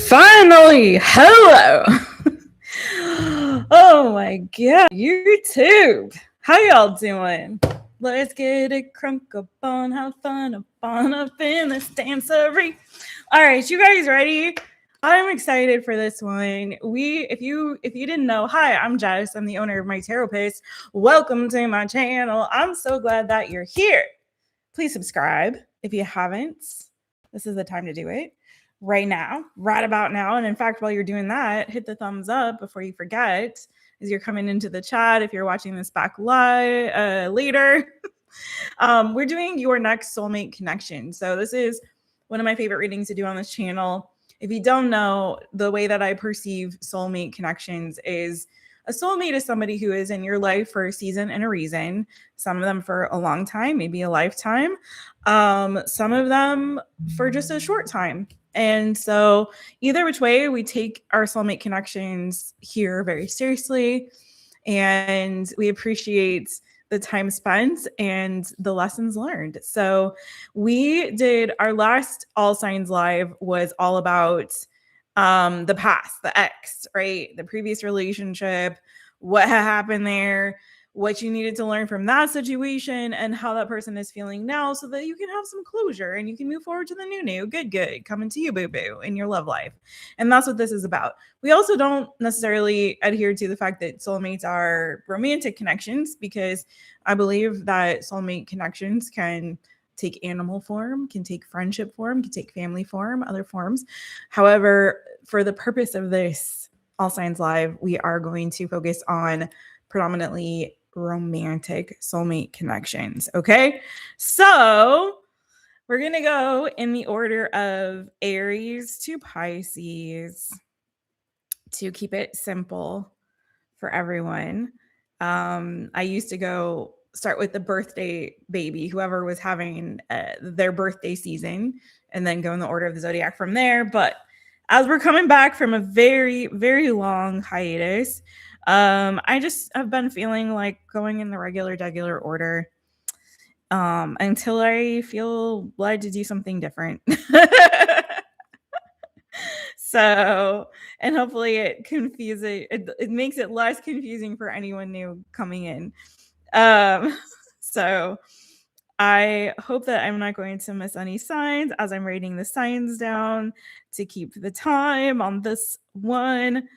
Finally, hello. Oh my god, YouTube. How y'all doing? Let's get it crunk up on, have fun up in this dancery. All right, you guys ready? I'm excited for this one. If you didn't know, hi, I'm Jess. I'm the owner of my Taropist. Welcome to my channel. I'm so glad that you're here. Please subscribe if you haven't. This is the time to do it. Right now, right about now. And in fact, while you're doing that, hit the thumbs up before you forget as you're coming into the chat. If you're watching this back live later, we're doing your next soulmate connection. So this is one of my favorite readings to do on this channel. If you don't know, the way that I perceive soulmate connections is a soulmate is somebody who is in your life for a season and a reason. Some of them for a long time, maybe a lifetime. Some of them for just a short time. And so either which way, we take our soulmate connections here very seriously, and we appreciate the time spent and the lessons learned. So we did our last All Signs Live was all about the past, the ex, right? The previous relationship, what had happened there, what you needed to learn from that situation, and how that person is feeling now so that you can have some closure and you can move forward to the new, good, coming to you, boo-boo, in your love life. And that's what this is about. We also don't necessarily adhere to the fact that soulmates are romantic connections, because I believe that soulmate connections can take animal form, can take friendship form, can take family form, other forms. However, for the purpose of this All Signs Live, we are going to focus on predominantly romantic soulmate connections. Okay, so we're gonna go in the order of Aries to Pisces to keep it simple for everyone. I used to start with the birthday baby, whoever was having their birthday season, and then go in the order of the zodiac from there. But as we're coming back from a very, very long hiatus, I just have been feeling like going in the regular order until I feel led to do something different. So, and hopefully it makes it less confusing for anyone new coming in. So I hope that I'm not going to miss any signs as I'm writing the signs down to keep the time on this one.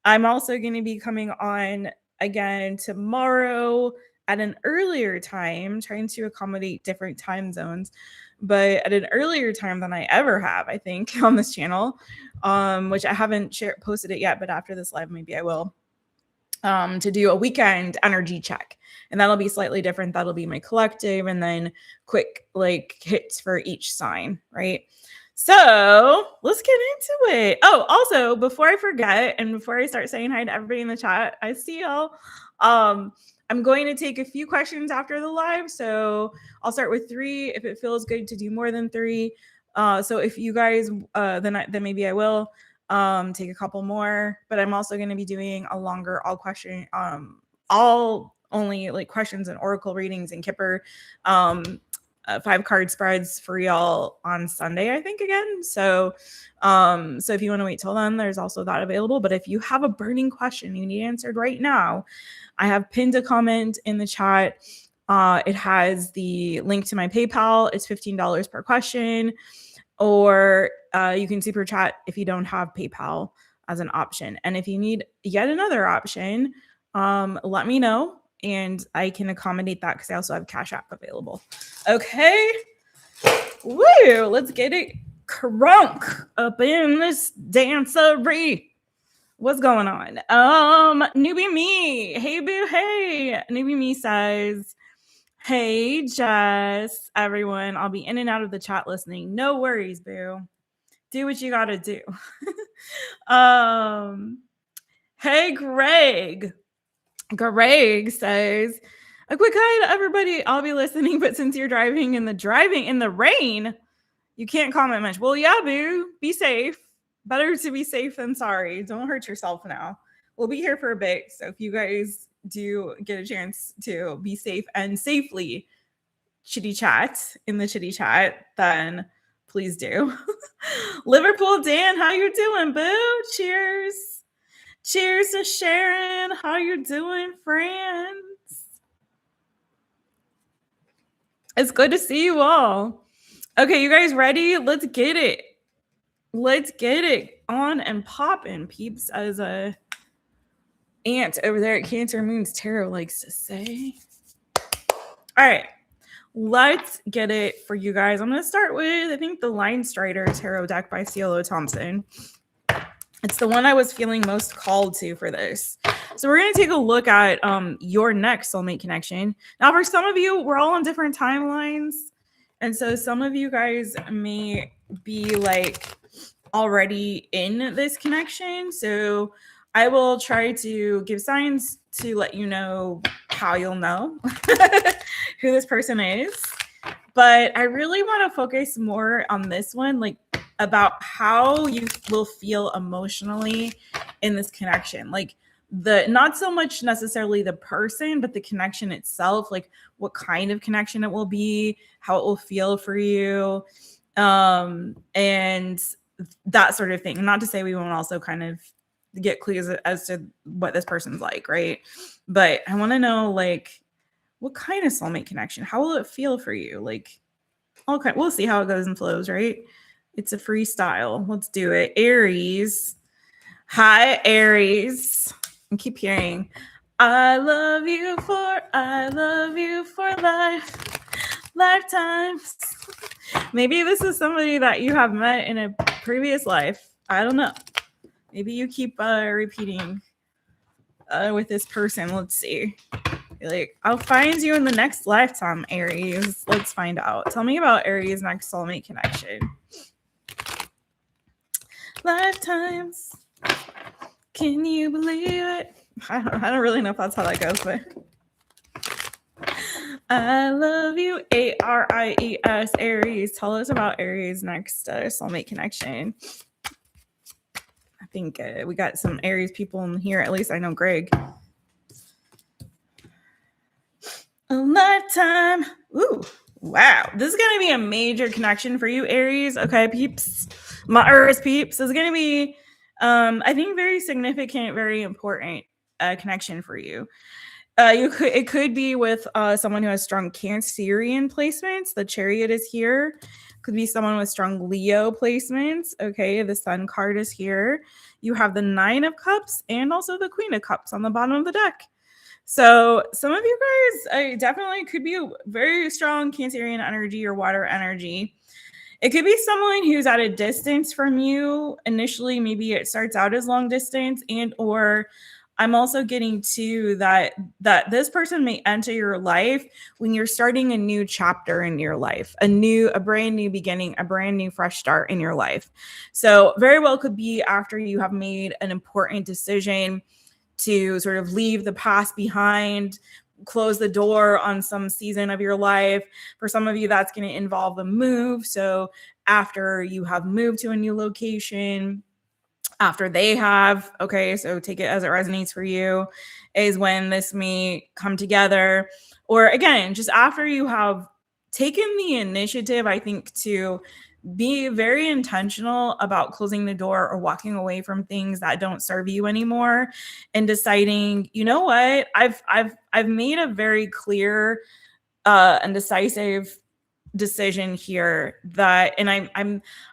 I'm also going to be coming on again tomorrow at an earlier time, trying to accommodate different time zones, but at an earlier time than I ever have, I think, on this channel, which I haven't posted it yet, but after this live, maybe I will, to do a weekend energy check. And that'll be slightly different. That'll be my collective and then quick like hits for each sign, right? So let's get into it. Oh, also, before I forget, and before I start saying hi to everybody in the chat, I see y'all. I'm going to take a few questions after the live. So I'll start with 3 if it feels good to do more than 3. So if you guys, then maybe I will take a couple more. But I'm also going to be doing a longer all only like questions and oracle readings and Kipper 5-card spreads for y'all on Sunday, I think, again. So if you want to wait till then, there's also that available. But if you have a burning question you need answered right now, I have pinned a comment in the chat. It has the link to my PayPal. It's $15 per question, or you can super chat if you don't have PayPal as an option. And if you need yet another option, let me know and I can accommodate that, because I also have Cash App available. Okay. Woo! Let's get it crunk up in this dancery. What's going on? Newbie me. Hey boo, hey. Newbie me says, hey Jess, everyone. I'll be in and out of the chat listening. No worries, boo. Do what you gotta do. Hey Greg. Greg says, a quick hi to everybody. I'll be listening, but since you're driving in the rain, you can't comment much. Well, yeah, boo. Be safe. Better to be safe than sorry. Don't hurt yourself now. We'll be here for a bit. So if you guys do get a chance to be safe and safely chitty chat in the chitty chat, then please do. Liverpool Dan, how you doing, boo? Cheers. Cheers to Sharon. How you doing, friends? It's good to see you all. Okay, you guys ready? Let's get it. Let's get it on and poppin', peeps, as a aunt over there at Cancer Moon's Tarot likes to say. All right, let's get it for you guys. I'm going to start with, I think, the Line Strider Tarot deck by CLO Thompson. It's the one I was feeling most called to for this. So we're going to take a look at your next soulmate connection. Now, for some of you, we're all on different timelines. And so some of you guys may be like already in this connection. So I will try to give signs to let you know how you'll know who this person is. But I really want to focus more on this one, like about how you will feel emotionally in this connection. Like not so much necessarily the person, but the connection itself, like what kind of connection it will be, how it will feel for you, and that sort of thing. Not to say we won't also kind of get clues as to what this person's like, right? But I want to know, like, what kind of soulmate connection? How will it feel for you? Like, okay, we'll see how it goes and flows, right? It's a freestyle. Let's do it. Aries. Hi, Aries. I keep hearing, I love you for lifetimes. Maybe this is somebody that you have met in a previous life. I don't know. Maybe you keep repeating with this person. Let's see. Like, I'll find you in the next lifetime, Aries. Let's find out. Tell me about Aries' next soulmate connection. Lifetimes. Can you believe it? I don't really know if that's how that goes, but I love you, ARIES, Aries. Tell us about Aries' next soulmate connection. I think we got some Aries people in here. At least I know Greg. A lifetime. Ooh, wow. This is going to be a major connection for you, Aries. Okay, peeps. My Aries peeps. This is going to be, I think, very significant, very important connection for you. It could be with someone who has strong Cancerian placements. The Chariot is here. Could be someone with strong Leo placements. Okay, the Sun card is here. You have the Nine of Cups and also the Queen of Cups on the bottom of the deck. So some of you guys definitely could be a very strong Cancerian energy or water energy. It could be someone who's at a distance from you. Initially, maybe it starts out as long distance, and or I'm also getting to that this person may enter your life when you're starting a new chapter in your life, a brand new beginning, a brand new fresh start in your life. So very well could be after you have made an important decision to sort of leave the past behind, close the door on some season of your life. For some of you, that's going to involve a move. So after you have moved to a new location, after they have, okay, so take it as it resonates for you, is when this may come together. Or again, just after you have taken the initiative, I think, to be very intentional about closing the door or walking away from things that don't serve you anymore, and deciding, you know what, I've made a very clear and decisive decision here that, and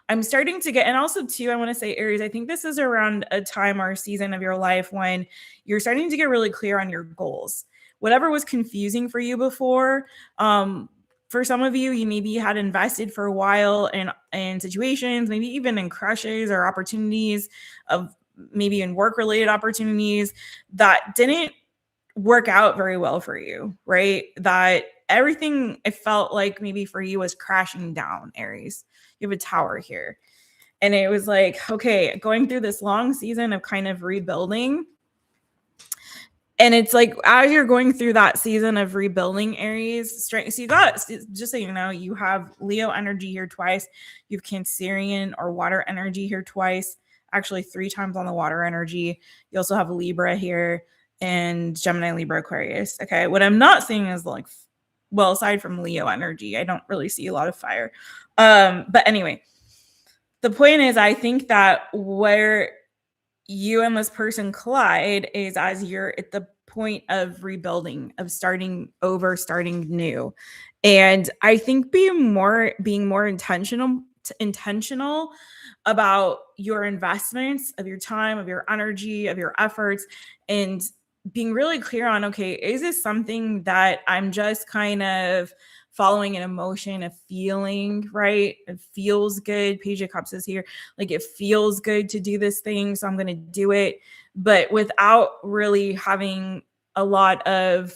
I'm starting to get, and also too, I want to say, Aries, I think this is around a time or a season of your life when you're starting to get really clear on your goals. Whatever was confusing for you before, for some of you, you maybe had invested for a while in situations, maybe even in crushes or opportunities of maybe in work-related opportunities that didn't work out very well for you, right? That everything, it felt like maybe for you, was crashing down, Aries. You have a Tower here. And it was like, okay, going through this long season of kind of rebuilding. And it's like, as you're going through that season of rebuilding, Aries, so you got, just so you know, you have Leo energy here twice. You have Cancerian or water energy here twice, actually 3 times on the water energy. You also have Libra here and Gemini, Libra, Aquarius. Okay. What I'm not seeing is like well, aside from Leo energy, I don't really see a lot of fire. But anyway, the point is, I think that where you and this person collide is as you're at the point of rebuilding, of starting over, starting new. And I think being more intentional about your investments, of your time, of your energy, of your efforts, and being really clear on, okay, is this something that I'm just kind of following an emotion, a feeling, right? It feels good. Page of Cups is here. Like, it feels good to do this thing, so I'm going to do it, but without really having a lot of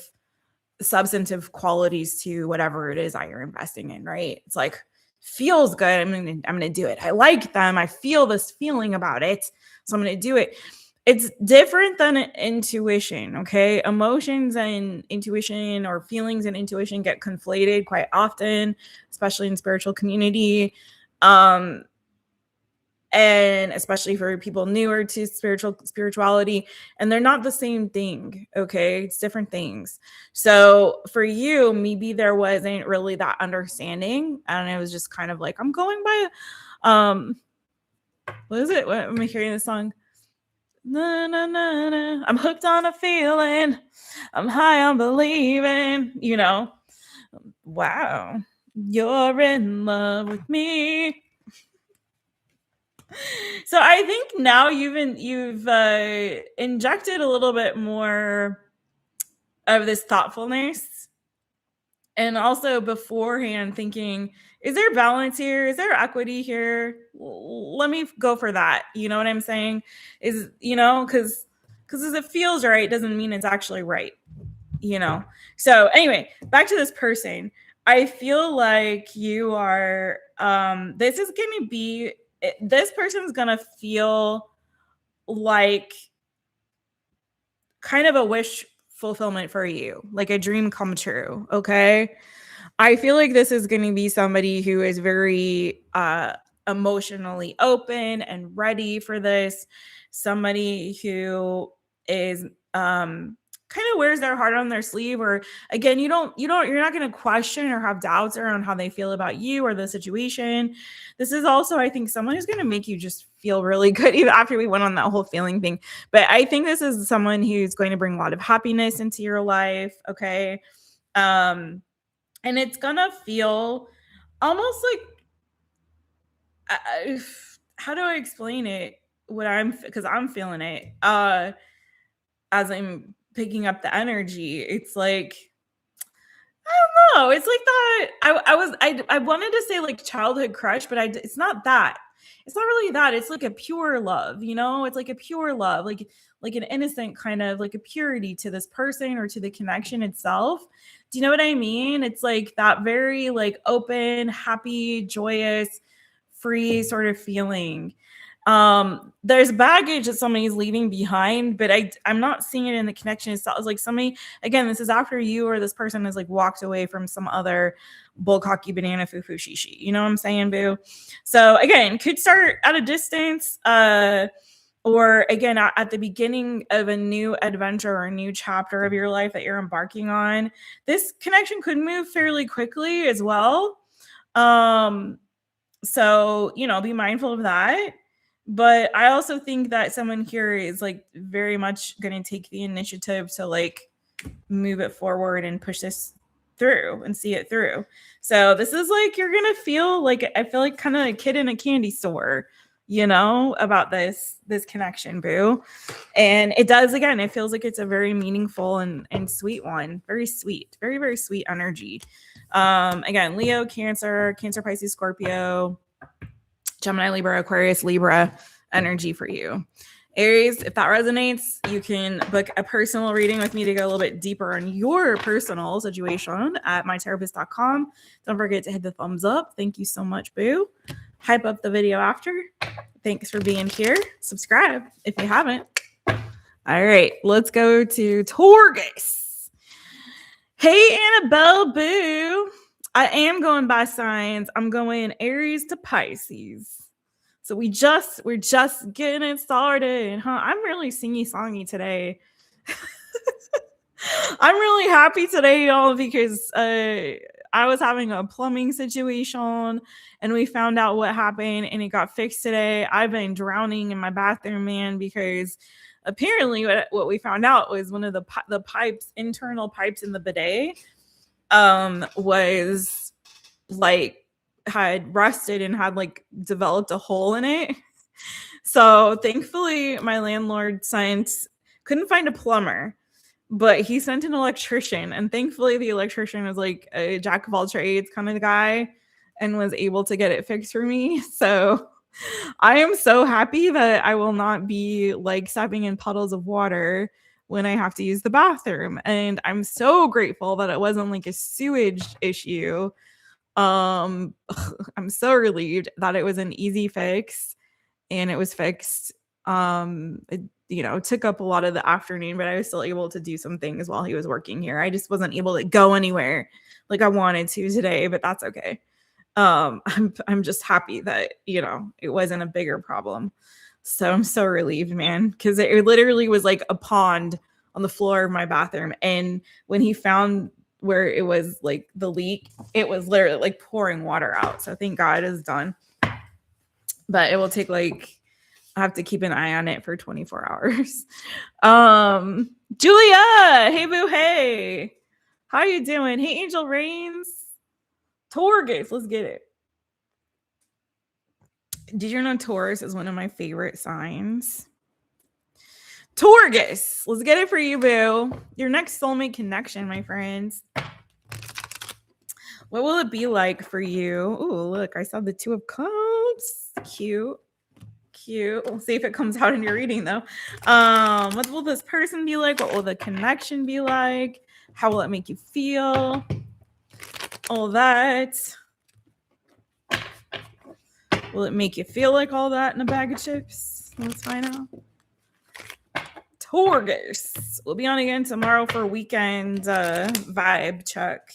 substantive qualities to whatever it is that you're investing in, right? It's like, feels good. I'm gonna do it. I like them. I feel this feeling about it, so I'm gonna do it. It's different than intuition, okay? Emotions and intuition, or feelings and intuition, get conflated quite often, especially in spiritual community. And especially for people newer to spirituality, and they're not the same thing, okay? It's different things. So for you, maybe there wasn't really that understanding, and it was just kind of like, I'm going by what is it? What am I hearing this song? Na, na, na, na. I'm hooked on a feeling, I'm high on believing, you know. Wow, you're in love with me. So I think now you've injected a little bit more of this thoughtfulness, and also beforehand thinking, is there balance here? Is there equity here? Let me go for that. You know what I'm saying? Is, you know, because as it feels right doesn't mean it's actually right, you know? So anyway, back to this person. I feel like you are, this is going to be, this person's going to feel like kind of a wish fulfillment for you, like a dream come true. Okay. I feel like this is going to be somebody who is very emotionally open and ready for this. Somebody who is kind of wears their heart on their sleeve, or again, you're not going to question or have doubts around how they feel about you or the situation. This is also, I think, someone who's going to make you just feel really good, even after we went on that whole feeling thing. But I think this is someone who's going to bring a lot of happiness into your life. Okay. And it's gonna feel almost like, how do I explain it? Because I'm feeling it as I'm picking up the energy. It's like, I don't know. It's like that. I wanted to say like childhood crush, but it's not that. It's not really that. It's like a pure love, you know? It's like a pure love, like an innocent kind of, like a purity to this person or to the connection itself. Do you know what I mean? It's like that very like open, happy, joyous, free sort of feeling. There's baggage that somebody's leaving behind, but I'm not seeing it in the connection itself. It's like somebody, again, this is after you or this person has like walked away from some other bullcocky banana foo-foo shishi. You know what I'm saying, boo? So again, could start at a distance, or again, at the beginning of a new adventure or a new chapter of your life that you're embarking on. This connection could move fairly quickly as well. So, you know, be mindful of that. But I also think that someone here is like very much going to take the initiative to like move it forward and push this through and see it through. So this is like, you're going to feel like, I feel like kind of a kid in a candy store, you know, about this connection, boo. And it does, again, it feels like it's a very meaningful and sweet one. Very sweet, very, very sweet energy. Again, Leo, Cancer, Pisces, Scorpio, Gemini, Libra, Aquarius, Libra energy for you. Aries, if that resonates, you can book a personal reading with me to go a little bit deeper on your personal situation at mytaropist.com. Don't forget to hit the thumbs up. Thank you so much, boo. Hype up the video after. Thanks for being here. Subscribe if you haven't. All right, let's go to Taurus. Hey, Annabelle, boo. I am going by signs. I'm going Aries to Pisces. So we're just getting started, huh? I'm really singy-songy today. I'm really happy today, y'all, because I was having a plumbing situation and we found out what happened and it got fixed today. I've been drowning in my bathroom, man, because apparently what we found out was one of the pipes, internal pipes in the bidet, was like had rusted and had like developed a hole in it. So thankfully my landlord couldn't find a plumber, but he sent an electrician, and thankfully the electrician was like a jack of all trades kind of guy and was able to get it fixed for me. So I am so happy that I will not be like stepping in puddles of water when I have to use the bathroom. And I'm so grateful that it wasn't like a sewage issue. I'm so relieved that it was an easy fix and it was fixed. It took up a lot of the afternoon, but I was still able to do some things while he was working here. I just wasn't able to go anywhere like I wanted to today, but that's okay. I'm just happy that, it wasn't a bigger problem. So I'm so relieved, man, because it literally was like a pond on the floor of my bathroom. And when he found where it was like the leak, it was literally like pouring water out. So thank God it's done. But it will take I have to keep an eye on it for 24 hours. Julia, hey boo, hey. How you doing? Hey, Angel Reigns. Taurus, let's get it. Did you know Taurus is one of my favorite signs? Taurus, let's get it for you, boo. Your next soulmate connection, my friends. What will it be like for you? Oh, look, I saw the Two of Cups. Cute. We'll see if it comes out in your reading, though. What will this person be like? What will the connection be like? How will it make you feel? All that. Will it make you feel like all that in a bag of chips? Let's find out. Taurus. We'll be on again tomorrow for weekend vibe check,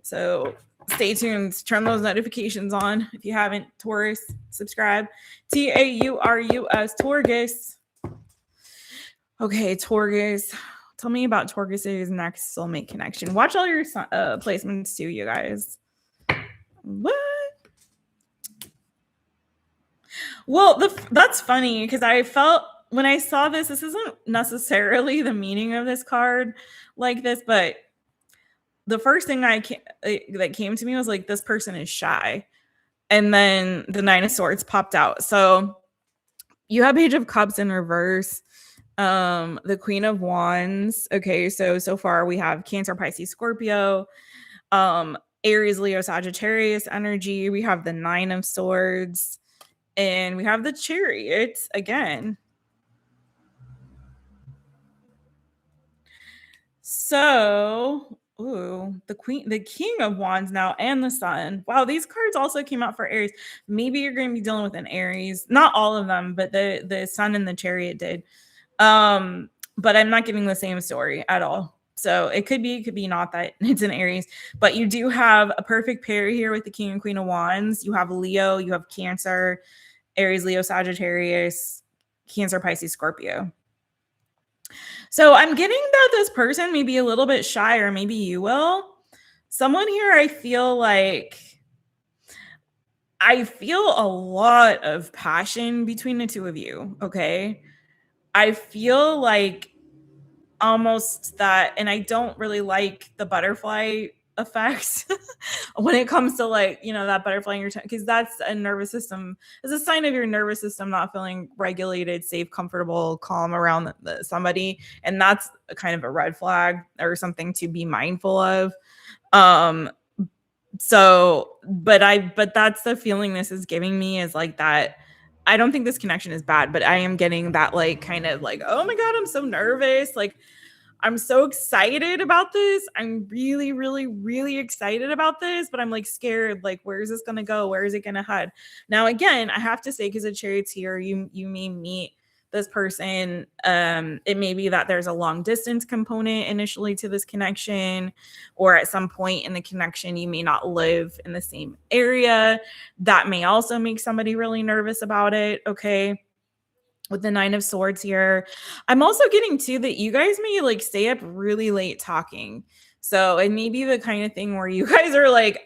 So stay tuned. Turn those notifications on. If you haven't, Taurus, subscribe. TAURUS, Taurus. Okay, Taurus. Tell me about Taurus's next soulmate connection. Watch all your placements too, you guys. What? Well, that's funny because I felt when I saw this isn't necessarily the meaning of this card like this, but the first thing that came to me was like, this person is shy. And then the Nine of Swords popped out. So you have Page of Cups in reverse. The Queen of Wands. Okay, so far we have Cancer, Pisces, Scorpio, Aries, Leo, Sagittarius energy. We have the Nine of Swords, and we have the Chariot again. So, the King of Wands now, and the Sun. Wow, these cards also came out for Aries. Maybe you're going to be dealing with an Aries. Not all of them, but the Sun and the Chariot did. But I'm not giving the same story at all. So it could be not that it's an Aries, but you do have a perfect pair here with the King and Queen of Wands. You have Leo, you have Cancer, Aries, Leo, Sagittarius, Cancer, Pisces, Scorpio. So I'm getting that this person may be a little bit shy, or maybe you will. Someone here, I feel a lot of passion between the two of you, okay? I feel like almost that, and I don't really like the butterfly effects when it comes to that butterfly in your tongue, because that's a nervous system. It's a sign of your nervous system not feeling regulated, safe, comfortable, calm around somebody, and that's a kind of a red flag or something to be mindful of. But that's the feeling this is giving me, is like that. I don't think this connection is bad, but I am getting that kind of oh my God, I'm so nervous. I'm so excited about this. I'm really, really, really excited about this, but I'm scared. Where is this going to go? Where is it going to head? Now, again, I have to say, because the Chariot's here, you may meet this person. It may be that there's a long distance component initially to this connection, or at some point in the connection, you may not live in the same area. That may also make somebody really nervous about it. Okay. with the 9 of Swords here. I'm also getting too that you guys may like stay up really late talking. So it may be the kind of thing where you guys are like,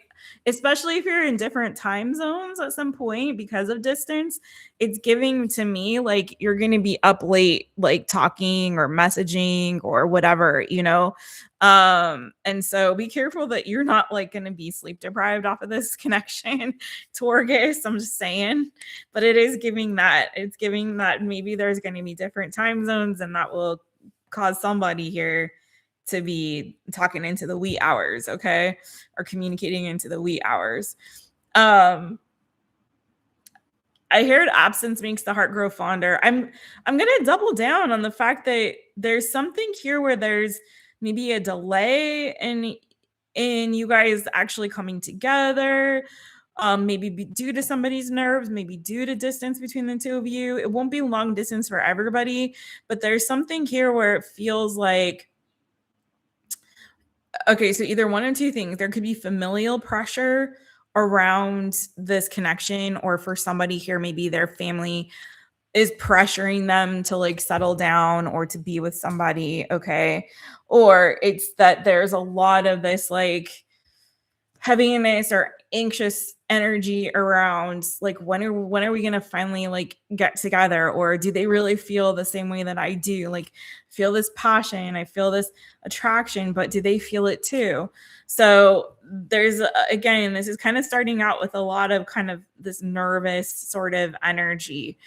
especially if you're in different time zones at some point because of distance, it's giving to me like you're going to be up late, like talking or messaging or whatever, you know? And so be careful that you're not like going to be sleep deprived off of this connection, Taurus. I'm just saying, but it is giving that, it's giving that maybe there's going to be different time zones and that will cause somebody here to be talking into the wee hours, okay? Or communicating into the wee hours. I heard absence makes the heart grow fonder. I'm gonna double down on the fact that there's something here where there's maybe a delay in you guys actually coming together. Maybe due to somebody's nerves, maybe due to distance between the two of you. It won't be long distance for everybody, but there's something here where it feels like, okay, so either one of two things. There could be familial pressure around this connection, or for somebody here, maybe their family is pressuring them to like settle down or to be with somebody, okay? Or it's that there's a lot of this like heaviness or anxious energy around like when are we gonna finally like get together, or do they really feel the same way that I do, like feel this passion, I feel this attraction, but do they feel it too? So there's again, this is kind of starting out with a lot of kind of this nervous sort of energy,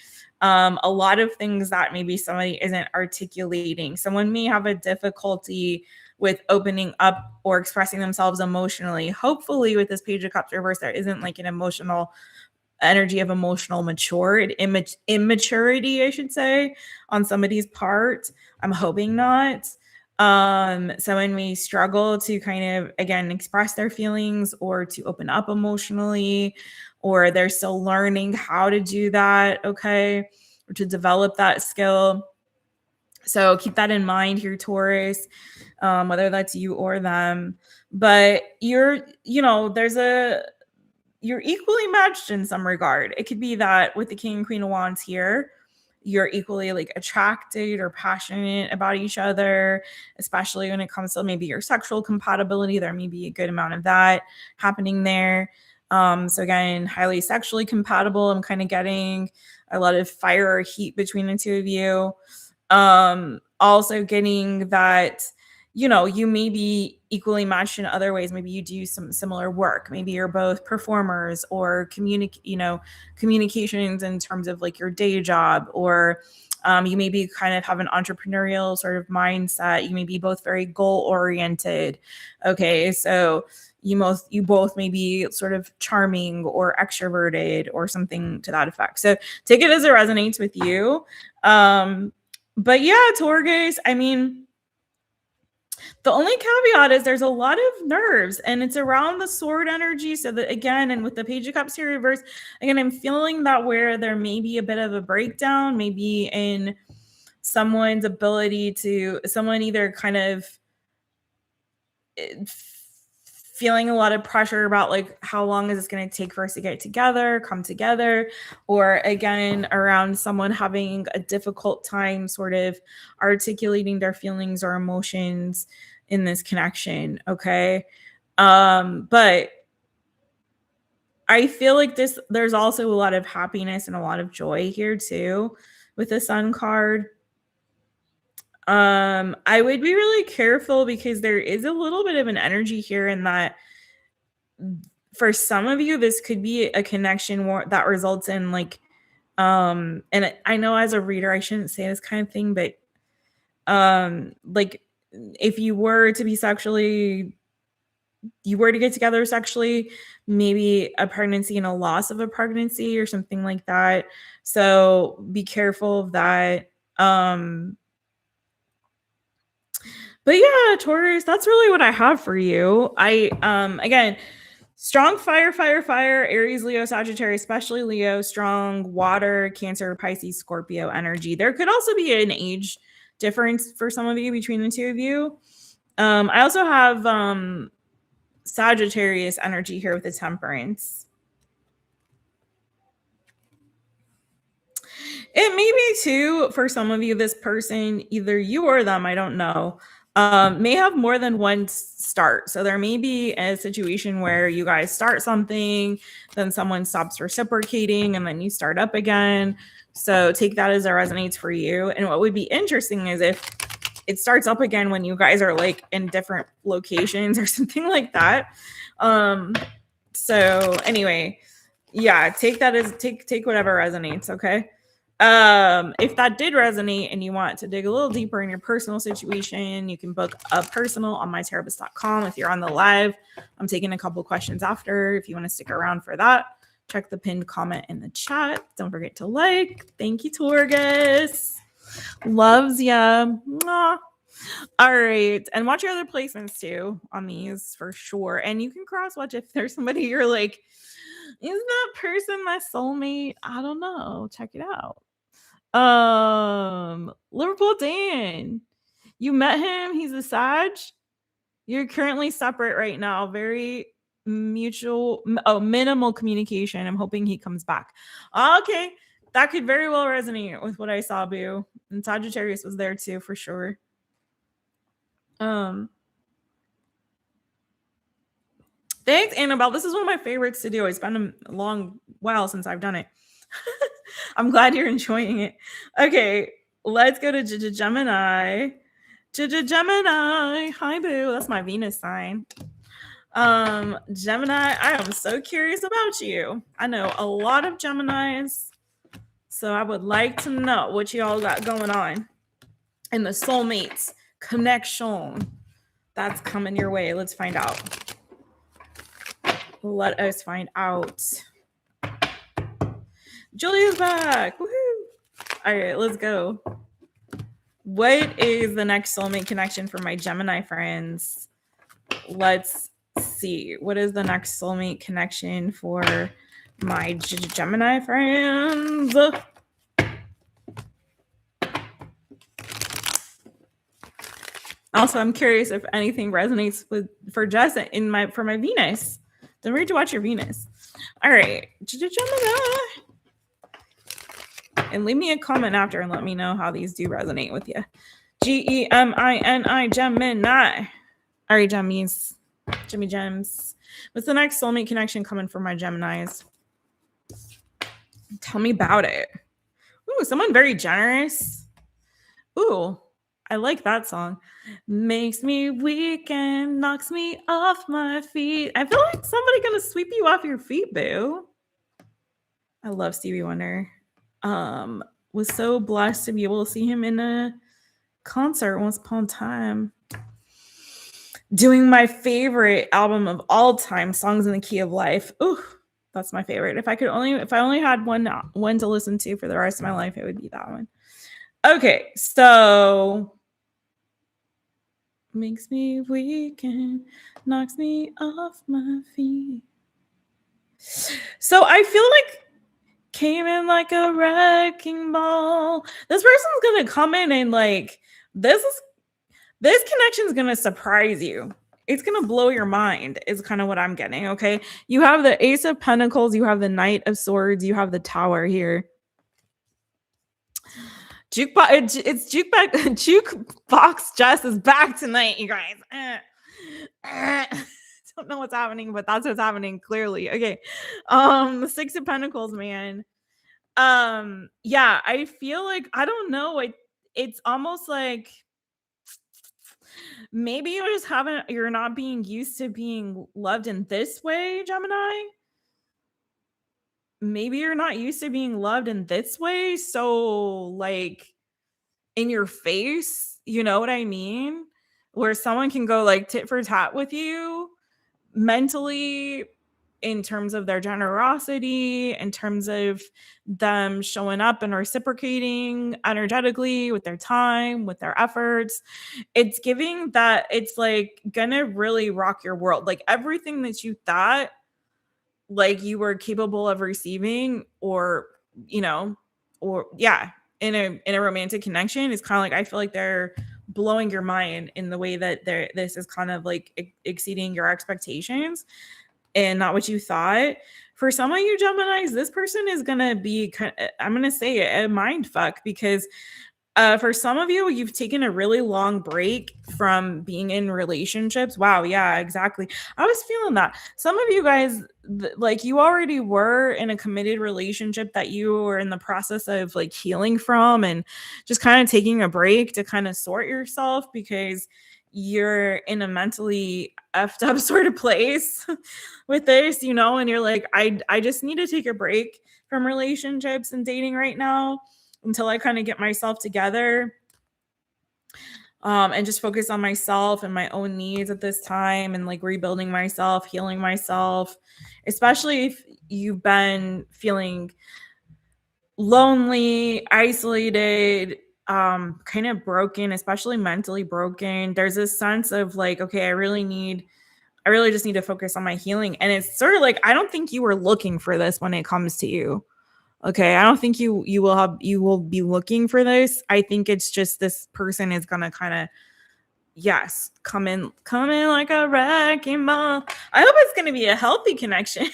a lot of things that maybe somebody isn't articulating. Someone may have a difficulty with opening up or expressing themselves emotionally. Hopefully with this Page of Cups reverse, there isn't like an emotional energy of emotional immaturity, I should say, on somebody's part. I'm hoping not. Someone may struggle to kind of, again, express their feelings or to open up emotionally, or they're still learning how to do that, okay, or to develop that skill. So keep that in mind here, Taurus, whether that's you or them. But you're equally matched in some regard. It could be that with the King and Queen of Wands here, you're equally like attracted or passionate about each other, especially when it comes to maybe your sexual compatibility. There may be a good amount of that happening there. So again, highly sexually compatible. I'm kind of getting a lot of fire or heat between the two of you. Also getting that, you may be equally matched in other ways. Maybe you do some similar work. Maybe you're both performers or communications in terms of like your day job, or you maybe kind of have an entrepreneurial sort of mindset. You may be both very goal oriented. Okay, so you both may be sort of charming or extroverted or something to that effect. So take it as it resonates with you. But yeah, Taurus, I mean, the only caveat is there's a lot of nerves and it's around the sword energy. So that again, and with the Page of Cups here reverse, again, I'm feeling that where there may be a bit of a breakdown, maybe in someone's ability to, someone either kind of feeling a lot of pressure about like how long is this going to take for us to get together, come together, or again around someone having a difficult time sort of articulating their feelings or emotions in this connection, okay? But I feel like there's also a lot of happiness and a lot of joy here too with the Sun card. I would be really careful because there is a little bit of an energy here in that for some of you, this could be a connection that results in like, and I know as a reader, I shouldn't say this kind of thing, but like if you were to be you were to get together sexually, maybe a pregnancy and a loss of a pregnancy or something like that. So be careful of that. But yeah, Taurus, that's really what I have for you. Again, strong fire, Aries, Leo, Sagittarius, especially Leo, strong water, Cancer, Pisces, Scorpio energy. There could also be an age difference for some of you between the two of you. I also have Sagittarius energy here with the Temperance. It may be too, for some of you, this person, either you or them, I don't know, may have more than one start. So there may be a situation where you guys start something, then someone stops reciprocating, and then you start up again. So take that as it resonates for you. And what would be interesting is if it starts up again when you guys are like in different locations or something like that. So anyway, yeah, take that as take whatever resonates, okay? If that did resonate and you want to dig a little deeper in your personal situation, you can book a personal on mytherapist.com. If you're on the live, I'm taking a couple questions after. If you want to stick around for that, check the pinned comment in the chat. Don't forget to like. Thank you, Taurus. Loves ya. Mwah. All right. And watch your other placements too on these for sure. And you can cross watch if there's somebody you're like, is that person my soulmate? I don't know. Check it out. Liverpool Dan, you met him. He's a Sag. You're currently separate right now. Very minimal communication. I'm hoping he comes back. Okay, that could very well resonate with what I saw, Boo. And Sagittarius was there too, for sure. Thanks, Annabelle. This is one of my favorites to do. It's been a long while since I've done it. I'm glad you're enjoying it. Okay, let's go to Gemini. Gemini. Hi, Boo. That's my Venus sign. Gemini, I am so curious about you. I know a lot of Geminis, so I would like to know what y'all got going on in the soulmates connection that's coming your way. Let's find out. Let us find out. Julia's back. Woohoo! All right, let's go. What is the next soulmate connection for my Gemini friends? Let's see. What is the next soulmate connection for my Gemini friends? Also, I'm curious if anything resonates for Jess for my Venus. Don't forget to watch your Venus. All right, Gemini. And leave me a comment after and let me know how these do resonate with you. Gemini, Gemini. All right, Gemmies. Jimmy Gems. What's the next soulmate connection coming for my Geminis? Tell me about it. Ooh, someone very generous. Ooh, I like that song. Makes me weak and knocks me off my feet. I feel like somebody gonna sweep you off your feet, Boo. I love Stevie Wonder. Was so blessed to be able to see him in a concert once upon a time. Doing my favorite album of all time, Songs in the Key of Life. Ooh, that's my favorite. If I only had one to listen to for the rest of my life, it would be that one. Okay, so makes me weak and knocks me off my feet. So I feel like came in like a wrecking ball. This person's gonna come in and like this connection is gonna surprise you. It's gonna blow your mind, is kind of what I'm getting. Okay, you have the Ace of Pentacles, you have the Knight of Swords, you have the Tower here. Jukebox Jess is back tonight, you guys. Don't know what's happening, but that's what's happening clearly. Okay. The Six of Pentacles, man. Yeah, I feel like, I don't know, it's almost like maybe you're not being used to being loved in this way, Gemini. Maybe you're not used to being loved in this way, so like in your face, you know what I mean? Where someone can go like tit for tat with you mentally, in terms of their generosity, in terms of them showing up and reciprocating energetically with their time, with their efforts. It's giving that it's like gonna really rock your world. Like everything that you thought like you were capable of receiving, or in a romantic connection, is kind of like, I feel like they're blowing your mind in the way that this is kind of like exceeding your expectations and not what you thought. For some of you Geminis, this person is going to be, I'm going to say it, a mind fuck, because for some of you, you've taken a really long break from being in relationships. Wow. Yeah, exactly. I was feeling that. Some of you guys, like, you already were in a committed relationship that you were in the process of like healing from, and just kind of taking a break to kind of sort yourself, because you're in a mentally effed up sort of place with this, you know, and you're like, I just need to take a break from relationships and dating right now until I kind of get myself together, and just focus on myself and my own needs at this time, and like rebuilding myself, healing myself, especially if you've been feeling lonely, isolated, kind of broken, especially mentally broken. There's this sense of like, okay, I really just need to focus on my healing. And it's sort of like, I don't think you were looking for this when it comes to you. Okay, I don't think you will be looking for this. I think it's just this person is gonna kind of, yes, come in like a wrecking ball. I hope it's gonna be a healthy connection.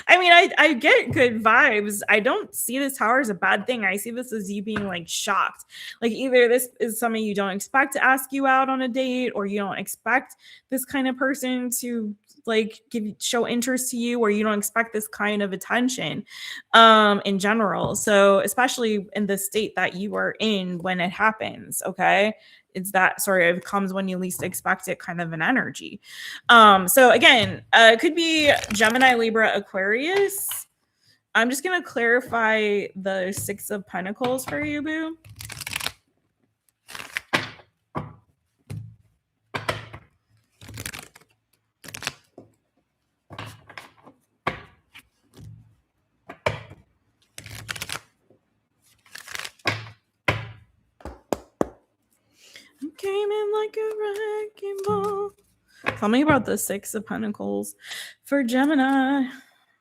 I mean, I get good vibes. I don't see this tower as a bad thing. I see this as you being like shocked. Like either this is somebody you don't expect to ask you out on a date, or you don't expect this kind of person to like show interest to you, or you don't expect this kind of attention in general. So especially in the state that you are in when it happens, okay? It's that sort of comes when you least expect it kind of an energy. So again, it could be Gemini, Libra, Aquarius. I'm just going to clarify the 6 of Pentacles for you, boo. Came in like a wrecking ball. Tell me about the 6 of Pentacles for Gemini.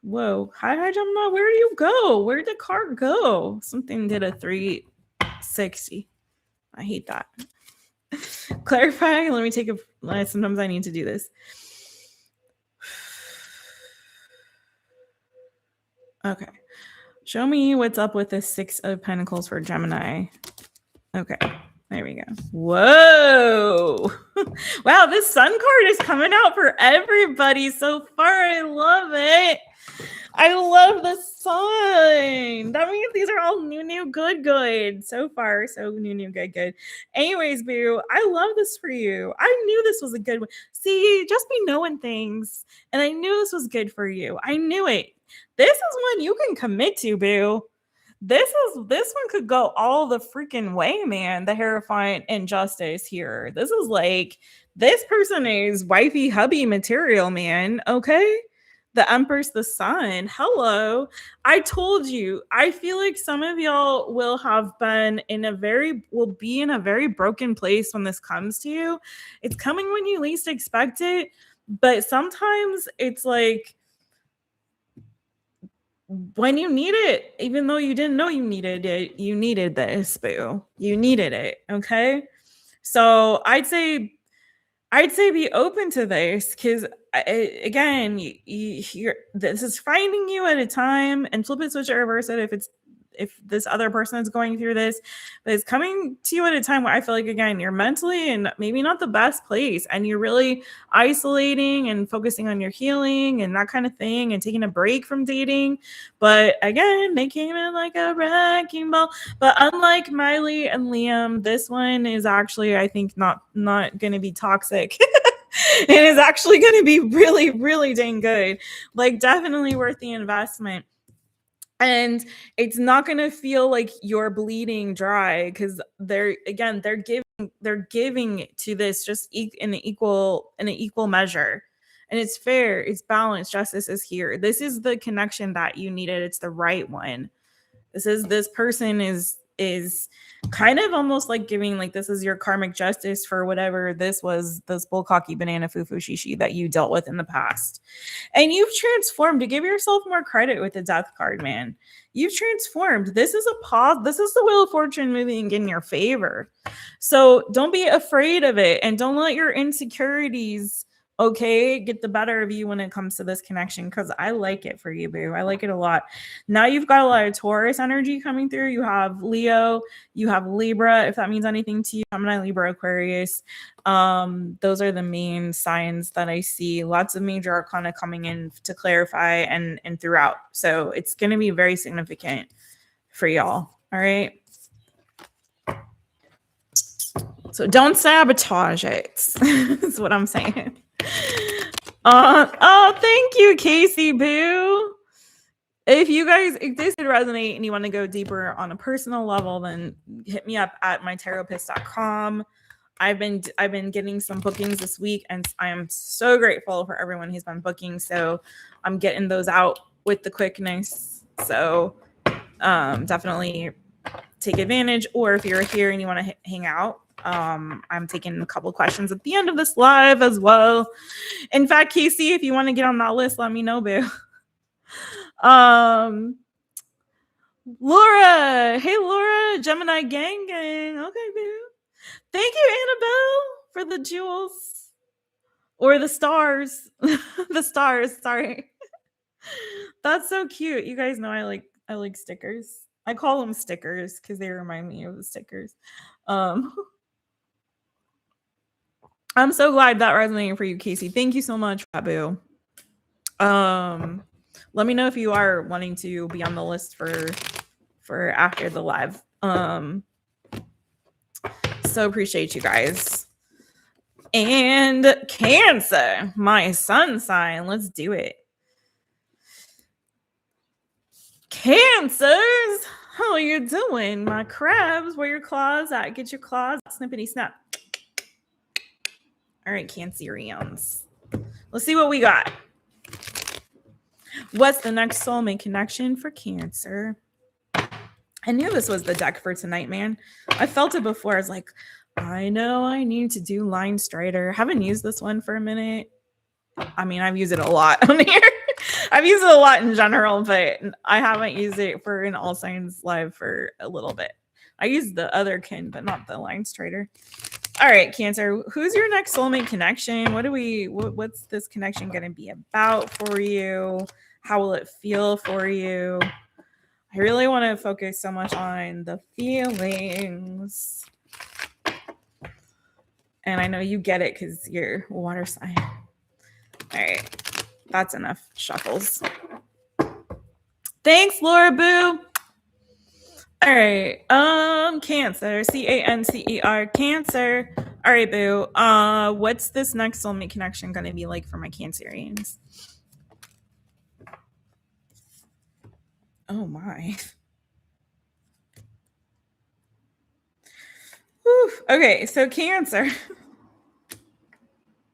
Whoa. Hi, Gemini. Where do you go? Where did the card go? Something did a 360. I hate that. Clarify. Let me take a... Sometimes I need to do this. Okay. Show me what's up with the 6 of Pentacles for Gemini. Okay. There we go. Whoa. Wow, this sun card is coming out for everybody so far. I love it. I love the sign. That means these are all new, good so far. So new, good. Anyways, boo, I love this for you. I knew this was a good one. See, just be knowing things. And I knew this was good for you. I knew it. This is one you can commit to, boo. This one could go all the freaking way, man. The Hierophant injustice here. This is like, this person is wifey hubby material, man. Okay. The Empress, the Sun. Hello. I told you, I feel like some of y'all will be in a very broken place when this comes to you. It's coming when you least expect it. But sometimes it's like, when you need it, even though you didn't know you needed it, you needed this, boo. You needed it. Okay. So I'd say be open to this, because again, this is finding you at a time, and flip it, switch it, reverse it if this other person is going through this, but it's coming to you at a time where I feel like, again, you're mentally and maybe not the best place, and you're really isolating and focusing on your healing and that kind of thing, and taking a break from dating. But again, they came in like a wrecking ball. But unlike Miley and Liam, this one is actually, I think, not going to be toxic. It is actually going to be really, really dang good. Like, definitely worth the investment. And it's not going to feel like you're bleeding dry, because they're giving to this just in an equal measure. And it's fair, it's balanced, justice is here. This is the connection that you needed. It's the right one. This person is kind of almost like giving, like, this is your karmic justice for whatever this was, this bullcocky banana foo-foo shishi that you dealt with in the past. And you've transformed. To give yourself more credit with the Death card, man. You've transformed. This is this is the Wheel of Fortune moving in your favor. So don't be afraid of it, and don't let your insecurities okay, get the better of you when it comes to this connection, because I like it for you, boo. I like it a lot. Now you've got a lot of Taurus energy coming through. You have Leo, you have Libra, if that means anything to you. Gemini, Libra, Aquarius. Those are the main signs that I see. Lots of major arcana coming in to clarify and throughout. So it's going to be very significant for y'all. All right. So don't sabotage it. That's what I'm saying. Oh, thank you, Casey Boo. If you guys, if this did resonate and you want to go deeper on a personal level, then hit me up at mytarotpist.com. I've been getting some bookings this week, and I am so grateful for everyone who's been booking. So I'm getting those out with the quickness. So definitely take advantage. Or if you're here and you want to hang out, I'm taking a couple questions at the end of this live as well. In fact, Casey, if you want to get on that list, let me know, boo. Laura, hey Laura, Gemini gang. Okay, boo. Thank you, Annabelle, for the jewels or the stars. The stars, sorry. That's so cute. You guys know I like stickers. I call them stickers because they remind me of the stickers. I'm so glad that resonated for you, Casey. Thank you so much, Babu. Let me know if you are wanting to be on the list for after the live. So appreciate you guys. And Cancer, my sun sign. Let's do it. Cancers, how are you doing? My crabs, where your claws at? Get your claws, snippity snap. All right, Cancerians. Let's see what we got. What's the next soulmate connection for Cancer? I knew this was the deck for tonight, man. I felt it before. I was like, I know I need to do line strider. Haven't used this one for a minute. I mean, I've used it a lot on here. I've used it a lot in general, but I haven't used it for an all signs live for a little bit. I used the other kin, but not the line strider. All right, Cancer, who's your next soulmate connection? What's this connection going to be about for you? How will it feel for you? I really want to focus so much on the feelings. And I know you get it because you're water sign. All right, that's enough shuffles. Thanks, Laura Boo. All right, Cancer, Cancer, Cancer. All right, Boo. What's this next soulmate connection going to be like for my Cancerians? Oh my. Whew. Okay, so Cancer.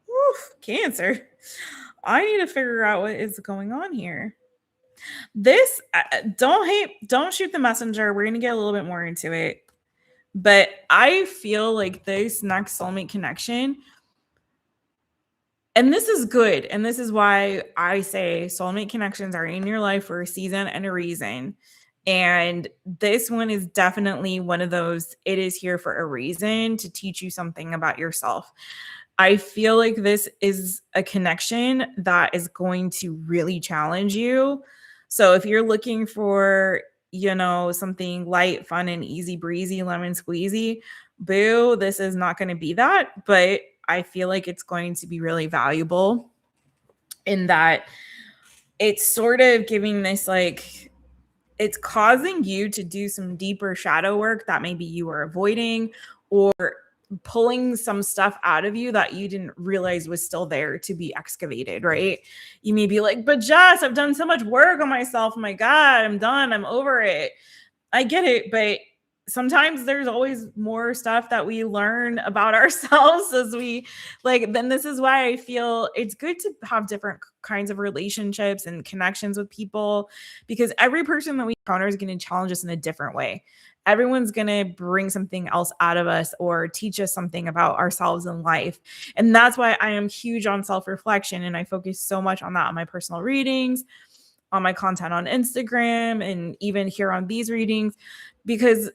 Whew, Cancer. I need to figure out what is going on here. This, don't shoot the messenger. We're going to get a little bit more into it. But I feel like this next soulmate connection, and this is good, and this is why I say soulmate connections are in your life for a season and a reason. And this one is definitely one of those, it is here for a reason to teach you something about yourself. I feel like this is a connection that is going to really challenge you. So if you're looking for, something light, fun, and easy breezy, lemon squeezy, boo, this is not going to be that. But I feel like it's going to be really valuable in that it's sort of giving this, like, it's causing you to do some deeper shadow work that maybe you were avoiding, or pulling some stuff out of you that you didn't realize was still there to be excavated, right? You may be like, but Jess, I've done so much work on myself. Oh my God, I'm done. I'm over it. I get it. But sometimes there's always more stuff that we learn about ourselves as we then this is why I feel it's good to have different kinds of relationships and connections with people, because every person that we encounter is going to challenge us in a different way. Everyone's going to bring something else out of us or teach us something about ourselves in life. And that's why I am huge on self-reflection. And I focus so much on that on my personal readings, on my content on Instagram, and even here on these readings, because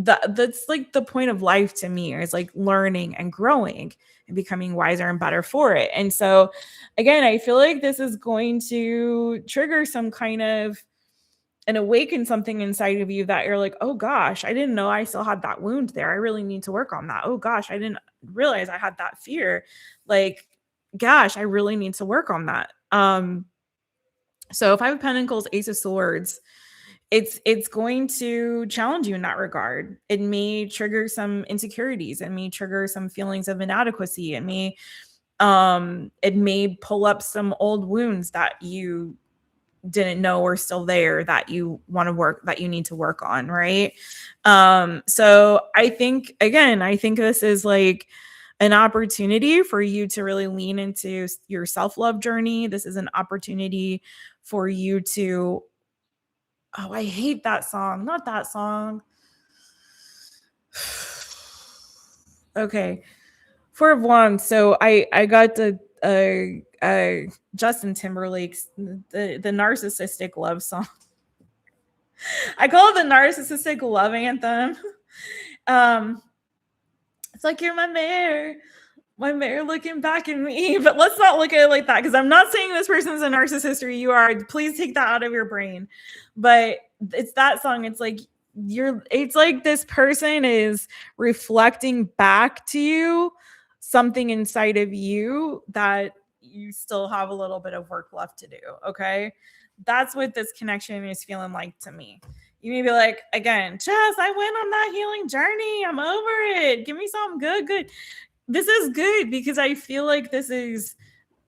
that's like the point of life to me, is like learning and growing and becoming wiser and better for it. And so again, I feel like this is going to trigger some kind of and awaken something inside of you that you're like, oh gosh, I didn't know I still had that wound there. I really need to work on that. Oh gosh, I didn't realize I had that fear. Like, gosh, I really need to work on that. So Five of Pentacles, Ace of Swords, it's going to challenge you in that regard. It may trigger some insecurities. It may trigger some feelings of inadequacy. It may pull up some old wounds that you didn't know were still there, that you want to work, that you need to work on, right? So I think this is like an opportunity for you to really lean into your self-love journey. This is an opportunity for you to, oh, I hate that song. Not that song. Okay. Four of Wands. So I got the Justin Timberlake's the narcissistic love song. I call it the narcissistic love anthem. It's like, you're my mayor looking back at me. But let's not look at it like that, because I'm not saying this person's a narcissist or you are. Please take that out of your brain. But it's that song. It's like it's like this person is reflecting back to you something inside of you that you still have a little bit of work left to do. Okay. That's what this connection is feeling like to me. You may be like, again, Jess, I went on that healing journey. I'm over it. Give me something good. This is good because I feel like this is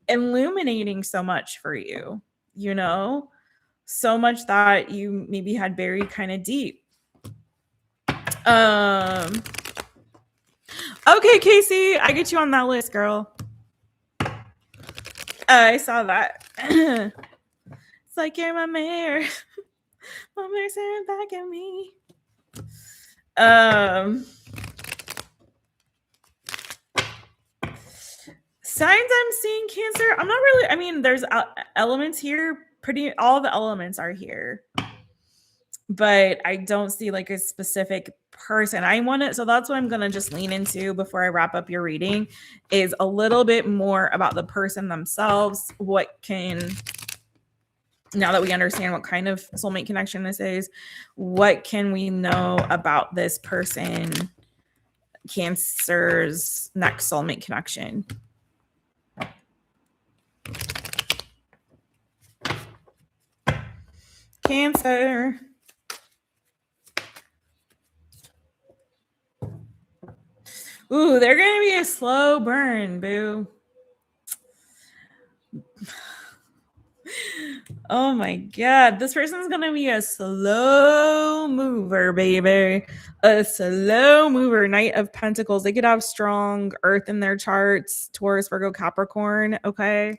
illuminating so much for you, you know, so much that you maybe had buried kind of deep. Okay, Casey, I get you on that list, girl. I saw that. It's like, you're my mayor. My mayor's staring back at me. Signs I'm seeing, Cancer. I'm not really, I mean, there's elements here. All the elements are here. But I don't see like a specific person. So that's what I'm going to just lean into before I wrap up your reading, is a little bit more about the person themselves. Now that we understand what kind of soulmate connection this is, what can we know about this person, Cancer's next soulmate connection? Cancer. Ooh, they're going to be a slow burn, boo. Oh my God. This person's going to be a slow mover, baby. A slow mover. Knight of Pentacles. They could have strong earth in their charts. Taurus, Virgo, Capricorn. Okay.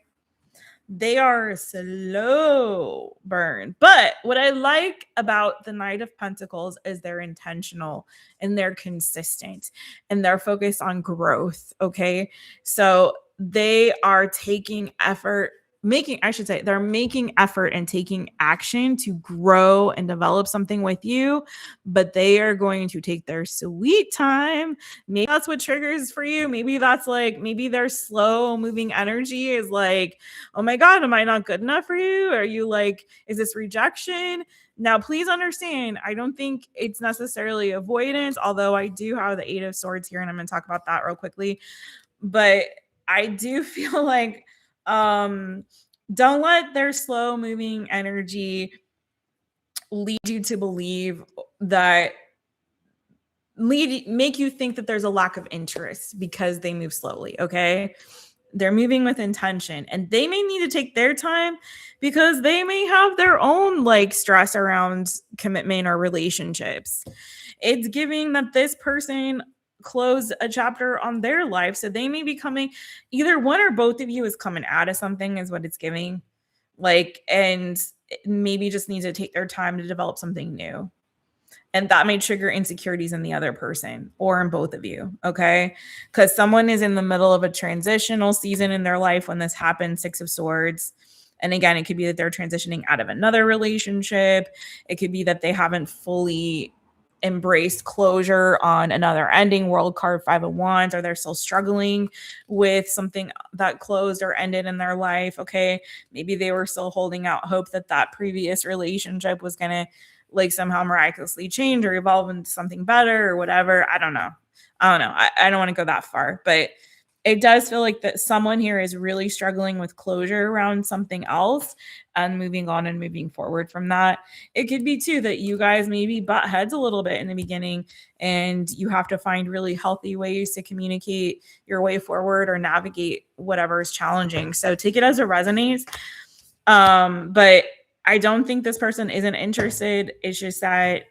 They are slow burn. But what I like about the Knight of Pentacles is they're intentional and they're consistent and they're focused on growth. Okay. So they are taking effort, they're making effort and taking action to grow and develop something with you, but they are going to take their sweet time. Maybe that's what triggers for you. Maybe that's like, maybe their slow moving energy is like, oh my God, am I not good enough for you? Are you like, is this rejection? Now, please understand, I don't think it's necessarily avoidance, although I do have the Eight of Swords here and I'm going to talk about that real quickly. But I do feel like, don't let their slow moving energy lead you to believe that, make you think that there's a lack of interest because they move slowly. Okay. They're moving with intention and they may need to take their time because they may have their own like stress around commitment or relationships. It's giving that this person close a chapter on their life. So they may be coming, either one or both of you is coming out of something is what it's giving. Like, and maybe just need to take their time to develop something new. And that may trigger insecurities in the other person or in both of you. Okay. Because someone is in the middle of a transitional season in their life when this happens, Six of Swords. And again, it could be that they're transitioning out of another relationship. It could be that they haven't fully embraced closure on another ending, World card, 5 of Wands, or they're still struggling with something that closed or ended in their life. Okay, maybe they were still holding out hope that that previous relationship was gonna like somehow miraculously change or evolve into something better or whatever. I don't know. I don't want to go that far, but it does feel like that someone here is really struggling with closure around something else and moving on and moving forward from that. It could be too that you guys maybe butt heads a little bit in the beginning and you have to find really healthy ways to communicate your way forward or navigate whatever is challenging. So take it as it resonates. But I don't think this person isn't interested. It's just that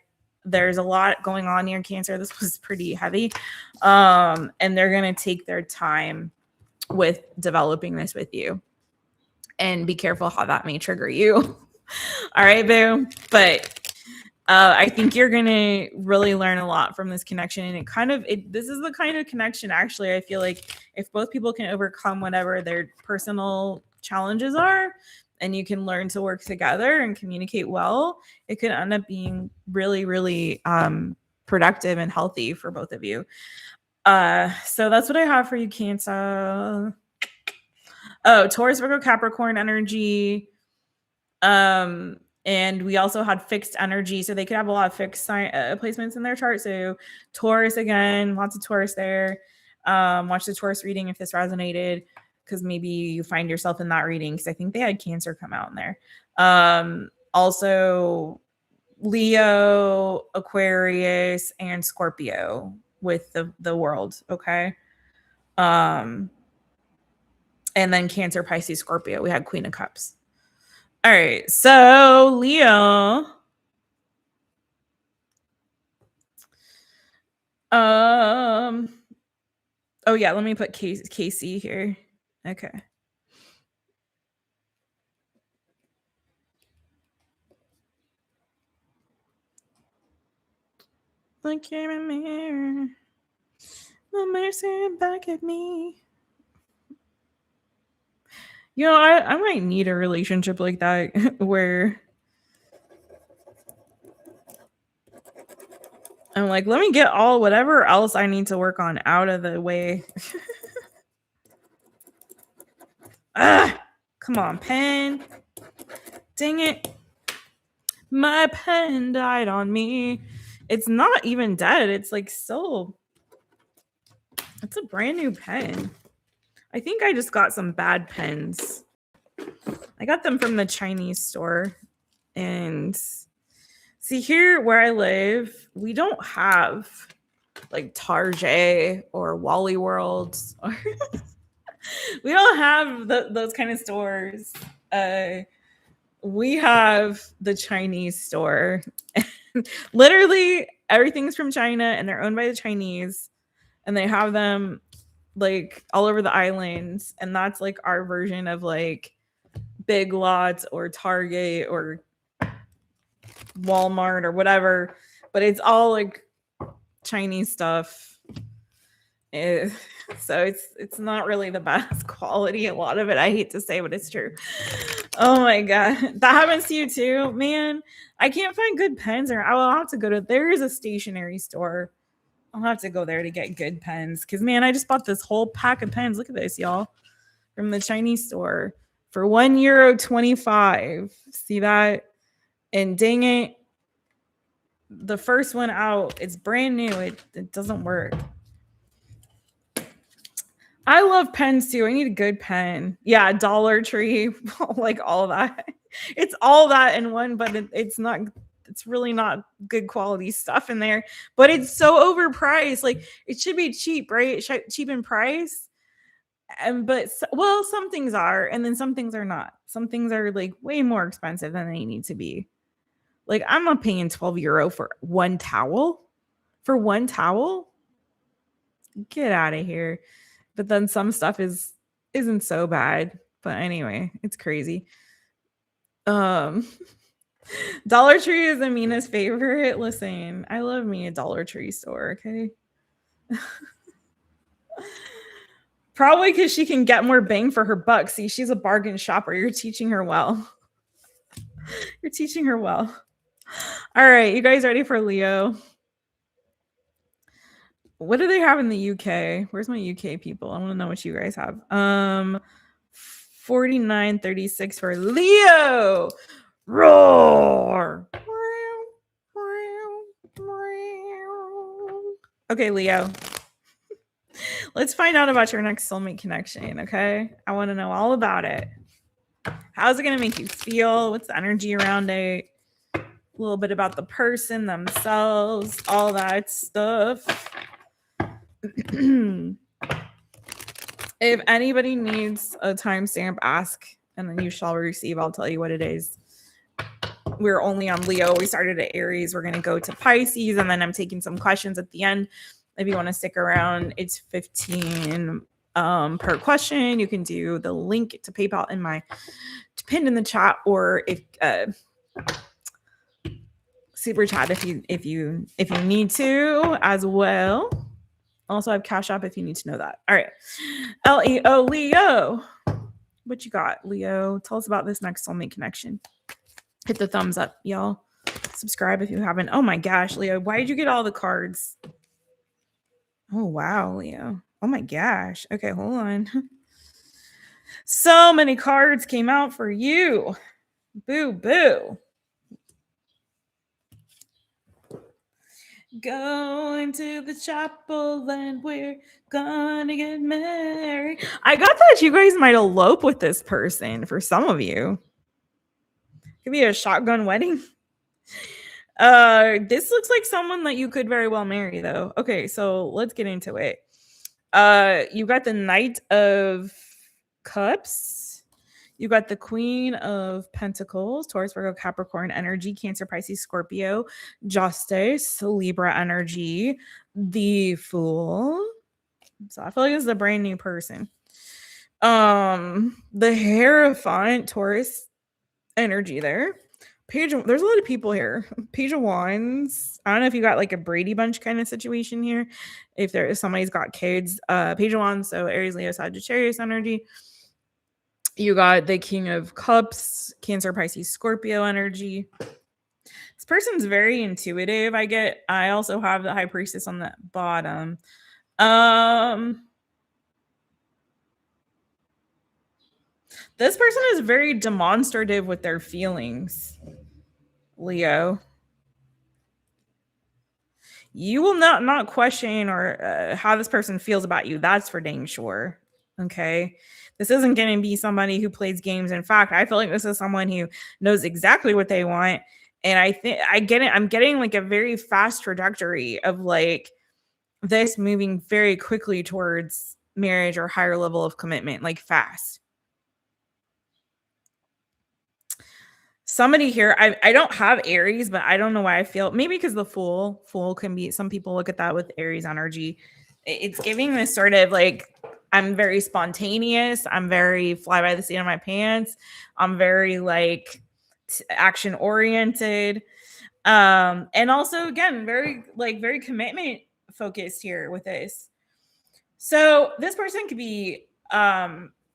there's a lot going on here, Cancer. This was pretty heavy. And they're going to take their time with developing this with you. And be careful how that may trigger you. All right, boo. But I think you're going to really learn a lot from this connection. And this is the kind of connection, actually, I feel like if both people can overcome whatever their personal challenges are, and you can learn to work together and communicate well, it could end up being really, really productive and healthy for both of you. So that's what I have for you, Cancer. Oh, Taurus, Virgo, Capricorn energy. And we also had fixed energy. So they could have a lot of fixed placements in their chart. So Taurus, again, lots of Taurus there. Watch the Taurus reading if this resonated, because maybe you find yourself in that reading, because I think they had Cancer come out in there. Also Leo, Aquarius, and Scorpio with the world. Okay. And then Cancer, Pisces, Scorpio. We had Queen of Cups. All right. So Leo. Oh yeah, let me put Casey here. Okay. Look in the mirror. No mercy back at me. You know, I might need a relationship like that where I'm like, let me get all whatever else I need to work on out of the way. Come on, pen. Dang it. My pen died on me. It's not even dead. It's like still. It's a brand new pen. I think I just got some bad pens. I got them from the Chinese store. And see, here where I live, we don't have like Target or Wally World. Or we don't have those kind of stores. We have the Chinese store. Literally everything's from China and they're owned by the Chinese. And they have them like all over the islands. And that's like our version of like Big Lots or Target or Walmart or whatever. But it's all like Chinese stuff. So it's not really the best quality. A lot of it, I hate to say, but it's true. Oh my god, that happens to you too, man. I can't find good pens, or I will have to go to. There is a stationery store. I'll have to go there to get good pens, because man, I just bought this whole pack of pens. Look at this, y'all, from the Chinese store for €1.25. See that? And dang it, the first one out, it's brand new. It doesn't work. I love pens too. I need a good pen. Yeah, Dollar Tree, like all that. It's all that in one, but it's not. It's really not good quality stuff in there. But it's so overpriced. Like it should be cheap, right? Cheap in price. But some things are, and then some things are not. Some things are like way more expensive than they need to be. Like I'm not paying €12 for one towel. For one towel, get out of here. But then some stuff isn't so bad. But anyway, it's crazy. Dollar Tree is Amina's favorite. Listen, I love me a Dollar Tree store, okay? Probably because she can get more bang for her buck. See, she's a bargain shopper. You're teaching her well. You're teaching her well. All right, you guys ready for Leo? What do they have in the UK? Where's my UK people? I want to know what you guys have. 49.36 for Leo. Roar. Okay, Leo. Let's find out about your next soulmate connection, okay? I want to know all about it. How's it going to make you feel? What's the energy around it? A little bit about the person themselves, all that stuff. If anybody needs a timestamp, ask, and then you shall receive. I'll tell you what it is. We're only on Leo. We started at Aries. We're going to go to Pisces, and then I'm taking some questions at the end. If you want to stick around, it's 15 per question. You can do the link to PayPal in my pinned in the chat, or if super chat if you need to as well. Also, I have Cash App if you need to know that. All right, Leo, Leo, what you got, Leo? Tell us about this next soulmate connection. Hit the thumbs up, y'all. Subscribe if you haven't. Oh my gosh, Leo, why did you get all the cards? Oh, wow, Leo. Oh, my gosh. Okay, hold on. So many cards came out for you. Boo, boo. Going to the chapel and we're gonna get married. I got that you guys might elope with this person for some of you. Could be a shotgun wedding. This looks like someone that you could very well marry, though. Okay, so let's get into it. You got the Knight of Cups. You got the Queen of Pentacles, Taurus, Virgo, Capricorn energy, Cancer, Pisces, Scorpio, Justice, Libra energy, the Fool. So I feel like this is a brand new person. The Hierophant, Taurus energy there. There's a lot of people here. Page of Wands. I don't know if you got like a Brady Bunch kind of situation here. If somebody's got kids. Page of Wands, so Aries, Leo, Sagittarius energy. You got the King of Cups, Cancer, Pisces, Scorpio energy. This person's very intuitive. I also have the High Priestess on the bottom. This person is very demonstrative with their feelings, Leo. You will not question or how this person feels about you. That's for dang sure. Okay. This isn't going to be somebody who plays games. In fact, I feel like this is someone who knows exactly what they want. And I think I get it. I'm getting like a very fast trajectory of like this moving very quickly towards marriage or higher level of commitment, like fast. Somebody here, I don't have Aries, but I don't know why I feel, maybe because the Fool can be, some people look at that with Aries energy. It's giving this sort of like, I'm very spontaneous. I'm very fly by the seat of my pants. I'm very like action oriented. And also again, very commitment focused here with this. So this person could be,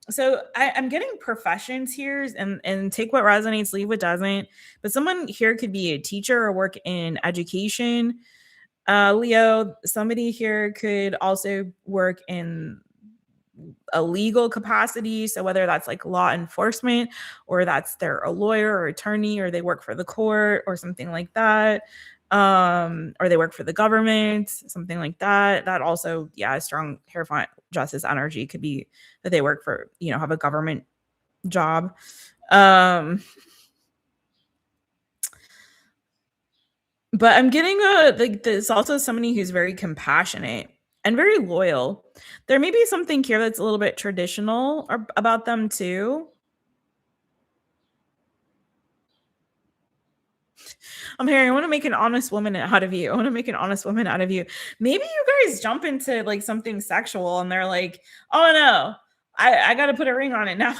so I'm getting professions here and take what resonates, leave what doesn't. But someone here could be a teacher or work in education. Leo, somebody here could also work in a legal capacity. So whether that's like law enforcement or that's they're a lawyer or attorney or they work for the court or something like that. Or they work for the government, something like that. That also, yeah, a strong Hierophant Justice energy could be that they work for, have a government job. But I'm getting there's also somebody who's very compassionate and very loyal. There may be something here that's a little bit traditional about them too. I'm hearing, I want to make an honest woman out of you. Maybe you guys jump into like something sexual and they're like, oh no, I got to put a ring on it now.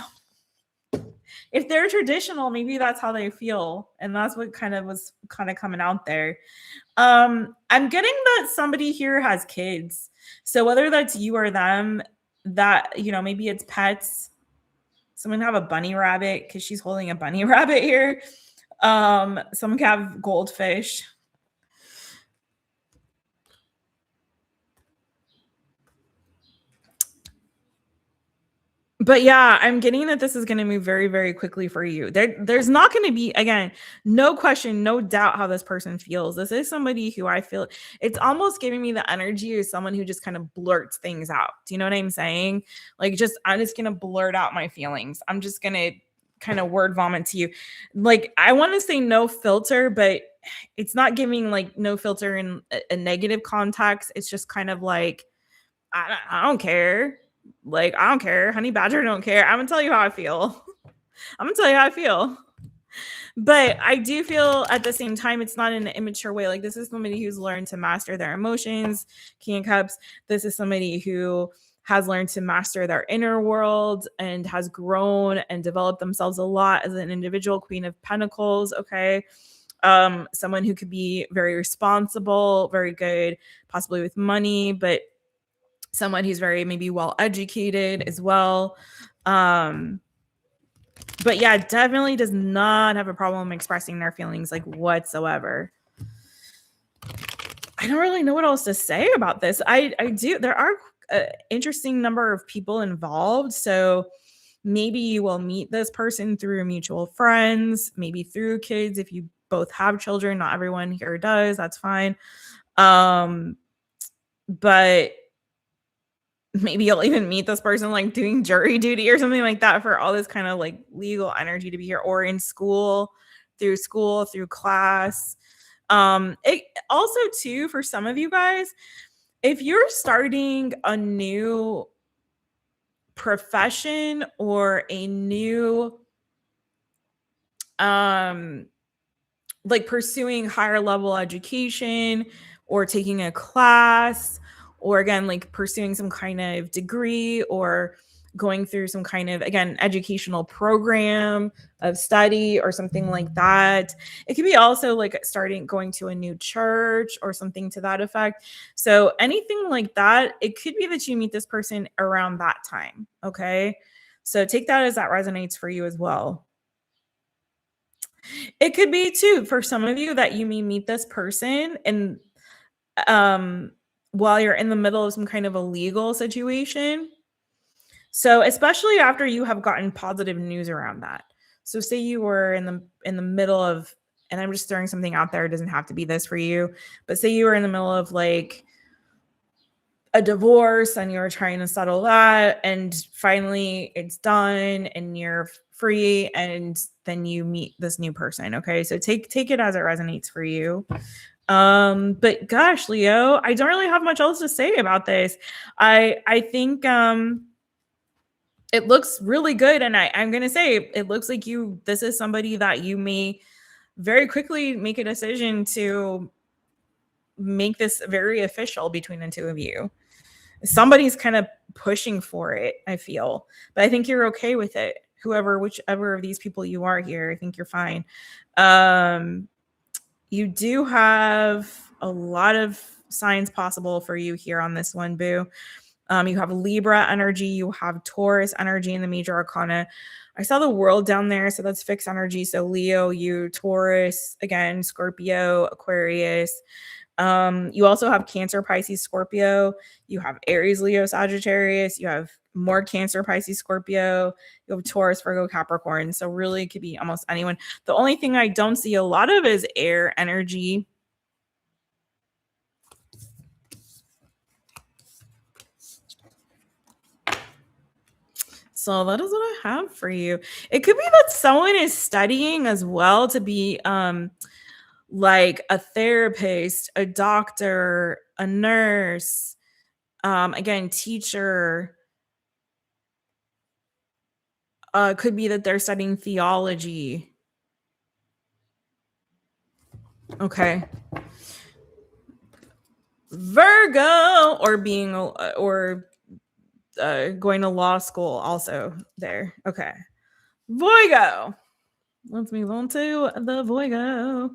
If they're traditional, maybe that's how they feel. And that's what was coming out there. I'm getting that somebody here has kids. So whether that's you or them, that, maybe it's pets. Someone have a bunny rabbit because she's holding a bunny rabbit here. Someone can have goldfish. But yeah, I'm getting that this is going to move very, very quickly for you. There's not going to be, again, no question, no doubt how this person feels. This is somebody who I feel it's almost giving me the energy of someone who just kind of blurts things out. Do you know what I'm saying? Like, I'm just going to blurt out my feelings. I'm just going to kind of word vomit to you. Like, I want to say no filter, but it's not giving like no filter in a negative context. It's just kind of like, I don't care. Like, I don't care. Honey Badger don't care. I'm gonna tell you how I feel. I'm gonna tell you how I feel. But I do feel at the same time, it's not in an immature way. Like, this is somebody who's learned to master their emotions. King of Cups. This is somebody who has learned to master their inner world and has grown and developed themselves a lot as an individual. Queen of Pentacles. Okay. Someone who could be very responsible, very good, possibly with money, but someone who's very maybe well educated as well. But yeah, definitely does not have a problem expressing their feelings like whatsoever. I don't really know what else to say about this. I do. There are an interesting number of people involved. So maybe you will meet this person through mutual friends, maybe through kids. If you both have children, not everyone here does. That's fine. But maybe you'll even meet this person like doing jury duty or something like that for all this kind of like legal energy to be here, or in school, through class. It also too, for some of you guys, if you're starting a new profession or a new like pursuing higher level education or taking a class, or again, like pursuing some kind of degree or going through some kind of, again, educational program of study or something like that. It could be also like going to a new church or something to that effect. So anything like that, it could be that you meet this person around that time. Okay. So take that as that resonates for you as well. It could be too for some of you that you may meet this person and while you're in the middle of some kind of a legal situation. So especially after you have gotten positive news around that. So say you were in the middle of, and I'm just throwing something out there, it doesn't have to be this for you, but say you were in the middle of like a divorce and you're trying to settle that, and finally it's done and you're free, and then you meet this new person. Okay, so take it as it resonates for you. But gosh, Leo, I don't really have much else to say about this. I think it looks really good, and I'm gonna say it looks like this is somebody that you may very quickly make a decision to make this very official between the two of you. Somebody's kind of pushing for it, I feel, but I think you're okay with it. Whichever of these people you are here, I think you're fine. You do have a lot of signs possible for you here on this one, boo. You have Libra energy, you have Taurus energy in the major arcana. I saw the world down there, so that's fixed energy. So Leo, you, Taurus, again, Scorpio, Aquarius. You also have Cancer, Pisces, Scorpio. You have Aries, Leo, Sagittarius. You have more Cancer, Pisces, Scorpio. You have Taurus, Virgo, Capricorn. So really it could be almost anyone. The only thing I don't see a lot of is air energy. So that is what I have for you. It could be that someone is studying as well to be like a therapist, a doctor, a nurse, again, teacher. Could be that they're studying theology. Okay. Virgo, or being going to law school also there. Okay. Virgo. Let's move on to the Virgo.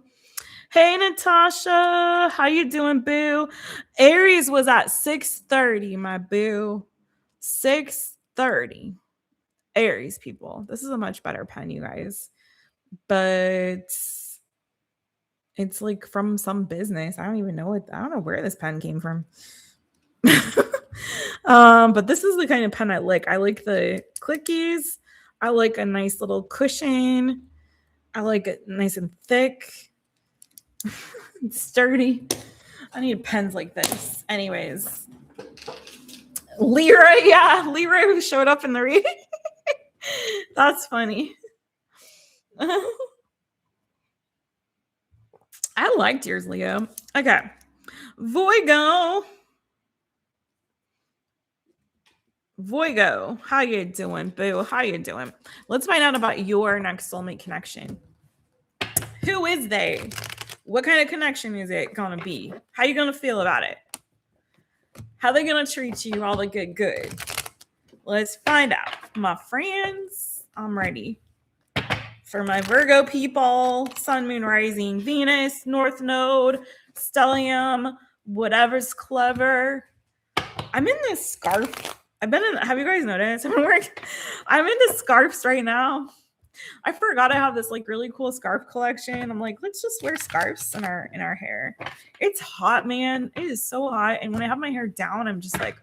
Hey, Natasha. How you doing, boo? Aries was at 6:30, my boo. 6:30. Aries people. This is a much better pen, you guys. But it's like from some business. I don't know where this pen came from. But this is the kind of pen I like. I like the clickies. I like a nice little cushion. I like it nice and thick. It's sturdy. I need pens like this. Anyways. Lyra, yeah. Lyra who showed up in the reading. That's funny. I liked yours, Leo. Okay. Voigo. Voigo, how you doing, boo? How you doing? Let's find out about your next soulmate connection. Who is they? What kind of connection is it gonna be? How you gonna feel about it? How they gonna treat you all the good? Let's find out. My friends, I'm ready. For my Virgo people, Sun, Moon, Rising, Venus, North Node, Stellium, whatever's clever. I'm in this scarf. Have you guys noticed? I'm into scarves right now. I forgot I have this like really cool scarf collection. I'm like, let's just wear scarves in our hair. It's hot, man. It is so hot. And when I have my hair down, I'm just like,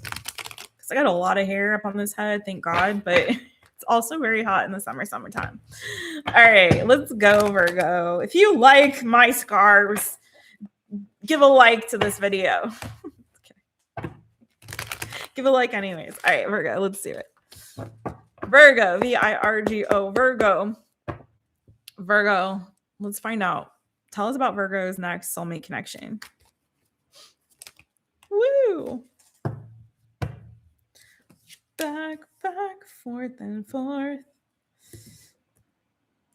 because I got a lot of hair up on this head, thank God. But it's also very hot in the summertime. All right, let's go, Virgo. If you like my scarves, give a like to this video. Give a like anyways. All right, Virgo, let's do it. Virgo, VIRGO, Virgo. Virgo, let's find out. Tell us about Virgo's next soulmate connection. Woo! Back, forth and forth.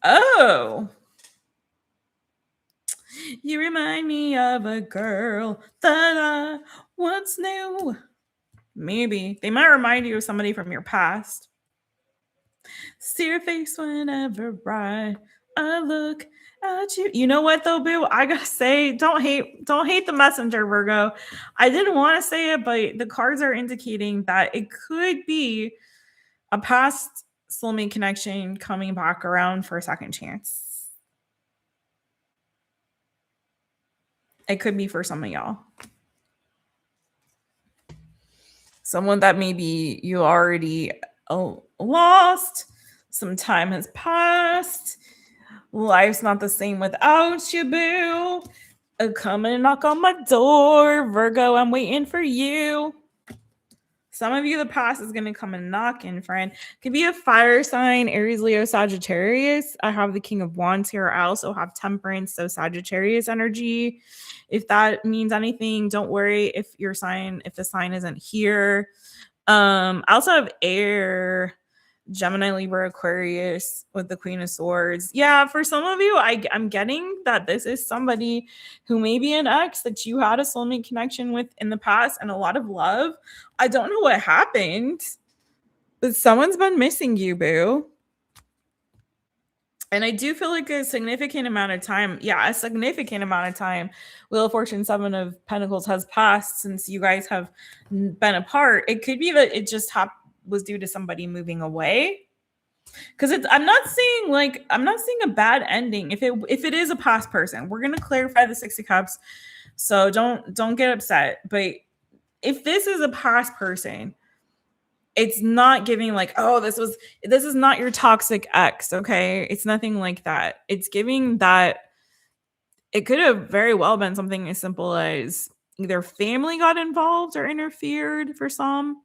Oh! You remind me of a girl that I once knew. Maybe. They might remind you of somebody from your past. See your face whenever I look at you. You know what though, boo? I gotta say, don't hate the messenger, Virgo. I didn't want to say it, but the cards are indicating that it could be a past soulmate connection coming back around for a second chance. It could be for some of y'all. Someone that maybe you already lost. Some time has passed. Life's not the same without you, boo. Come and knock on my door, Virgo. I'm waiting for you. Some of you, the past is going to come and knock in, friend. Could be a fire sign, Aries, Leo, Sagittarius. I have the King of Wands here. I also have Temperance, so Sagittarius energy. If that means anything, don't worry if the sign isn't here. I also have air, Gemini, Libra, Aquarius with the Queen of Swords. Yeah, for some of you, I'm getting that this is somebody who may be an ex that you had a soulmate connection with in the past and a lot of love. I don't know what happened, but someone's been missing you, boo. And I do feel like a significant amount of time. Yeah, a significant amount of time. Wheel of Fortune, Seven of Pentacles has passed since you guys have been apart. It could be that it just was due to somebody moving away. Because I'm not seeing a bad ending. If it is a past person, we're gonna clarify the Six of Cups. So don't get upset. But if this is a past person, it's not giving like, oh, this is not your toxic ex, okay? It's nothing like that. It's giving that it could have very well been something as simple as either family got involved or interfered for some.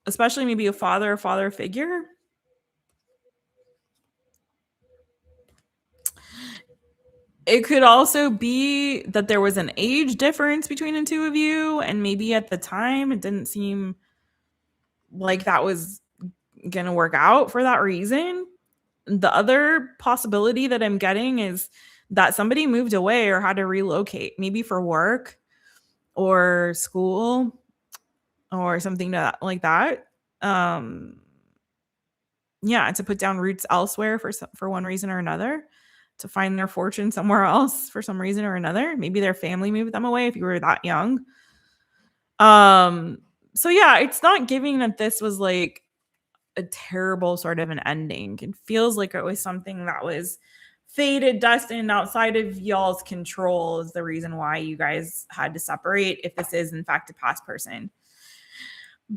Especially maybe a father figure. It could also be that there was an age difference between the two of you, and maybe at the time it didn't seem like that was gonna work out for that reason. The other possibility that I'm getting is that somebody moved away or had to relocate, maybe for work or school or something like that. Yeah, to put down roots elsewhere for one reason or another, to find their fortune somewhere else for some reason or another. Maybe their family moved them away if you were that young. So yeah, it's not giving that this was like a terrible sort of an ending. It feels like it was something that was faded, destined, outside of y'all's control is the reason why you guys had to separate, if this is in fact a past person.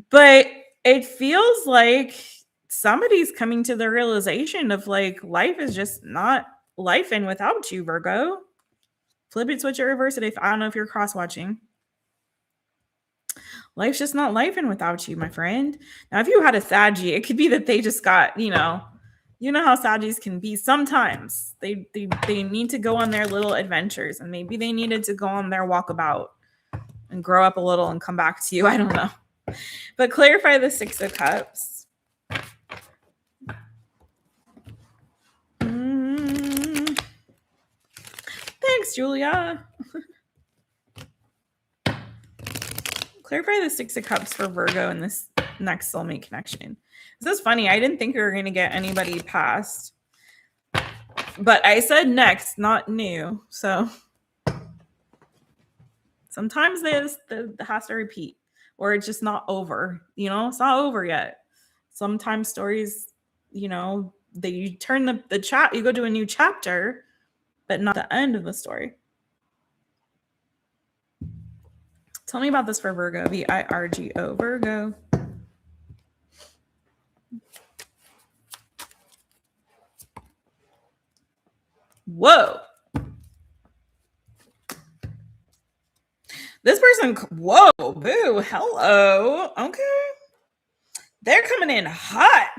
But it feels like somebody's coming to the realization of like life is just not life in without you, Virgo. Flip it, switch it, reverse it. If I don't know if you're cross watching. Life's just not life in without you, my friend. Now, if you had a Saggy, it could be that they just got, you know how Saggies can be sometimes. They need to go on their little adventures, and maybe they needed to go on their walkabout and grow up a little and come back to you. I don't know. But clarify the Six of Cups. Thanks, Julia. Clarify the Six of Cups for Virgo in this next soulmate connection. This is funny. I didn't think we were going to get anybody past. But I said next, not new. So sometimes this has to repeat, or it's just not over. You know, it's not over yet. Sometimes stories, you know, you turn the chat, you go to a new chapter, but not the end of the story. Tell me about this for Virgo. VIRGO, Virgo. Whoa. This person, whoa, boo, hello. Okay. They're coming in hot.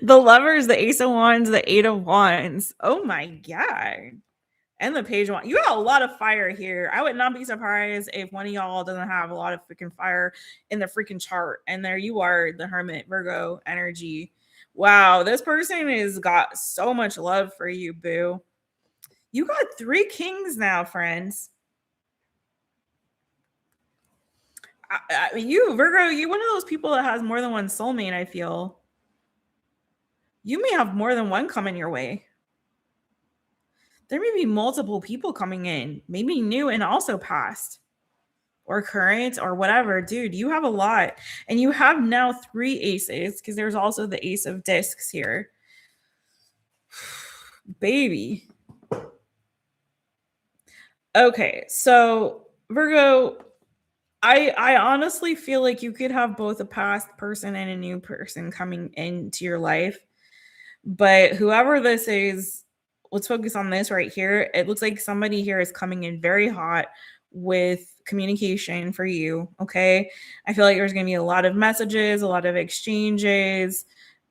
The Lovers, the Ace of Wands, the Eight of Wands. Oh my God. And the Page of Wands. You got a lot of fire here. I would not be surprised if one of y'all doesn't have a lot of freaking fire in the freaking chart. And there you are, the Hermit, Virgo energy. Wow, this person has got so much love for you, boo. You got 3 kings now, friends. You, Virgo, you one of those people that has more than one soulmate, I feel. You may have more than one coming your way. There may be multiple people coming in, maybe new and also past or current or whatever. Dude, you have a lot. And you have now 3 aces because there's also the Ace of Discs here. Baby. Okay, so Virgo, I honestly feel like you could have both a past person and a new person coming into your life. But whoever this is, let's focus on this right here. It looks like somebody here is coming in very hot with communication for you, okay? I feel like there's going to be a lot of messages, a lot of exchanges.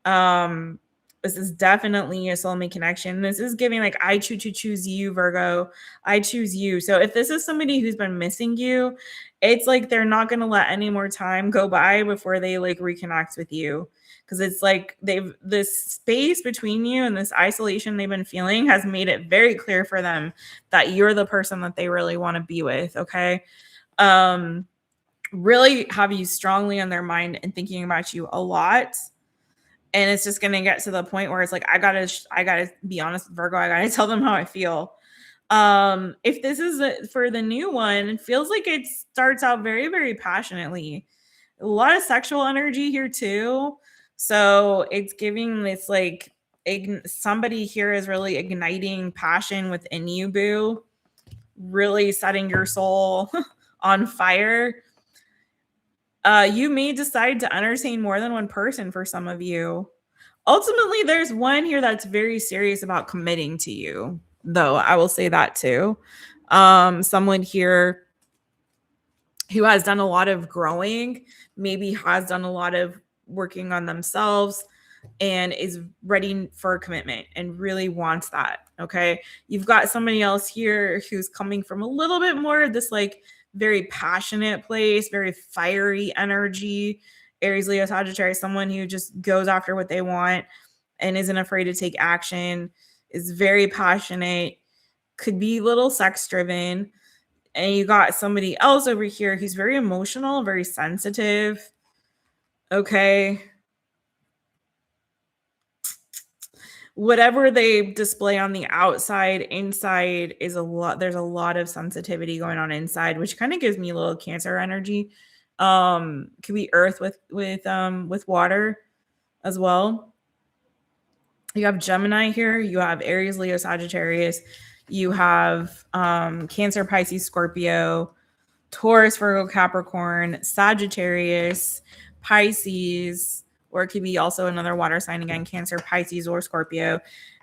This is definitely a soulmate connection. This is giving like, I choose you, Virgo. I choose you. So if this is somebody who's been missing you, it's like they're not going to let any more time go by before they like reconnect with you. Because it's like this space between you and this isolation they've been feeling has made it very clear for them that you're the person that they really want to be with, okay? Really have you strongly on their mind and thinking about you a lot. And it's just going to get to the point where it's like, I gotta be honest with Virgo. I got to tell them how I feel. If this is for the new one, it feels like it starts out very, very passionately. A lot of sexual energy here too. So it's giving this like somebody here is really igniting passion within you, boo. Really setting your soul on fire. You may decide to entertain more than one person for some of you. Ultimately, there's one here that's very serious about committing to you, though. I will say that too. Someone here who has done a lot of growing, maybe has done a lot of working on themselves and is ready for a commitment and really wants that. Okay. You've got somebody else here who's coming from a little bit more of this like very passionate place, very fiery energy. Aries, Leo, Sagittarius, someone who just goes after what they want and isn't afraid to take action, is very passionate, could be a little sex driven. And you got somebody else over here who's very emotional, very sensitive. Okay. Whatever they display on the outside, inside is a lot. There's a lot of sensitivity going on inside, which kind of gives me a little Cancer energy. Could be earth with water as well. You have Gemini here. You have Aries, Leo, Sagittarius. You have Cancer, Pisces, Scorpio, Taurus, Virgo, Capricorn, Sagittarius, Pisces, or it could be also another water sign again, Cancer, Pisces, or Scorpio.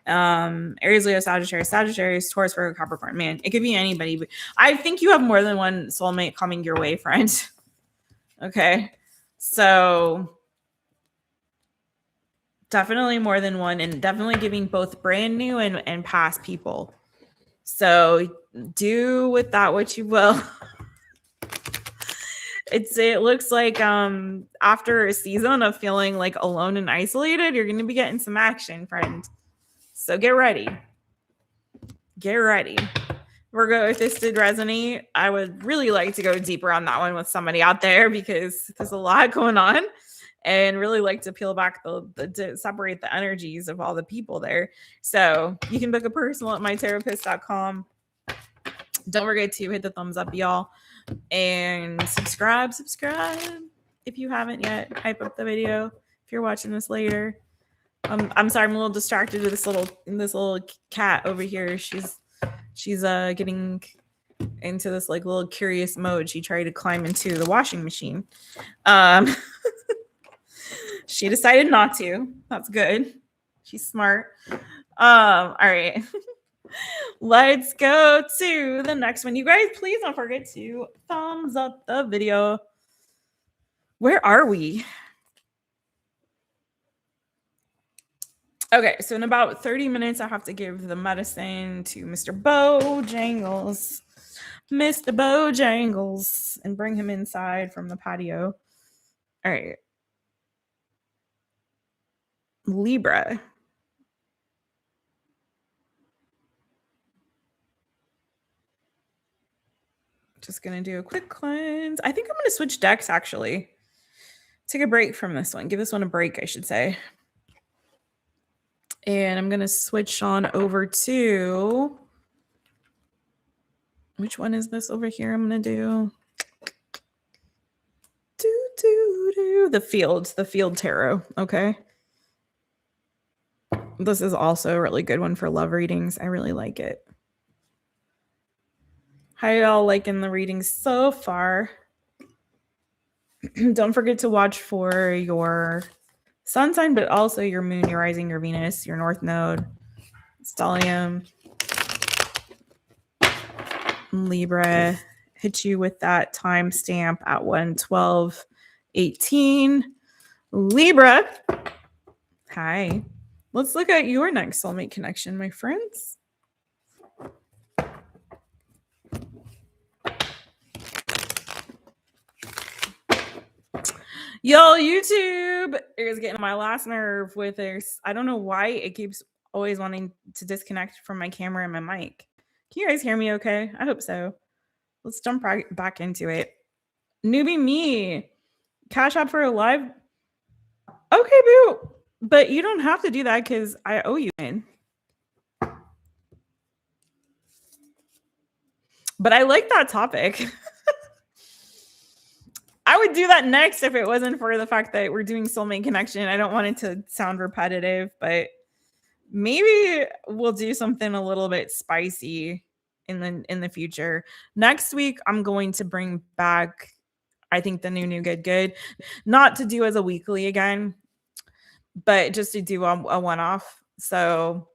Aries, Leo, Sagittarius, Taurus, Virgo, Capricorn. Man, it could be anybody. But I think you have more than one soulmate coming your way, friend. Okay. So definitely more than one, and definitely giving both brand new and past people. So do with that what you will. It looks like after a season of feeling like alone and isolated, you're going to be getting some action, friend. So get ready. Get ready. Virgo, if this did resonate, I would really like to go deeper on that one with somebody out there, because there's a lot going on, and really like to peel back to separate the energies of all the people there. So you can book a personal at mytaropist.com. Don't forget to hit the thumbs up, y'all, and subscribe if you haven't yet. Hype up the video if you're watching this later. I'm sorry, I'm a little distracted with this little cat over here. She's getting into this like little curious mode. She tried to climb into the washing machine. She decided not to. That's good. She's smart. All right. Let's go to the next one. You guys, please don't forget to thumbs up the video. Where are we? Okay, so in about 30 minutes, I have to give the medicine to Mr. Bojangles. Mr. Bojangles, and bring him inside from the patio. All right. Libra. Just going to do a quick cleanse. I think I'm going to switch decks, actually. Take a break from this one. Give this one a break, I should say. And I'm going to switch on over to... Which one is this over here? I'm going to do... The field tarot. Okay. This is also a really good one for love readings. I really like it. How y'all liking the readings so far? Don't forget to watch for your sun sign, but also your moon, your rising, your Venus, your north node, stellium, Libra. Hit you with that timestamp at 1:12:18. Libra. Hi. Let's look at your next soulmate connection, my friends. Yo, YouTube is getting on my last nerve with this. I don't know why it keeps always wanting to disconnect from my camera and my mic. Can you guys hear me okay? I hope so. Let's jump right back into it. Newbie me. Cash App for a live. Okay, boo. But you don't have to do that because I owe you in. But I like that topic. I would do that next if it wasn't for the fact that we're doing soulmate connection. I don't want it to sound repetitive, but maybe we'll do something a little bit spicy in the future. Next week, I'm going to bring back, I think, the new good. Not to do as a weekly again, but just to do a one-off. So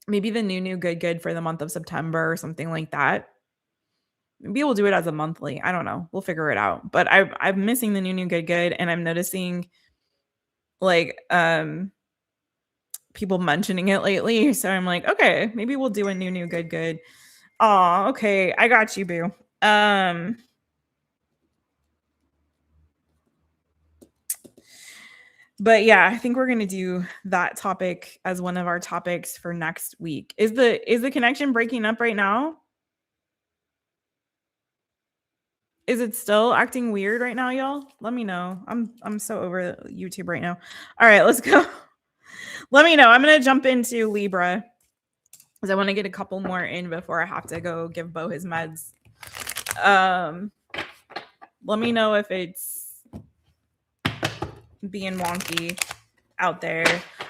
maybe the new good for the month of September or something like that. Maybe we'll do it as a monthly. I don't know. We'll figure it out. But I'm missing the new good, and I'm noticing like people mentioning it lately. So I'm like, okay, maybe we'll do a new good. Oh, okay. I got you, boo. But yeah, I think we're gonna do that topic as one of our topics for next week. Is the connection breaking up right now? Is it still acting weird right now, y'all? Let me know. I'm so over YouTube right now. All right, let's go. Let me know. I'm gonna jump into Libra because I want to get a couple more in before I have to go give Bo his meds. Let me know if it's being wonky out there.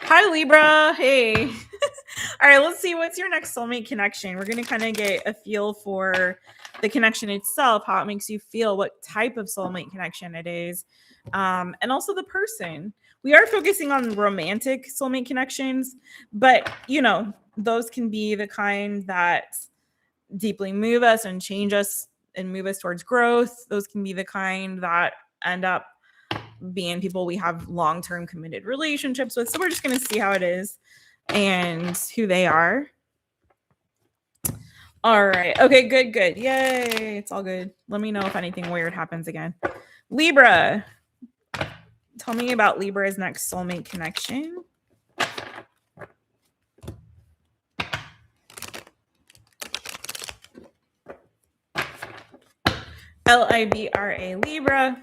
Hi, Libra. Hey. All right, let's see. What's your next soulmate connection? We're going to kind of get a feel for the connection itself, how it makes you feel, what type of soulmate connection it is, and also the person. We are focusing on romantic soulmate connections, but you know, those can be the kind that deeply move us and change us and move us towards growth. Those can be the kind that end up being people we have long-term committed relationships with. So we're just going to see how it is and who they are. All right. Okay, good. Yay. It's all good. Let me know if anything weird happens again. Libra. Tell me about Libra's next soulmate connection. LIBRA, Libra.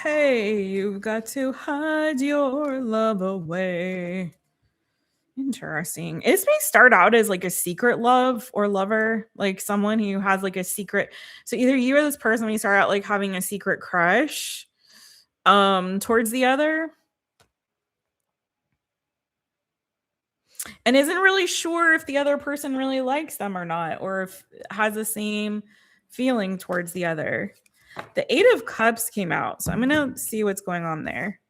Hey, you've got to hide your love away. Interesting. This may start out as like a secret love or lover, like someone who has like a secret. So either you or this person, when you start out like having a secret crush towards the other, and isn't really sure if the other person really likes them or not, or if has the same feeling towards the other. The Eight of Cups came out, so I'm gonna see what's going on there.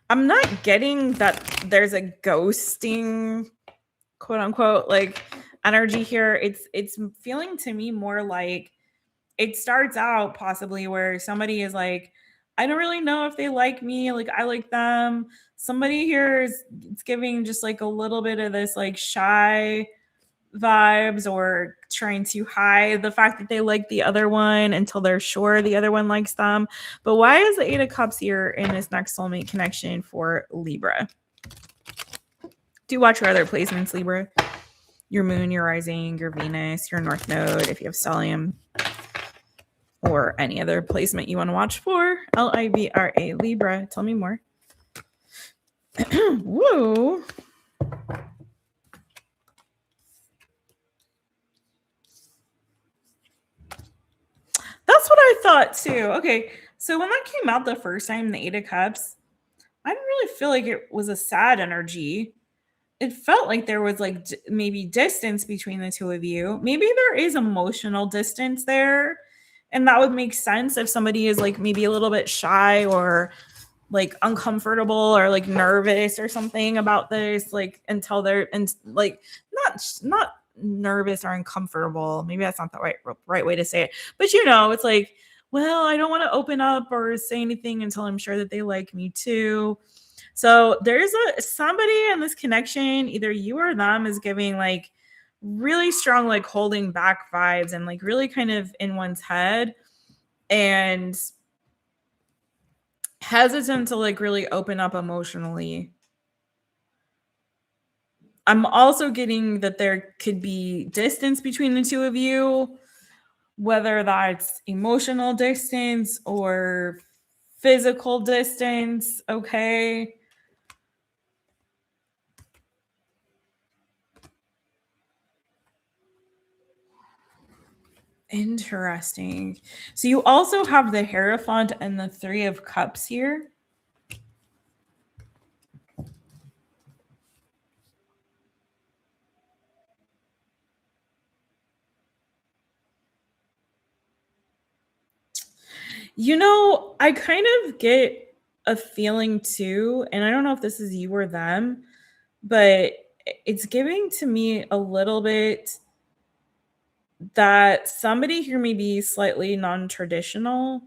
I'm not getting that there's a ghosting, quote unquote, like energy here. It's feeling to me more like it starts out possibly where somebody is like, I don't really know if they like me, like I like them. Somebody here is, it's giving just like a little bit of this like shy vibes, or trying to hide the fact that they like the other one until they're sure the other one likes them. But why is the Eight of Cups here in this next soulmate connection for Libra? Do watch your other placements, Libra. Your moon, your rising, your Venus, your north node, if you have stellium, or any other placement you want to watch for. LIBRA, Libra. Tell me more. Woo. That's what I thought too. Okay, so when that came out the first time, the Eight of Cups, I didn't really feel like it was a sad energy. It felt like there was like maybe distance between the two of you. Maybe there is emotional distance there. And that would make sense if somebody is like maybe a little bit shy or like uncomfortable or like nervous or something about this, like until they're, and like not nervous or uncomfortable. Maybe that's not the right way to say it. But you know, it's like, well, I don't want to open up or say anything until I'm sure that they like me too. So there's somebody in this connection, either you or them, is giving like really strong like holding back vibes and like really kind of in one's head and hesitant to like really open up emotionally. I'm also getting that there could be distance between the two of you, whether that's emotional distance or physical distance. Okay. Interesting. So you also have the Hierophant and the Three of Cups here. You know, I kind of get a feeling too, and I don't know if this is you or them, but it's giving to me a little bit that somebody here may be slightly non-traditional.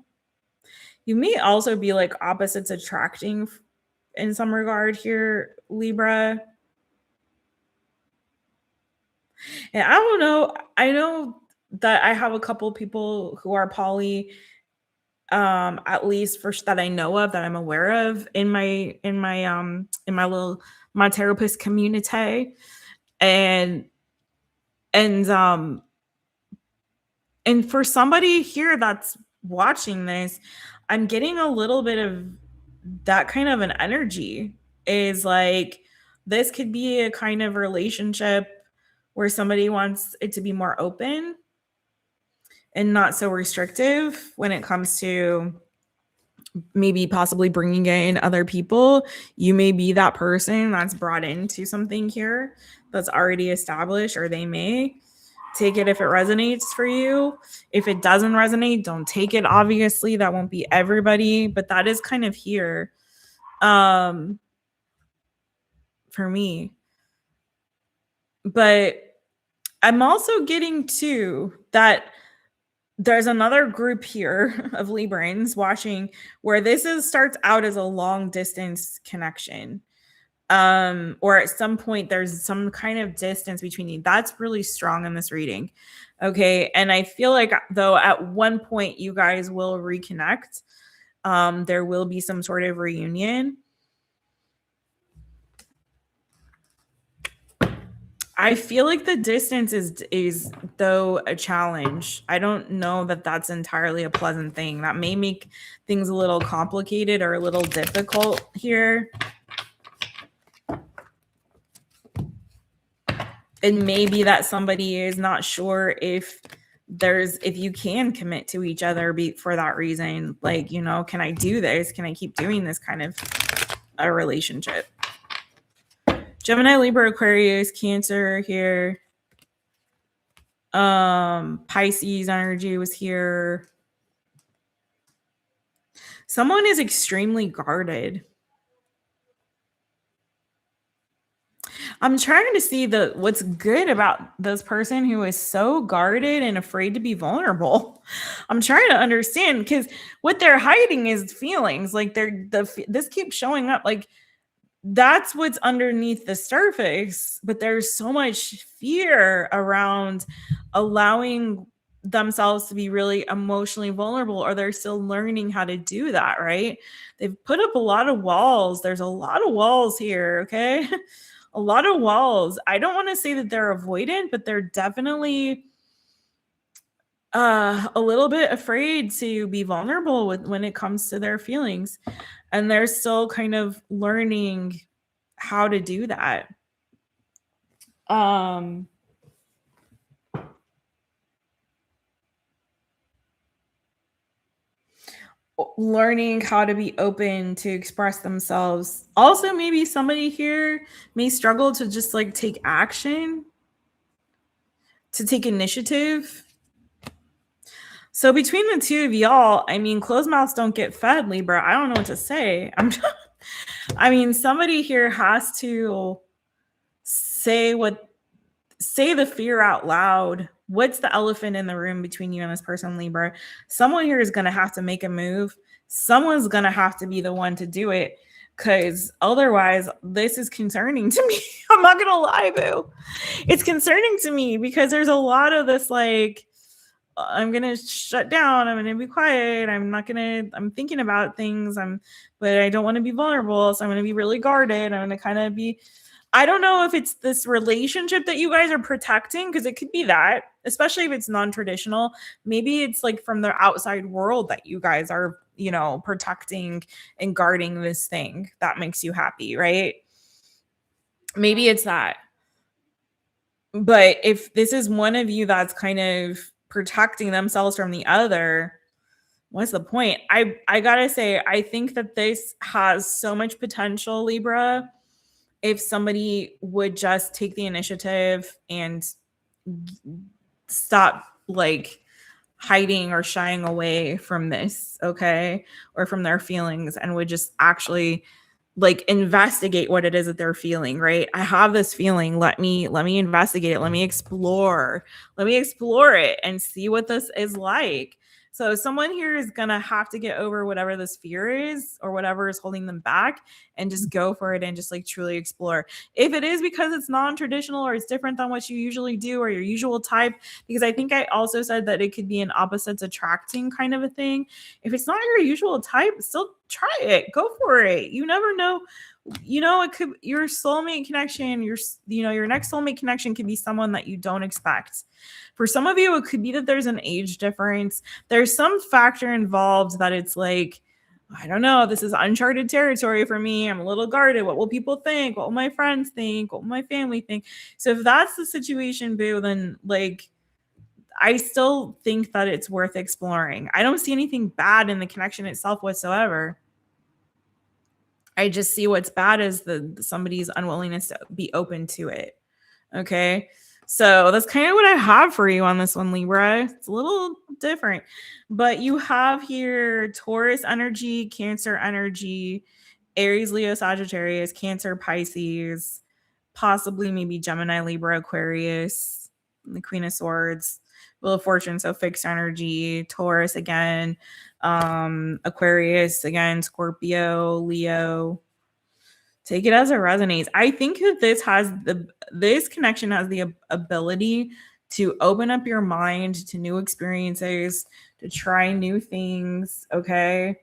You may also be like opposites attracting in some regard here, Libra. And I don't know. I know that I have a couple of people who are poly, at least for that I know of, that I'm aware of in my my Taropist community, and and for somebody here that's watching this, I'm getting a little bit of that kind of an energy is like, this could be a kind of relationship where somebody wants it to be more open and not so restrictive when it comes to maybe possibly bringing in other people. You may be that person that's brought into something here that's already established, or they may take it if it resonates for you. If it doesn't resonate, don't take it. Obviously, that won't be everybody, but that is kind of here for me. But I'm also getting to that there's another group here of Librans watching where this starts out as a long distance connection. Or at some point there's some kind of distance between you. That's really strong in this reading. Okay. And I feel like, though, at one point you guys will reconnect. There will be some sort of reunion. I feel like the distance is though a challenge. I don't know that that's entirely a pleasant thing. That may make things a little complicated or a little difficult here. It may be that somebody is not sure if you can commit to each other for that reason. Like, can I do this? Can I keep doing this kind of a relationship? Gemini, Libra, Aquarius, Cancer here. Pisces energy was here. Someone is extremely guarded. I'm trying to see what's good about this person who is so guarded and afraid to be vulnerable. I'm trying to understand, because what they're hiding is feelings. Like this keeps showing up. Like, that's what's underneath the surface, but there's so much fear around allowing themselves to be really emotionally vulnerable, or they're still learning how to do that, right? They've put up a lot of walls. There's a lot of walls here, okay? A lot of walls. I don't want to say that they're avoidant, but they're definitely a little bit afraid to be vulnerable when it comes to their feelings. And they're still kind of learning how to do that. Learning how to be open to express themselves. Also, maybe somebody here may struggle to just like take action, to take initiative. So between the two of y'all, I mean, closed mouths don't get fed, Libra. I don't know what to say. I mean, somebody here has to say the fear out loud. What's the elephant in the room between you and this person, Libra? Someone here is going to have to make a move. Someone's going to have to be the one to do it, because otherwise this is concerning to me. I'm not going to lie, boo. It's concerning to me because there's a lot of this, like, I'm going to shut down. I'm going to be quiet. I'm thinking about things. But I don't want to be vulnerable. So I'm going to be really guarded. I'm going to kind of be, I don't know if it's this relationship that you guys are protecting, because it could be that, especially if it's non-traditional. Maybe it's like from the outside world that you guys are, protecting and guarding this thing that makes you happy, right? Maybe it's that. But if this is one of you that's kind of protecting themselves from the other, what's the point? I gotta say, I think that this has so much potential, Libra, if somebody would just take the initiative and stop like hiding or shying away from this, okay, or from their feelings, and would just actually like investigate what it is that they're feeling, right? I have this feeling. Let me investigate it. Let me explore it and see what this is like. So someone here is going to have to get over whatever this fear is or whatever is holding them back and just go for it and just like truly explore. If it is because it's non-traditional or it's different than what you usually do or your usual type, because I think I also said that it could be an opposites attracting kind of a thing. If it's not your usual type, still try it. Go for it. You never know. It could, your soulmate connection, your next soulmate connection could be someone that you don't expect. For some of you, it could be that there's an age difference. There's some factor involved that it's like, I don't know. This is uncharted territory for me. I'm a little guarded. What will people think? What will my friends think? What will my family think? So if that's the situation, boo, then like I still think that it's worth exploring. I don't see anything bad in the connection itself whatsoever. I just see what's bad is somebody's unwillingness to be open to it. Okay. So that's kind of what I have for you on this one, Libra. It's a little different, but you have here Taurus energy, Cancer energy, Aries, Leo, Sagittarius, Cancer, Pisces, possibly maybe Gemini, Libra, Aquarius, the Queen of Swords, Wheel of Fortune, so fixed energy, Taurus again, Aquarius again, Scorpio, Leo. Take it as it resonates. I think that this connection has the ability to open up your mind to new experiences, to try new things. Okay,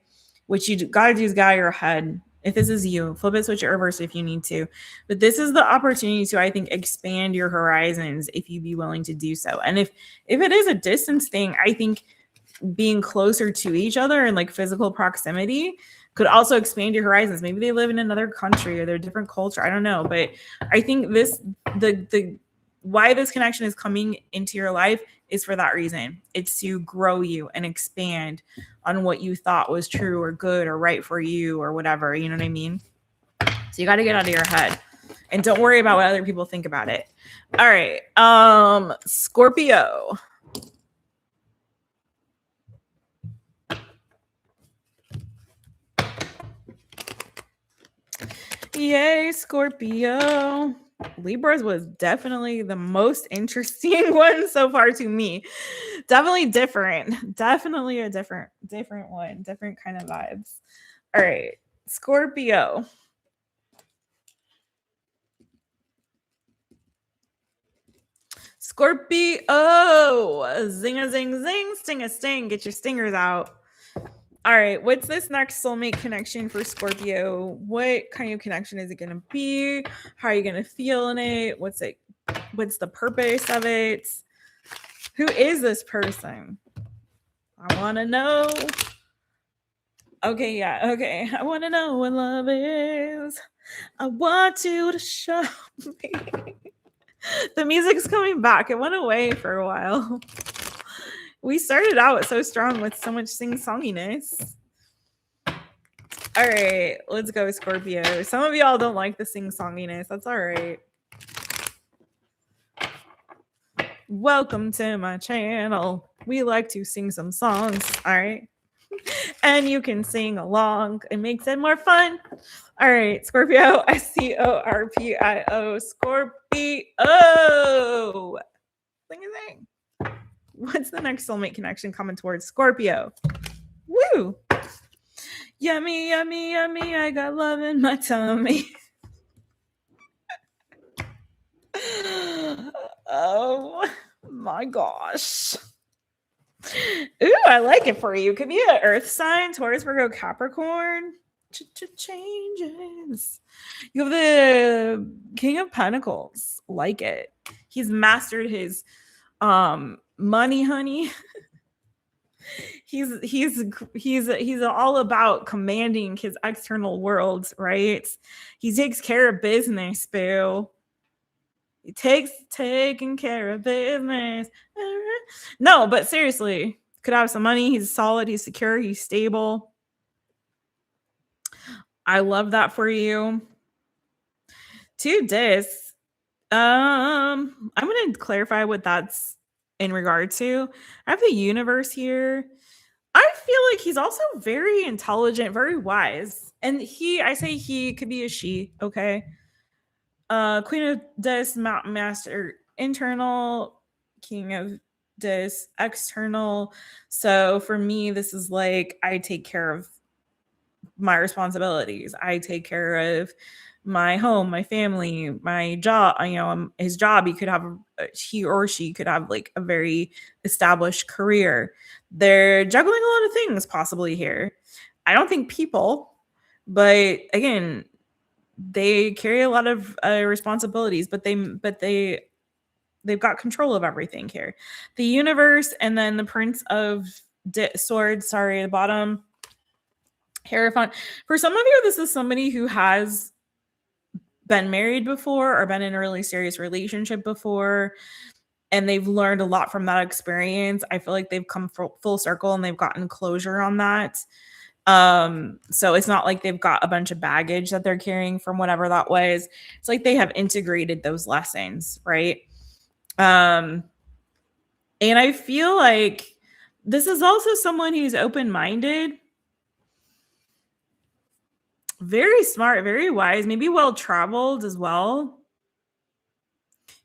what you gotta do is get out of your head. If this is you, flip it, switch it, reverse if you need to. But this is the opportunity to, I think, expand your horizons if you be willing to do so. And if it is a distance thing, I think being closer to each other and like physical proximity could also expand your horizons. Maybe they live in another country or they're a different culture. I don't know. But I think the why this connection is coming into your life is for that reason. It's to grow you and expand on what you thought was true or good or right for you or whatever. You know what I mean? So you got to get out of your head and don't worry about what other people think about it. All right. Scorpio. Yay, Scorpio. Libras was definitely the most interesting one so far to me. Definitely different. Definitely a different one. Different kind of vibes. All right. Scorpio. Scorpio. Zing a zing zing. Sting a sting. Get your stingers out. All right, what's this next soulmate connection for Scorpio? What kind of connection is it going to be? How are you going to feel in it? What's the purpose of it? Who is this person? I want to know. Okay, yeah, okay. I want to know what love is. I want you to show me. The music's coming back. It went away for a while. We started out so strong with so much sing-songiness. All right, let's go, Scorpio. Some of y'all don't like the sing-songiness. That's all right. Welcome to my channel. We like to sing some songs, all right? And you can sing along. It makes it more fun. All right, Scorpio. SCORPIO. Scorpio. Sing. What's the next soulmate connection coming towards Scorpio? Woo! Yummy, yummy, yummy. I got love in my tummy. Oh my gosh. Ooh, I like it for you. Could be an earth sign, Taurus, Virgo, Capricorn. Changes. You have the King of Pentacles. Like it. He's mastered his money, honey. He's all about commanding his external world, right? He takes care of business, boo. He taking care of business. No, but seriously, could have some money. He's solid. He's secure. He's stable. I love that for you. To this, I'm going to clarify what that's in regard to. I have the universe here. I feel like he's also very intelligent, very wise. And I say he, could be a she, okay? Queen of Dis, Master, internal, King of Dis, external. So for me, this is like, I take care of my responsibilities. I take care of my home, my family, my job. His job, he or she could have like a very established career. They're juggling a lot of things possibly here. I don't think people, but again, they carry a lot of responsibilities, but they've got control of everything here. The universe, and then the Prince of Swords, the bottom. Hierophant. For some of you, this is somebody who has been married before or been in a really serious relationship before, and they've learned a lot from that experience. I feel like they've come full circle and they've gotten closure on that. So it's not like they've got a bunch of baggage that they're carrying from whatever that was. It's like they have integrated those lessons, right? And I feel like this is also someone who's open-minded, very smart, very wise, maybe well-traveled as well.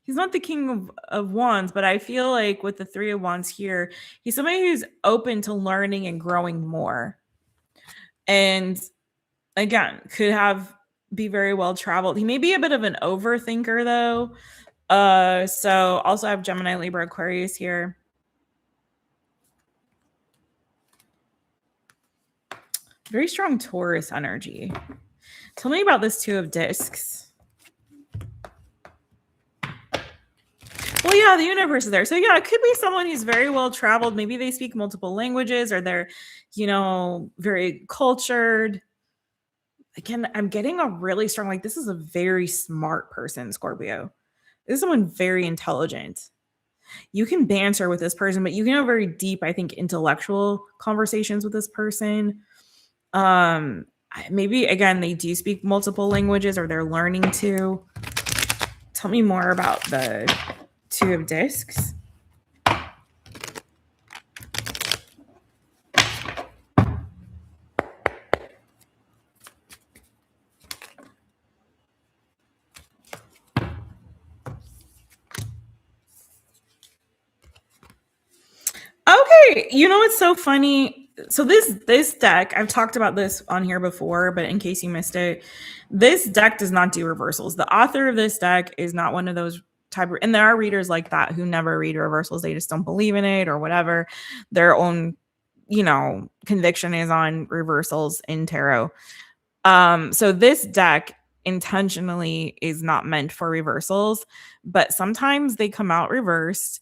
He's not the king of wands, but I feel like with the 3 of wands here, he's somebody who's open to learning and growing more. And again, could be very well traveled. He may be a bit of an overthinker though. So also I have Gemini, Libra, Aquarius here. Very strong Taurus energy. Tell me about this 2 of discs. Well, yeah, the universe is there. So yeah, it could be someone who's very well traveled. Maybe they speak multiple languages, or they're, very cultured. Again, I'm getting a really strong, like, this is a very smart person, Scorpio. This is someone very intelligent. You can banter with this person, but you can have very deep, I think, intellectual conversations with this person. Maybe, again, they do speak multiple languages, or they're learning to. Tell me more about the 2 of discs. Okay, it's so funny. So this deck, I've talked about this on here before, but in case you missed it, this deck does not do reversals. The author of this deck is not one of those type of, and there are readers like that who never read reversals. They just don't believe in it or whatever. Their own, conviction is on reversals in tarot. So this deck intentionally is not meant for reversals, but sometimes they come out reversed.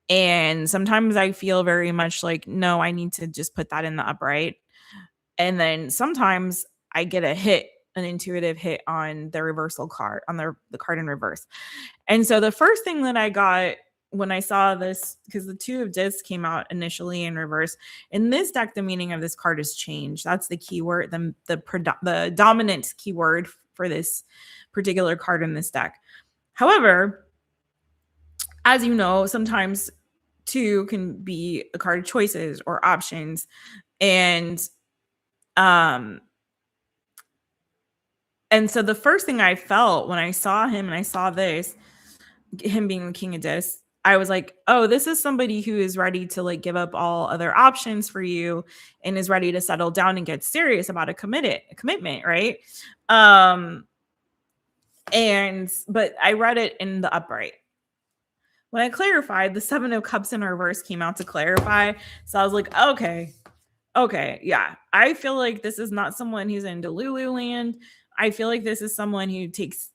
And sometimes I feel very much like, no, I need to just put that in the upright. And then sometimes I get an intuitive hit on the reversal card, on the card in reverse. And so the first thing that I got when I saw this, because the 2 of discs came out initially in reverse, in this deck, the meaning of this card has changed. That's the keyword, the dominant keyword for this particular card in this deck. However, as you know, sometimes 2 can be a card of choices or options. And so the first thing I felt when I saw him and I saw this, him being the king of discs, I was like, oh, this is somebody who is ready to like give up all other options for you and is ready to settle down and get serious about a commitment, right? But I read it in the upright. When I clarified, the 7 of Cups in reverse came out to clarify. So I was like, okay, yeah. I feel like this is not someone who's in Delulu land. I feel like this is someone who takes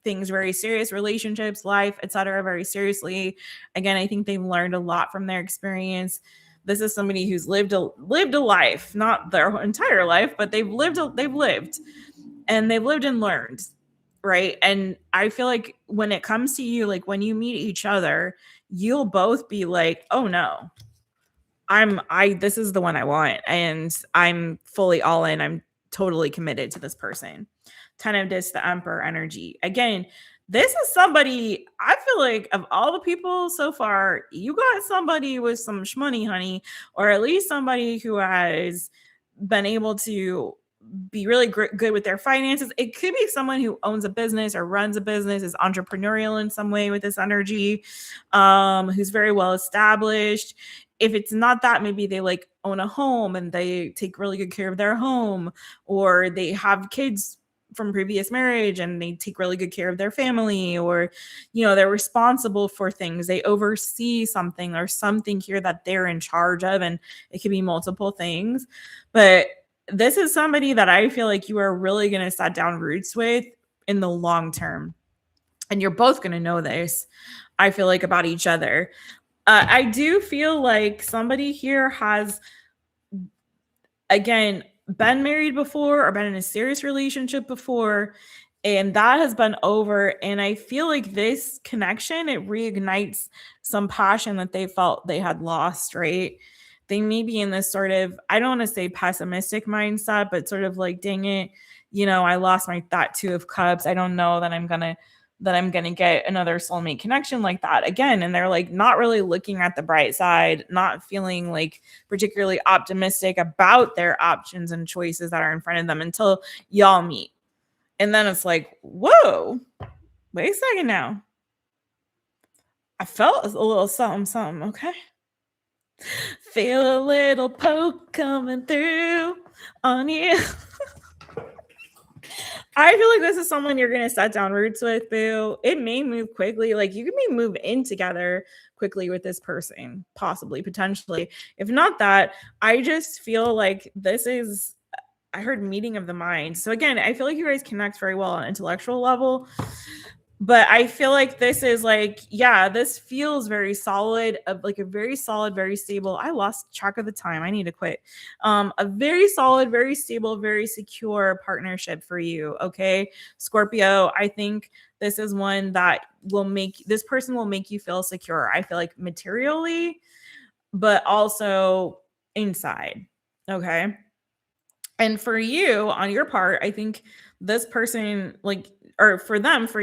things very serious, relationships, life, etc., very seriously. Again, I think they've learned a lot from their experience. This is somebody who's lived a life, not their entire life, but they've lived and learned. Right. And I feel like when it comes to you, like when you meet each other, you'll both be like, oh no, this is the one I want. And I'm fully all in. I'm totally committed to this person. 10 of discs, the Emperor energy. Again, this is somebody, I feel like of all the people so far, you got somebody with some shmoney, honey, or at least somebody who has been able to be really good with their finances. It could be someone who owns a business or runs a business, is entrepreneurial in some way with this energy, who's very well established. If it's not that, maybe they like own a home and they take really good care of their home, or they have kids from previous marriage and they take really good care of their family, or they're responsible for things, they oversee something or something here that they're in charge of, and it could be multiple things. But this is somebody that I feel like you are really going to set down roots with in the long term, and you're both going to know this, I feel like, about each other. I do feel like somebody here has, again, been married before or been in a serious relationship before, and that has been over. And I feel like this connection, it reignites some passion that they felt they had lost, right? They may be in this sort of, I don't want to say pessimistic mindset, but sort of like, dang it, I lost that 2 of Cups. I don't know that I'm gonna get another soulmate connection like that again. And they're like not really looking at the bright side, not feeling like particularly optimistic about their options and choices that are in front of them until y'all meet. And then it's like, whoa, wait a second now. I felt a little something, okay? Feel a little poke coming through on you. I feel like this is someone you're going to set down roots with, boo. It may move quickly. Like you can move in together quickly with this person, possibly, potentially. If not that, I just feel like this is, I heard meeting of the mind. So again, I feel like you guys connect very well on an intellectual level. But I feel like this is like, yeah, this feels very solid, like a very solid, very stable. I lost track of the time. I need to quit. A very solid, very stable, very secure partnership for you. Okay, Scorpio, I think this is one that this person will make you feel secure. I feel like materially, but also inside. Okay. And for you, on your part, I think this person, or for them, for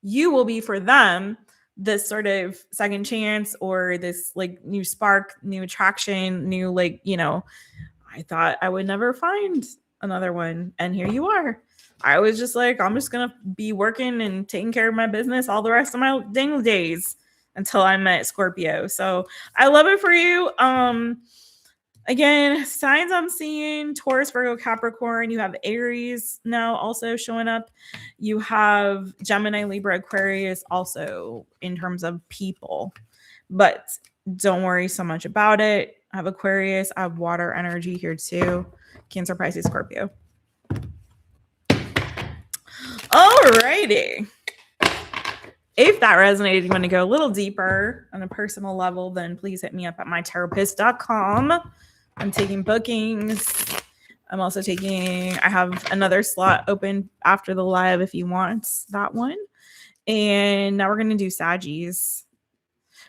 you will be for them this sort of second chance or this like new spark, new attraction, new I thought I would never find another one. And here you are. I was just like, I'm just going to be working and taking care of my business all the rest of my dang days until I met Scorpio. So I love it for you. Again, signs I'm seeing: Taurus, Virgo, Capricorn. You have Aries now also showing up. You have Gemini, Libra, Aquarius also in terms of people. But don't worry so much about it. I have Aquarius. I have water energy here too. Cancer, Pisces, Scorpio. Alrighty. If that resonated, you want to go a little deeper on a personal level, then please hit me up at mytaropist.com. I'm taking bookings. I'm also I have another slot open after the live if you want that one. And now we're going to do Saggies.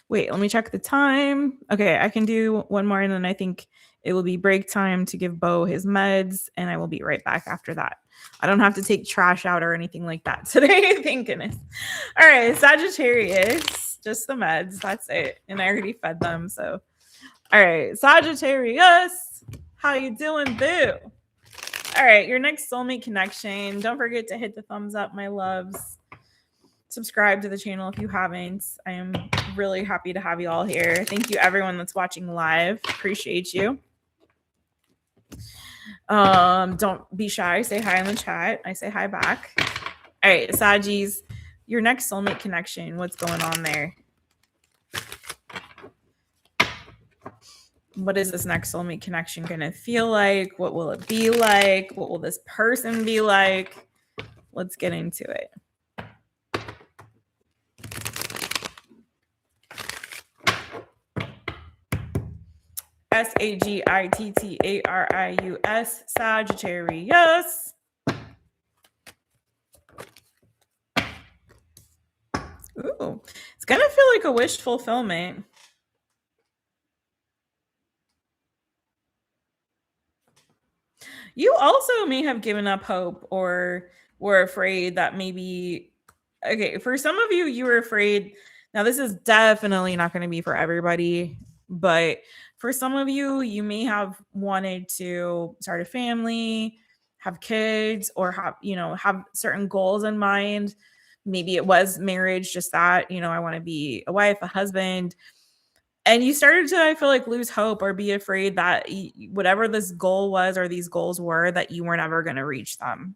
Wait, let me check the time. Okay, I can do one more, and then I think it will be break time to give Bo his meds, and I will be right back after that. I don't have to take trash out or anything like that today. Thank goodness. All right, Sagittarius, just the meds. That's it. And I already fed them, so. All right, Sagittarius, how you doing, boo? All right, your next soulmate connection. Don't forget to hit the thumbs up, my loves. Subscribe to the channel if you haven't. I am really happy to have you all here. Thank you, everyone that's watching live. Appreciate you. Don't be shy. Say hi in the chat. I say hi back. All right, Saggies, your next soulmate connection. What's going on there? What is this next soulmate connection going to feel like? What will it be like? What will this person be like? Let's get into it. Sagittarius, Sagittarius. Ooh, it's going to feel like a wish fulfillment. You also may have given up hope or were afraid that maybe, okay, for some of you, you were afraid. Now, this is definitely not going to be for everybody, but for some of you, you may have wanted to start a family, have kids, or have certain goals in mind. Maybe it was marriage, just that, I want to be a wife, a husband. And you started to, I feel like, lose hope or be afraid that whatever this goal was or these goals were, that you were never going to reach them.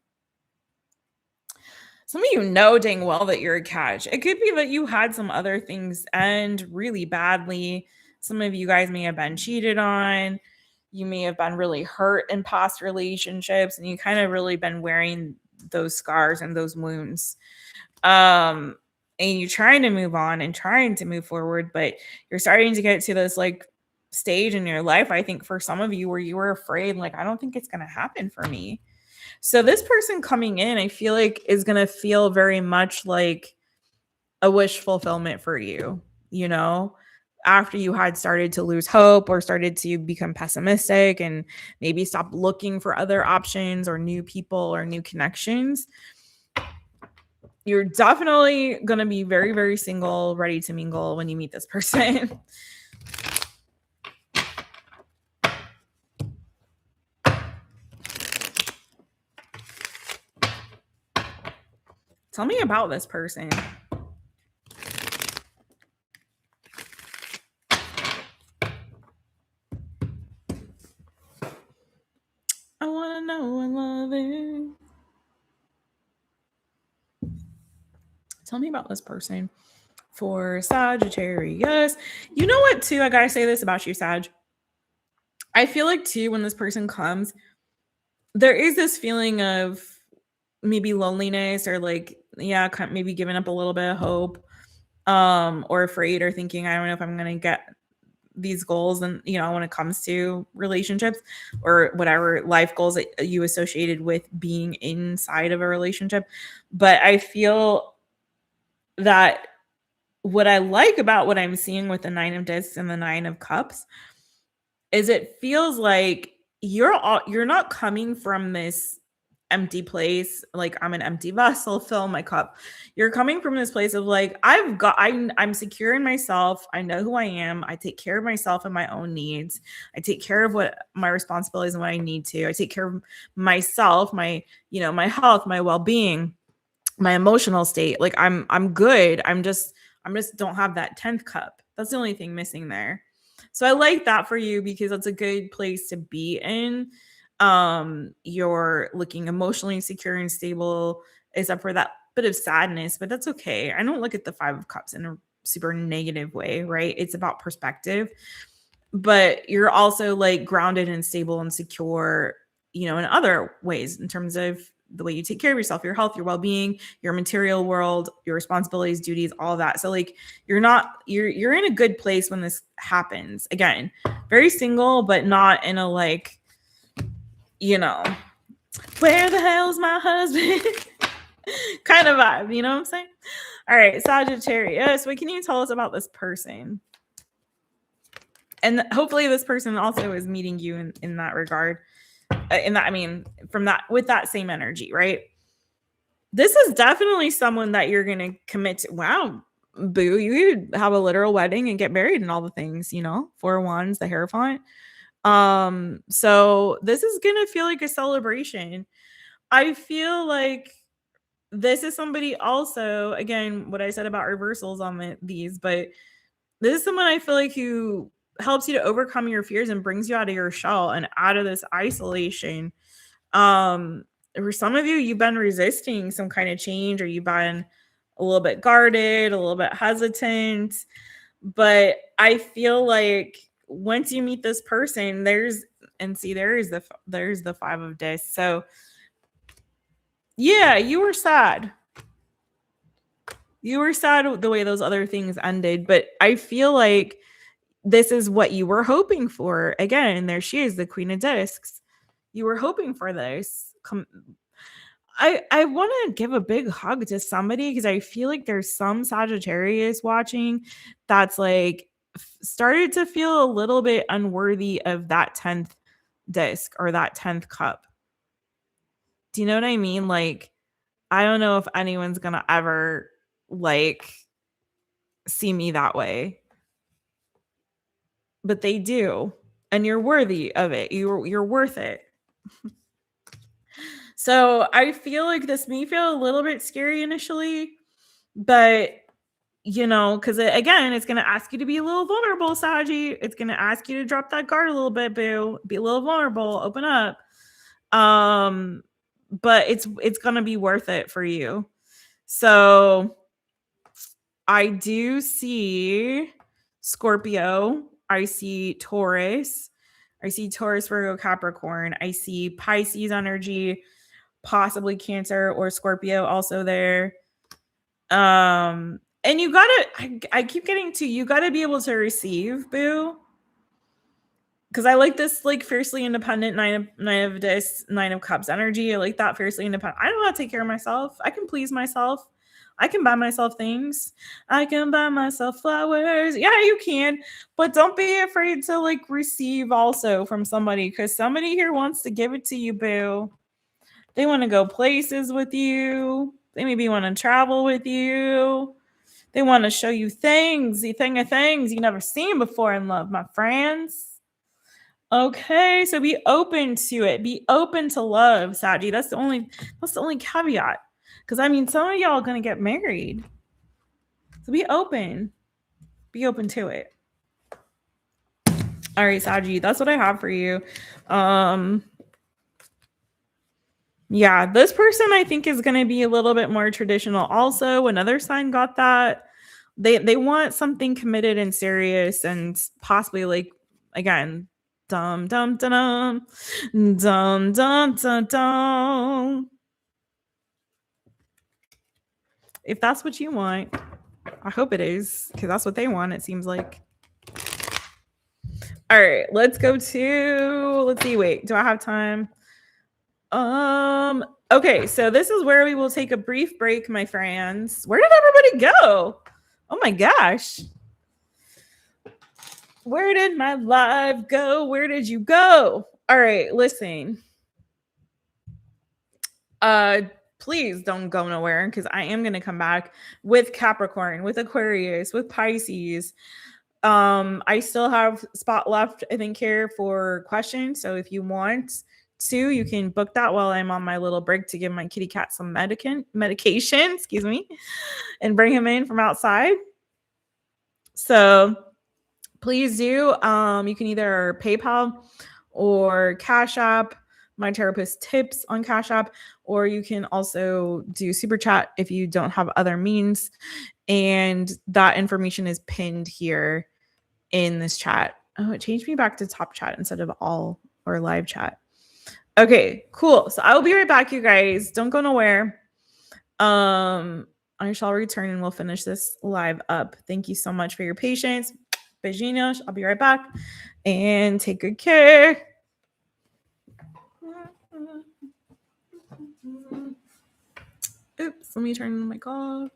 Some of you know dang well that you're a catch. It could be that you had some other things end really badly. Some of you guys may have been cheated on. You may have been really hurt in past relationships, and you kind of really been wearing those scars and those wounds. And you're trying to move on and trying to move forward, but you're starting to get to this like stage in your life, I think for some of you, where you were afraid, like, I don't think it's going to happen for me. So this person coming in, I feel like is going to feel very much like a wish fulfillment for you, you know, after you had started to lose hope or started to become pessimistic and maybe stop looking for other options or new people or new connections. You're definitely going to be very, very single, ready to mingle when you meet this person. Tell me about this person. I want to know what love is. Tell me about this person for Sagittarius. You know what, too? I got to say this about you, Sag. I feel like, too, when this person comes, there is this feeling of maybe loneliness or like, yeah, maybe giving up a little bit of hope, or afraid or thinking, I don't know if I'm going to get these goals. And, you know, when it comes to relationships or whatever life goals that you associated with being inside of a relationship. But I feel that what I like about what I'm seeing with the 9 of Discs and the 9 of Cups is it feels like you're not coming from this empty place, like I'm an empty vessel, fill my cup. You're coming from this place of like, I'm secure in myself. I know who I am. I take care of myself and my own needs. I take care of what my responsibilities and what I need to. I take care of myself, my health, my well-being, my emotional state. Like I'm good. I'm just don't have that 10th cup. That's the only thing missing there. So I like that for you because that's a good place to be in. You're looking emotionally secure and stable, except for that bit of sadness, but that's okay. I don't look at the 5 of Cups in a super negative way, right? It's about perspective, but you're also like grounded and stable and secure, you know, in other ways in terms of the way you take care of yourself, your health, your well-being, your material world, your responsibilities, duties, all that. So like you're in a good place when this happens. Again, very single, but not in a like, you know, where the hell's my husband kind of vibe, you know what I'm saying? All right, Sagittarius, what can you tell us about this person? And hopefully this person also is meeting you in that regard. With that same energy, right? This is definitely someone that you're going to commit to. Wow, boo, you could have a literal wedding and get married and all the things, you know, 4 of Wands, the Hierophant. So this is going to feel like a celebration. I feel like this is somebody also, again, what I said about reversals on these, but this is someone I feel like who helps you to overcome your fears and brings you out of your shell and out of this isolation. For some of you, you've been resisting some kind of change, or you've been a little bit guarded, a little bit hesitant. But I feel like once you meet this person, there's the 5 of Discs. So yeah, you were sad. You were sad the way those other things ended, but I feel like this is what you were hoping for. Again, there she is, the Queen of Discs. You were hoping for this. I want to give a big hug to somebody because I feel like there's some Sagittarius watching that's like started to feel a little bit unworthy of that 10th disc or that 10th cup. Do you know what I mean? Like, I don't know if anyone's going to ever like see me that way, but they do. And you're worthy of it. You're worth it. So I feel like this may feel a little bit scary initially, but you know, because again, it's going to ask you to be a little vulnerable, Saggy. It's going to ask you to drop that guard a little bit, boo. Be a little vulnerable, open up. But it's going to be worth it for you. So I do see Scorpio. I see Taurus. I see Taurus, Virgo, Capricorn. I see Pisces energy, possibly Cancer or Scorpio also there. And you gotta, I keep getting to, you gotta be able to receive, boo. because I like this like fiercely independent nine of discs, 9 of cups energy. I like that fiercely independent. I know how to take care of myself. I can please myself. I can buy myself things. I can buy myself flowers. Yeah, you can. But don't be afraid to like receive also from somebody, because somebody here wants to give it to you, boo. They want to go places with you. They maybe want to travel with you. They want to show you things, the thing of things you never seen before in love, my friends. Okay, so be open to it. Be open to love, Saji. That's the only caveat. Because I mean, some of y'all are gonna get married. So be open. Be open to it. All right, Saji, that's what I have for you. Yeah, this person I think is gonna be a little bit more traditional. Also, another sign got that. They want something committed and serious and possibly like again dum dum dum dum dum dum dum. If that's what you want, I hope it is, because that's what they want, it seems like. All right, let's go to, let's see, wait, do I have time? Okay, so this is where we will take a brief break, my friends. Where did everybody go? Oh my gosh. Where did my live go? Where did you go? All right, listen. Please don't go nowhere, because I am going to come back with Capricorn, with Aquarius, with Pisces. I still have spot left, I think, here for questions. So if you want to, you can book that while I'm on my little break to give my kitty cat some medication, excuse me, and bring him in from outside. So please do. You can either PayPal or Cash App my Taropist tips on Cash App, or you can also do Super Chat if you don't have other means. And that information is pinned here in this chat. Oh, it changed me back to top chat instead of all or live chat. Okay, cool. So I will be right back, you guys. Don't go nowhere. I shall return and we'll finish this live up. Thank you so much for your patience. Beijinhos. I'll be right back and take good care. Oops, let me turn my call off.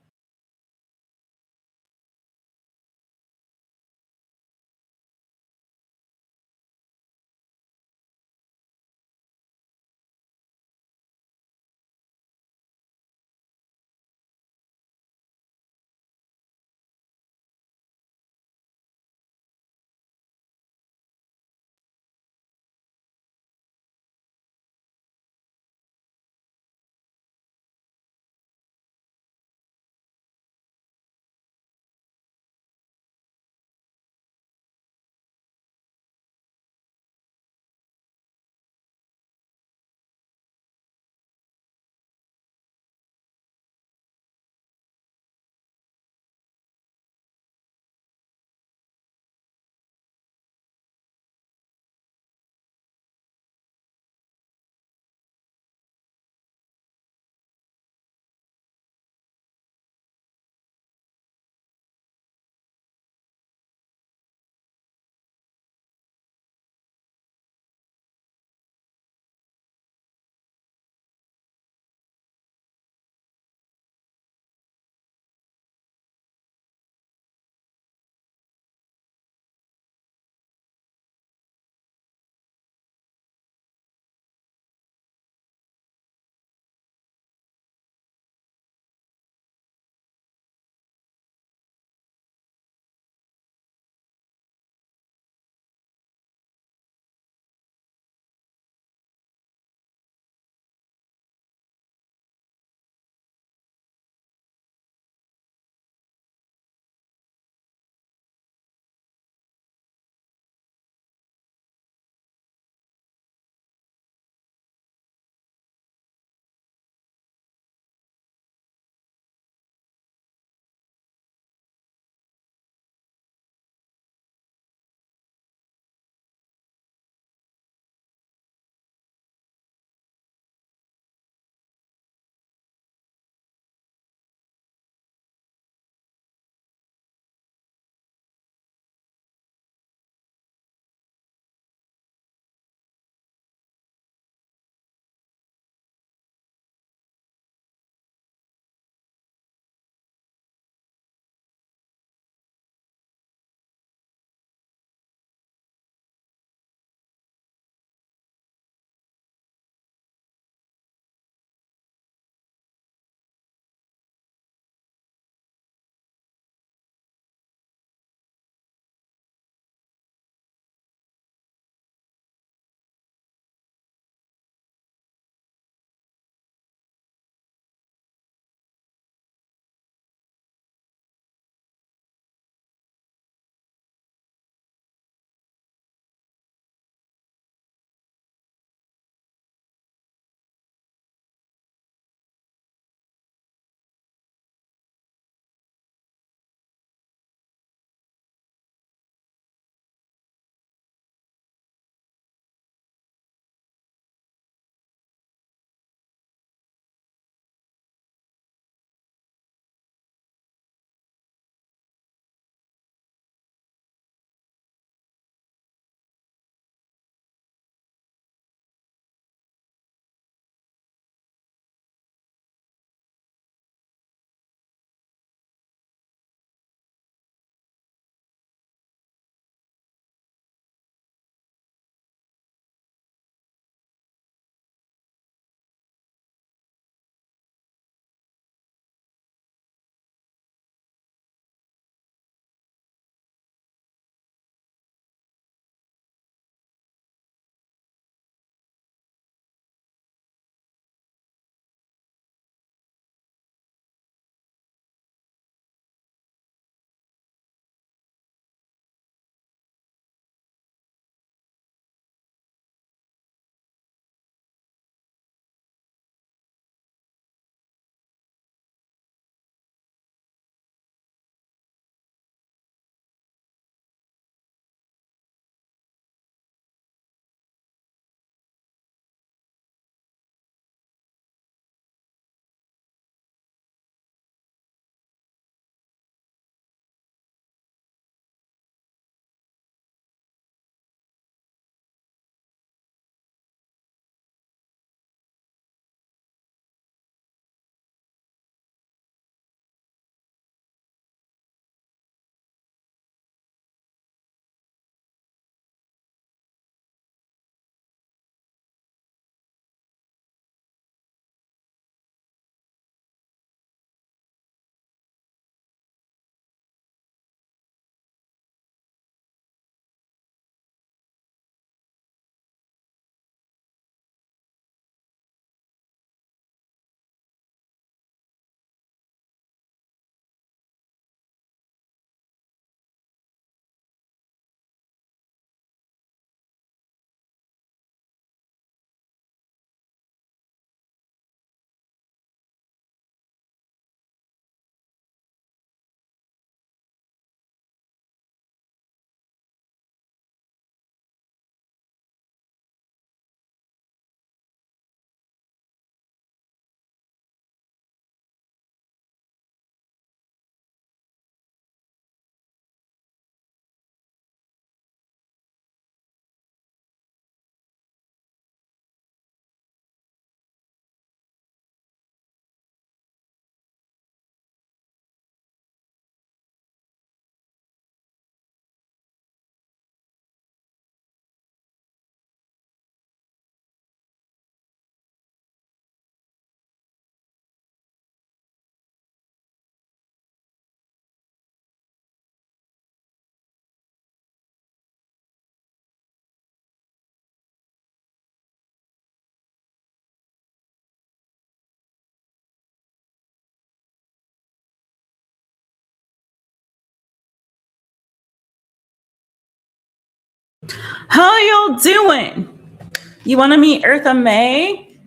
How y'all doing? You want to meet Eartha May?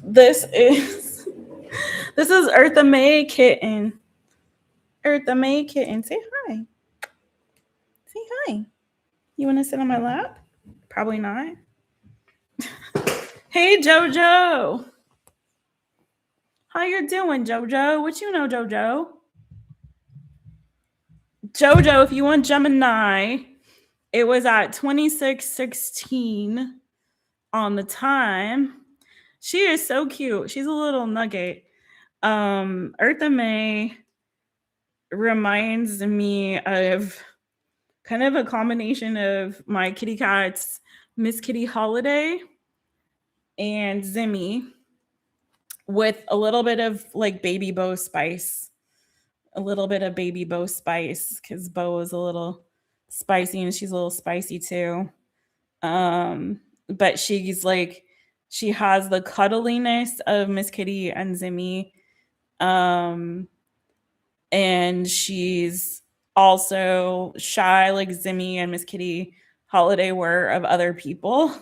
This is Eartha May Kitten. Eartha May Kitten, say hi. Say hi. You want to sit on my lap? Probably not. Hey, JoJo. How you doing, JoJo? What you know, JoJo? JoJo, if you want Gemini, it was at 26:16 on the time. She is so cute. She's a little nugget. Eartha May reminds me of kind of a combination of my kitty cats, Miss Kitty Holiday and Zimmy, with a little bit of like baby Bo spice. A little bit of baby Bo spice because Bo is a little spicy and she's a little spicy too. But she's like, she has the cuddliness of Miss Kitty and Zimmy. And she's also shy like Zimmy and Miss Kitty Holiday were of other people.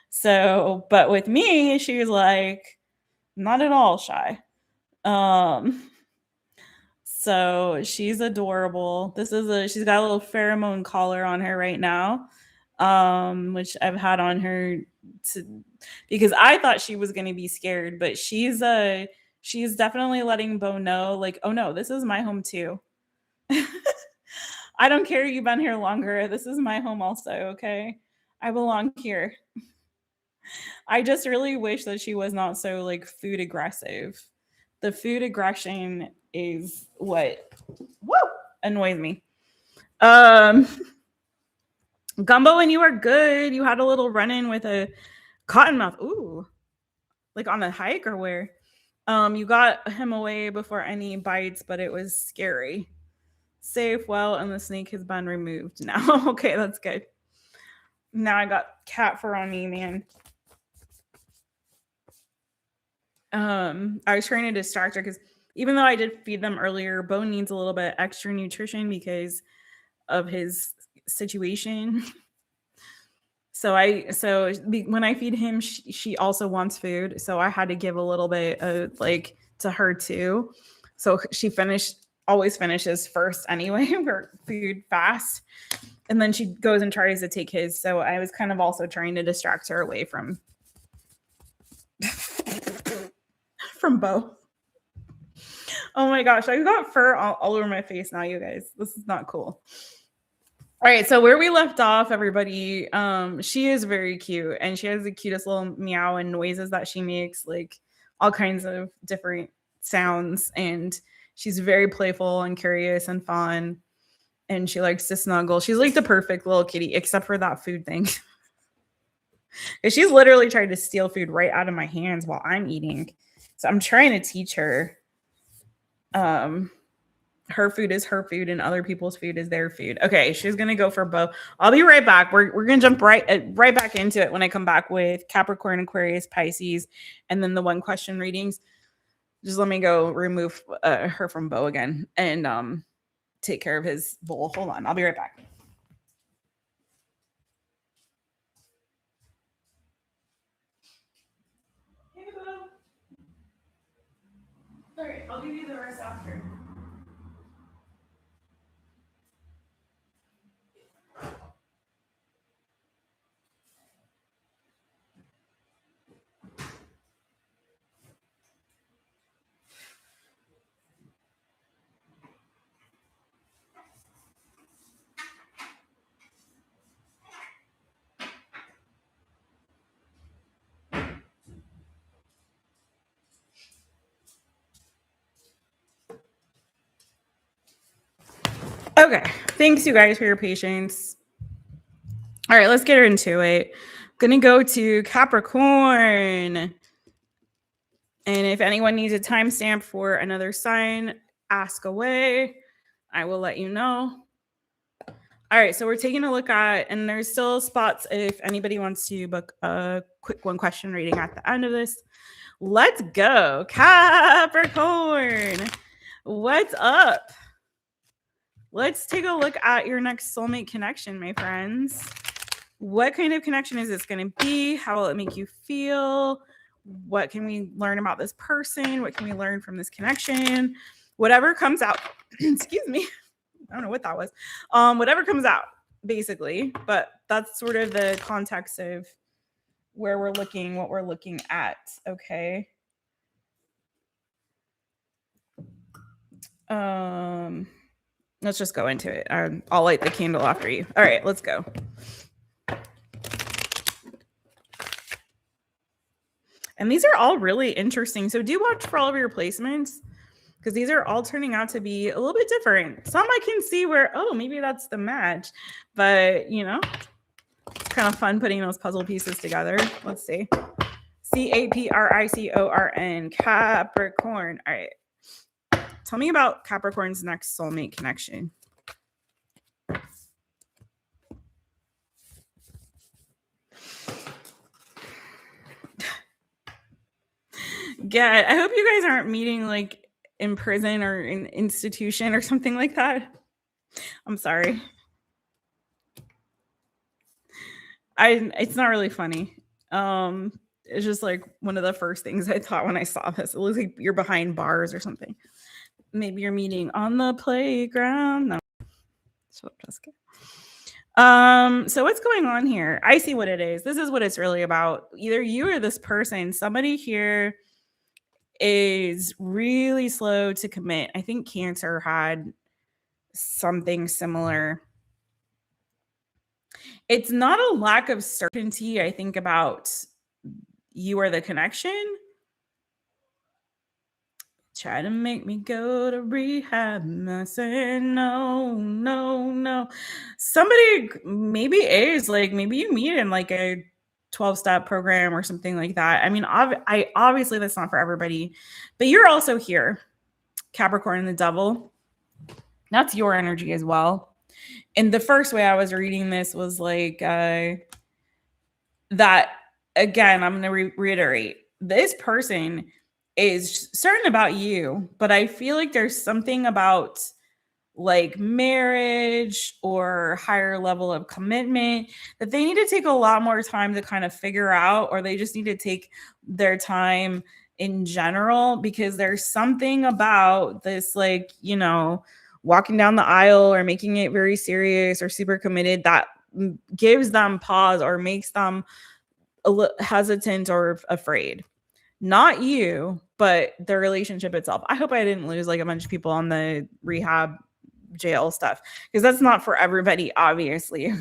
So, but with me, she's like not at all shy. So she's adorable. She's got a little pheromone collar on her right now, which I've had on her because I thought she was gonna be scared, but she's definitely letting Bo know, like, oh no, this is my home too. I don't care you've been here longer. This is my home also, okay? I belong here. I just really wish that she was not so like food aggressive. The food aggression is what annoys me. Gumbo, and you are good. You had a little run-in with a cottonmouth. Ooh. Like on a hike or where? You got him away before any bites, but it was scary. Safe, well, and the snake has been removed now. Okay, that's good. Now I got cat fur on me, man. I was trying to distract her because even though I did feed them earlier, Bo needs a little bit extra nutrition because of his situation. So when I feed him, she also wants food. So I had to give a little bit of like to her too. So she always finishes first anyway, her food fast. And then she goes and tries to take his. So I was kind of also trying to distract her away from Bo. Oh my gosh, I got fur all over my face now, you guys. This is not cool. All right, so where we left off, everybody, she is very cute and she has the cutest little meow and noises that she makes, like all kinds of different sounds, and she's very playful and curious and fun, and she likes to snuggle. She's like the perfect little kitty, except for that food thing. She's literally tried to steal food right out of my hands while I'm eating. So I'm trying to teach her her food is her food and other people's food is their food. Okay, she's gonna go for Bo. I'll be right back. We're gonna jump right back into it when I come back with Capricorn, Aquarius, Pisces, and then the one question readings. Just let me go remove her from Bo again and take care of his bowl. Hold on, I'll be right back. Hey, Bo. All right, I'll give you the rest after. Okay, thanks you guys for your patience. All right, let's get into it. Gonna go to Capricorn. And if anyone needs a timestamp for another sign, ask away. I will let you know. All right, so we're taking a look at, and there's still spots if anybody wants to book a quick one question reading at the end of this. Let's go, Capricorn. What's up? Let's take a look at your next soulmate connection, my friends. What kind of connection is this going to be? How will it make you feel? What can we learn about this person? What can we learn from this connection? Whatever comes out, excuse me, I don't know what that was. Whatever comes out, basically. But that's sort of the context of where we're looking, what we're looking at. Okay. Let's just go into it. I'll light the candle after you. All right, let's go. And these are all really interesting. So do watch for all of your placements, because these are all turning out to be a little bit different. Some I can see where, oh, maybe that's the match. But, you know, it's kind of fun putting those puzzle pieces together. Let's see. CAPRICORN, Capricorn. All right. Tell me about Capricorn's next soulmate connection. Yeah, I hope you guys aren't meeting like in prison or in institution or something like that. I'm sorry. It's not really funny. It's just like one of the first things I thought when I saw this. It looks like you're behind bars or something. Maybe you're meeting on the playground. No. So Jessica. So what's going on here? I see what it is. This is what it's really about. Either you or this person, somebody here is really slow to commit. I think Cancer had something similar. It's not a lack of certainty, I think, about you or the connection. Try to make me go to rehab. I said, no. Somebody maybe is like, maybe you meet in like a 12-step program or something like that. I mean, obviously that's not for everybody, but you're also here, Capricorn, the devil. That's your energy as well. And the first way I was reading this was like that, again, I'm going to reiterate, this person is certain about you, but I feel like there's something about like marriage or higher level of commitment that they need to take a lot more time to kind of figure out, or they just need to take their time in general, because there's something about this, like, you know, walking down the aisle or making it very serious or super committed that gives them pause or makes them a little hesitant or afraid. Not you, but the relationship itself. I hope I didn't lose like a bunch of people on the rehab jail stuff, because that's not for everybody, obviously.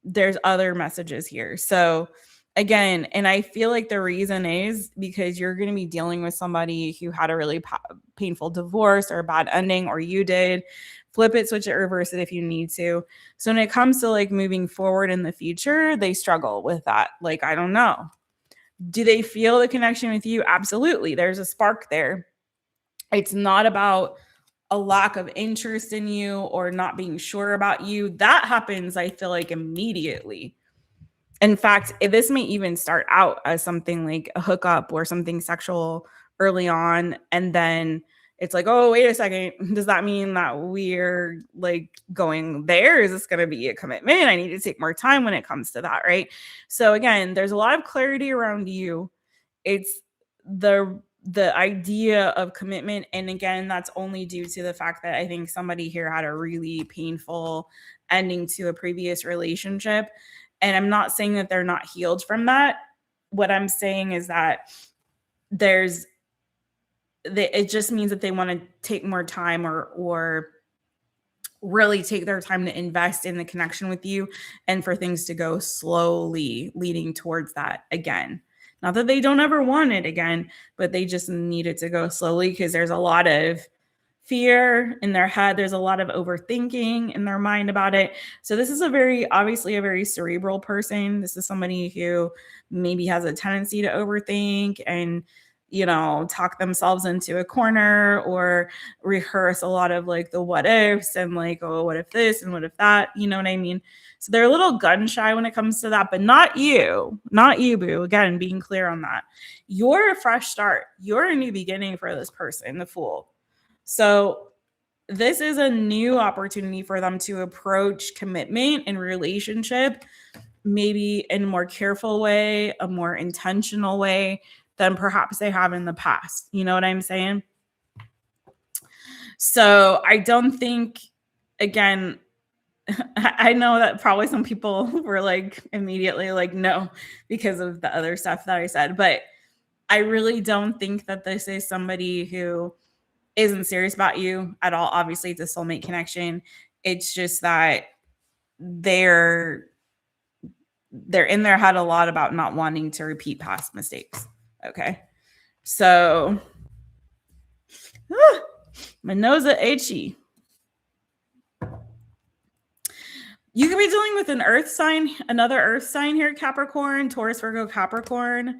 There's other messages here. So again, and I feel like the reason is because you're going to be dealing with somebody who had a really painful divorce or a bad ending, or you did. Flip it, switch it, reverse it if you need to. So when it comes to like moving forward in the future, they struggle with that. Like, I don't know. Do they feel the connection with you? Absolutely. There's a spark there. It's not about a lack of interest in you or not being sure about you. That happens, I feel like, immediately. In fact, this may even start out as something like a hookup or something sexual early on, and then it's like, oh, wait a second. Does that mean that we're like going there? Is this going to be a commitment? I need to take more time when it comes to that, right? So again, there's a lot of clarity around you. It's the idea of commitment. And again, that's only due to the fact that I think somebody here had a really painful ending to a previous relationship. And I'm not saying that they're not healed from that. What I'm saying is that it just means that they want to take more time or really take their time to invest in the connection with you, and for things to go slowly leading towards that again. Not that they don't ever want it again, but they just need it to go slowly, because there's a lot of fear in their head. There's a lot of overthinking in their mind about it. So this is obviously a very cerebral person. This is somebody who maybe has a tendency to overthink and, you know, talk themselves into a corner or rehearse a lot of like the what ifs and like, oh, what if this and what if that, you know what I mean? So they're a little gun shy when it comes to that, but not you, boo. Again, being clear on that. You're a fresh start. You're a new beginning for this person, the Fool. So this is a new opportunity for them to approach commitment and relationship maybe in a more careful way, a more intentional way than perhaps they have in the past. You know what I'm saying? So I don't think, again, I know that probably some people were like immediately like, no, because of the other stuff that I said, but I really don't think that this is somebody who isn't serious about you at all. Obviously, it's a soulmate connection. It's just that they're in their head a lot about not wanting to repeat past mistakes. Okay. So my nose is itchy. You could be dealing with an earth sign, another earth sign here, Capricorn, Taurus, Virgo, Capricorn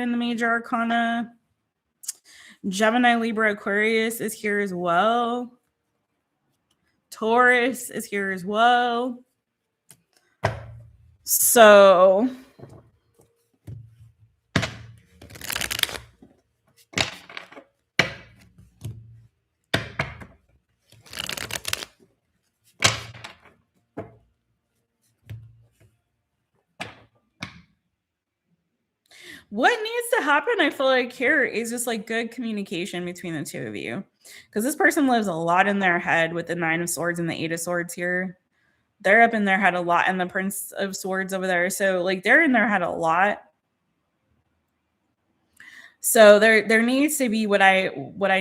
in the major arcana. Gemini, Libra, Aquarius is here as well. Taurus is here as well. So what needs to happen, I feel like here, is just like good communication between the two of you. Because this person lives a lot in their head with the 9 of Swords and the 8 of Swords here. They're up in their head a lot, and the Prince of Swords over there. So like they're in their head a lot. So there needs to be what I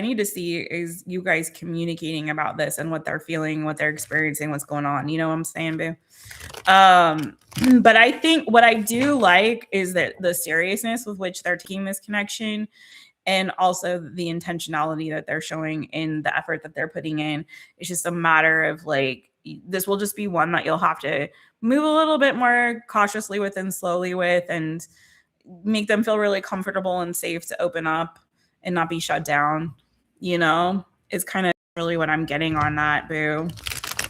need to see is you guys communicating about this and what they're feeling, what they're experiencing, what's going on. You know what I'm saying, boo? But I think what I do like is that the seriousness with which they're taking this connection, and also the intentionality that they're showing in the effort that they're putting in. It's just a matter of like, this will just be one that you'll have to move a little bit more cautiously with and slowly with, and make them feel really comfortable and safe to open up and not be shut down, you know, is kind of really what I'm getting on that, boo.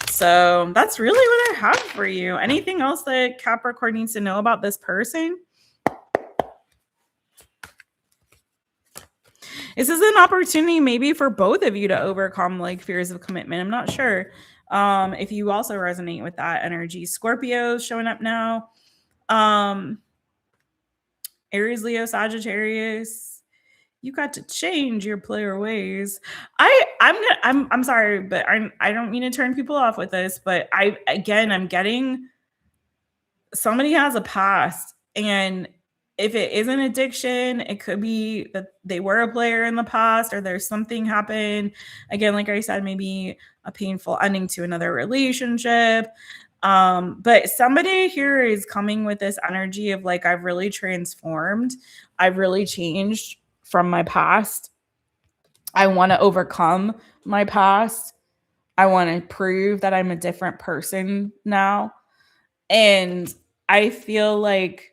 So that's really what I have for you. Anything else that Capricorn needs to know about this person? This is an opportunity maybe for both of you to overcome like fears of commitment. I'm not sure if you also resonate with that energy. Scorpio showing up now. Aries, Leo, Sagittarius. You got to change your player ways. I'm sorry, but I don't mean to turn people off with this, but I'm getting somebody has a past, and if it is an addiction, it could be that they were a player in the past, or there's something happened. Again, like I said, maybe a painful ending to another relationship. But somebody here is coming with this energy of like, I've really transformed. I've really changed from my past. I want to overcome my past. I want to prove that I'm a different person now. And I feel like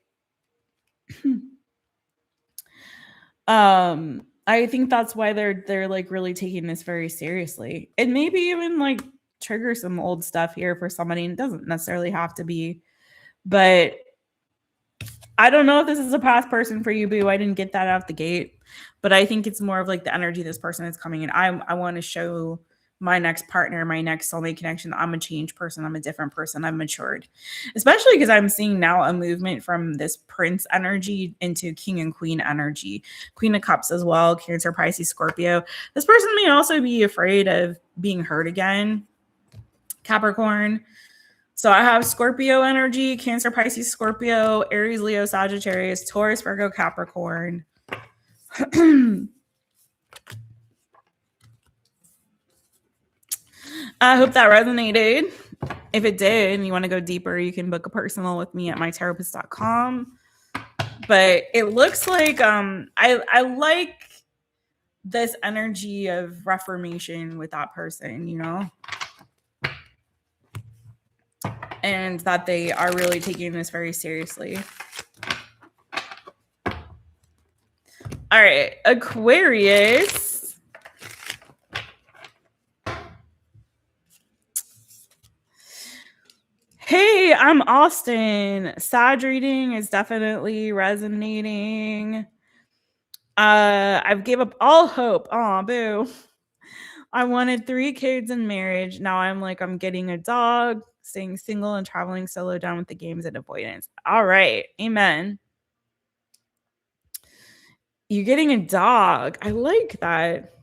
I think that's why they're like really taking this very seriously. And maybe even like trigger some old stuff here for somebody. And it doesn't necessarily have to be, but I don't know if this is a past person for you, boo. I didn't get that out the gate, but I think it's more of like the energy this person is coming in. I want to show my next partner, my next soulmate connection, I'm a changed person. I'm a different person. I've matured, especially because I'm seeing now a movement from this Prince energy into King and Queen energy, Queen of Cups as well, Cancer, Pisces, Scorpio. This person may also be afraid of being hurt again, Capricorn. So I have Scorpio energy, Cancer, Pisces, Scorpio, Aries, Leo, Sagittarius, Taurus, Virgo, Capricorn. I hope that resonated. If it did and you want to go deeper, you can book a personal with me at mytaropist.com. But it looks like I like this energy of reformation with that person, you know? And that they are really taking this very seriously. All right, Aquarius. Hey, I'm Austin. Sag reading is definitely resonating. I've gave up all hope. Aw, boo. I wanted 3 kids and marriage. Now I'm like, I'm getting a dog, staying single, and traveling solo, down with the games and avoidance. All right. Amen. You're getting a dog. I like that.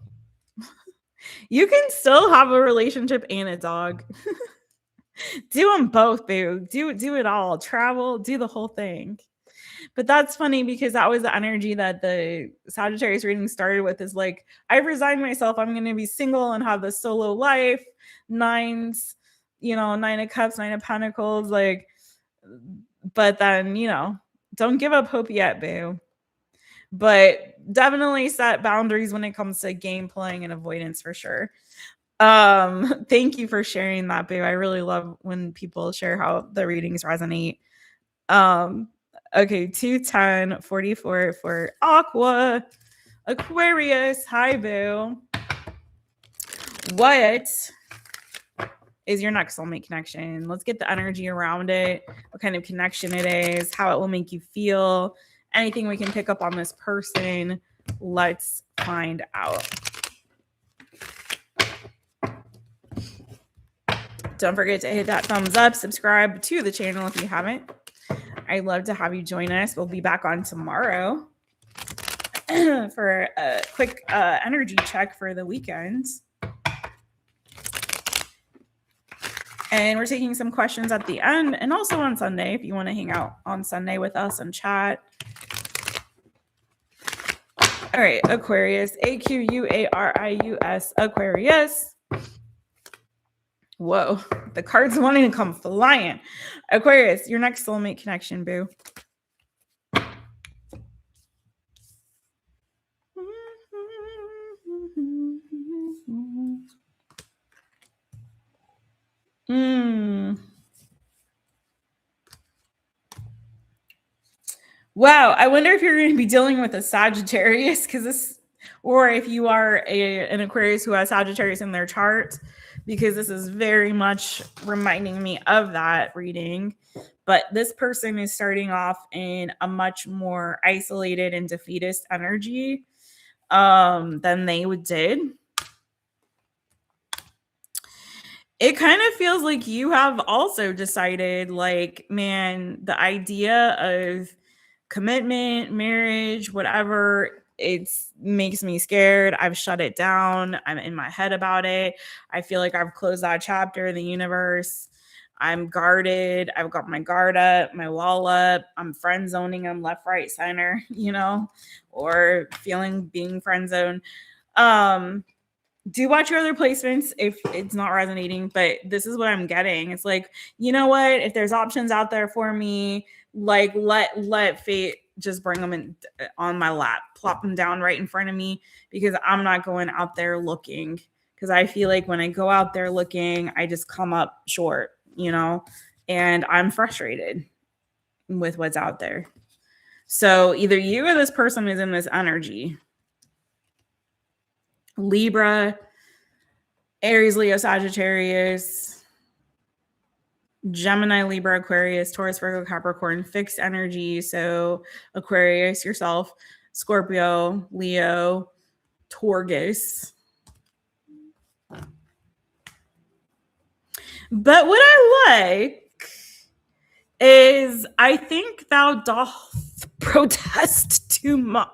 You can still have a relationship and a dog. Do them both, boo. Do it all. Travel, do the whole thing. But that's funny because that was the energy that the Sagittarius reading started with, is like, I've resigned myself. I'm going to be single and have this solo life. Nines, 9 of cups, 9 of pentacles. Like, but then, don't give up hope yet, boo. But definitely set boundaries when it comes to game playing and avoidance for sure. Thank you for sharing that, boo. I really love when people share how the readings resonate. Okay, 210 44 for Aquarius. Hi, boo. What is your next soulmate connection? Let's get the energy around it, what kind of connection it is, how it will make you feel, anything we can pick up on this person. Let's find out. Don't forget to hit that thumbs up, subscribe to the channel if you haven't. I'd love to have you join us. We'll be back on tomorrow for a quick energy check for the weekend. And we're taking some questions at the end and also on Sunday if you want to hang out on Sunday with us and chat. All right, Aquarius, AQUARIUS, Aquarius. Whoa, the cards wanting to come flying. Aquarius, your next soulmate connection, boo. Wow, I wonder if you're going to be dealing with a Sagittarius, or if you are an Aquarius who has Sagittarius in their chart, because this is very much reminding me of that reading. But this person is starting off in a much more isolated and defeatist energy than they did. It kind of feels like you have also decided, like, man, the idea of commitment, marriage, whatever, it makes me scared. I've shut it down. I'm in my head about it. I feel like I've closed that chapter in the universe. I'm guarded. I've got my guard up, my wall up. I'm friend zoning them left, right, center, or being friend zoned. Do watch your other placements if it's not resonating, but this is what I'm getting. It's like, you know what? If there's options out there for me, like let fate just bring them in on my lap, plop them down right in front of me, because I'm not going out there looking, because I feel like when I go out there looking, I just come up short, and I'm frustrated with what's out there. So either you or this person is in this energy. Libra, Aries, Leo, Sagittarius, Gemini, Libra, Aquarius, Taurus, Virgo, Capricorn, fixed energy. So Aquarius, yourself, Scorpio, Leo, Taurus. But what I like is, I think thou doth protest too much.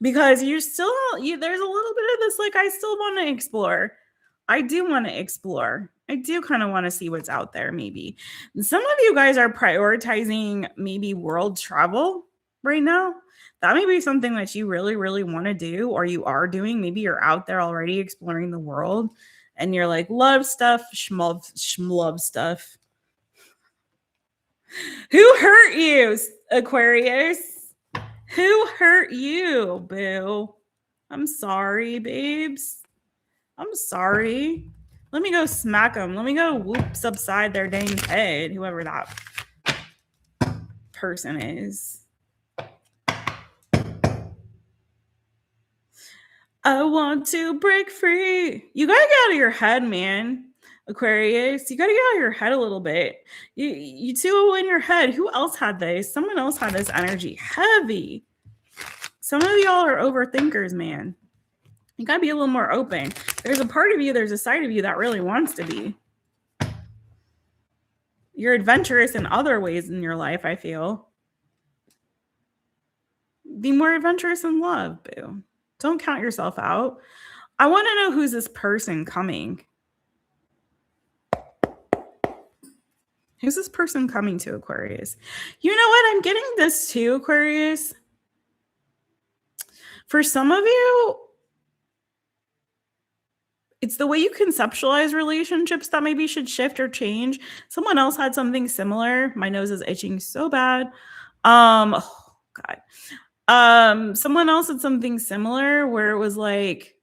Because there's a little bit of this, like, I still want to explore. I do want to explore. I do kind of want to see what's out there, maybe. Some of you guys are prioritizing maybe world travel right now. That may be something that you really, really want to do, or you are doing. Maybe you're out there already exploring the world, and you're like, love stuff, schmlove stuff. Who hurt you, Aquarius? Who hurt you, boo? I'm sorry, babes. I'm sorry. Let me go smack them. Let me go whoops upside their dang head, whoever that person is. I want to break free. You gotta get out of your head, man. Aquarius, you gotta get out of your head a little bit. You two in your head. Who else had this? Someone else had this energy heavy. Some of y'all are overthinkers, man. You got to be a little more open. There's a part of you, there's a side of you that really wants to be. You're adventurous in other ways in your life, I feel. Be more adventurous in love, boo. Don't count yourself out. I want to know who's this person coming. Who's this person coming to Aquarius? You know what? I'm getting this too, Aquarius. For some of you, it's the way you conceptualize relationships that maybe should shift or change. Someone else had something similar. My nose is itching so bad. Oh God. Someone else had something similar where it was like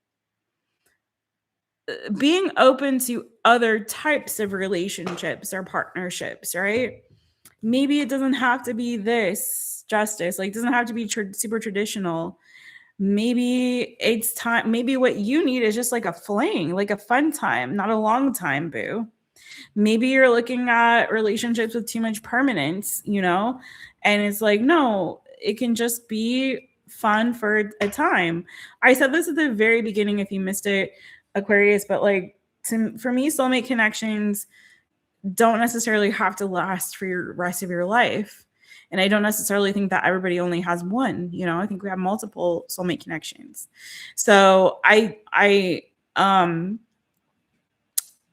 being open to other types of relationships or partnerships, right? Maybe it doesn't have to be this justice, like it doesn't have to be super traditional. Maybe it's time. Maybe what you need is just like a fling, like a fun time, not a long time, boo. Maybe you're looking at relationships with too much permanence, you know, and it's like, no, it can just be fun for a time. I said this at the very beginning if you missed it, Aquarius, but like for me, soulmate connections don't necessarily have to last for your rest of your life. And I don't necessarily think that everybody only has one, you know, I think we have multiple soulmate connections. So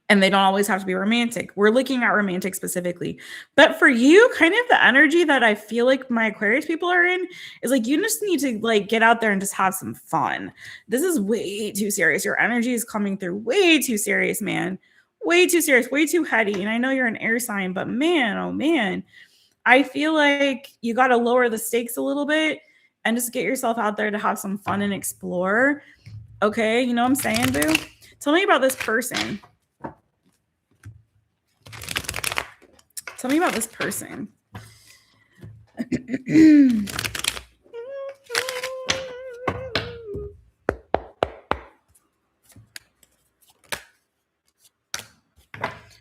and they don't always have to be romantic. We're looking at romantic specifically. But for you, kind of the energy that I feel like my Aquarius people are in is like, you just need to like get out there and just have some fun. This is way too serious. Your energy is coming through way too serious, man. Way too serious, way too heady. And I know you're an air sign, but man, oh man, I feel like you got to lower the stakes a little bit and just get yourself out there to have some fun and explore. Okay, you know what I'm saying, boo? Tell me about this person. Tell me about this person.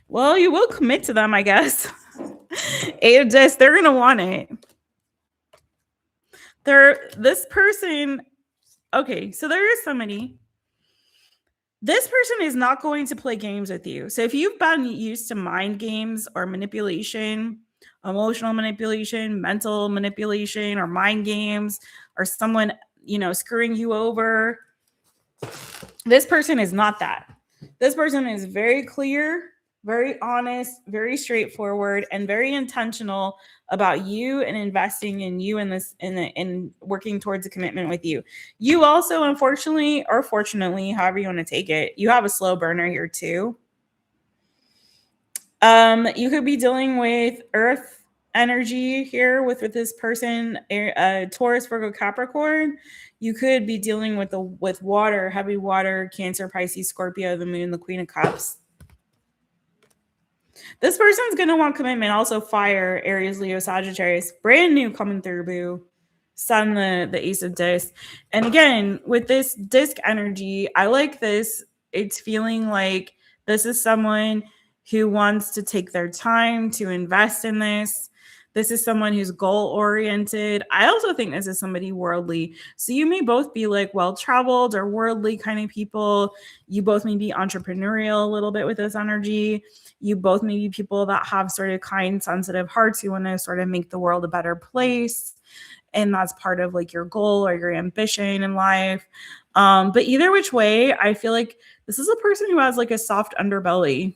Well, you will commit to them, I guess. They're going to want it. This person, okay, so there is somebody. This person is not going to play games with you. So if you've been used to mind games or manipulation, emotional manipulation, mental manipulation, or mind games, or someone, you know, screwing you over, this person is not that. This person is very clear, very honest, very straightforward, and very intentional about you and investing in you in this, in working towards a commitment with you. You also, unfortunately, or fortunately, however you want to take it, you have a slow burner here too. You could be dealing with earth energy here with this person, Taurus, Virgo, Capricorn. You could be dealing with water, heavy water, Cancer, Pisces, Scorpio, the moon, the Queen of Cups. This person's going to want commitment. Also fire, Aries, Leo, Sagittarius. Brand new coming through, boo. Sun, the Ace of Discs. And again, with this disc energy, I like this. It's feeling like this is someone who wants to take their time to invest in this. This is someone who's goal-oriented. I also think this is somebody worldly. So you may both be like well-traveled or worldly kind of people. You both may be entrepreneurial a little bit with this energy. You both may be people that have sort of kind, sensitive hearts who want to sort of make the world a better place. And that's part of like your goal or your ambition in life. But either which way, I feel like this is a person who has like a soft underbelly.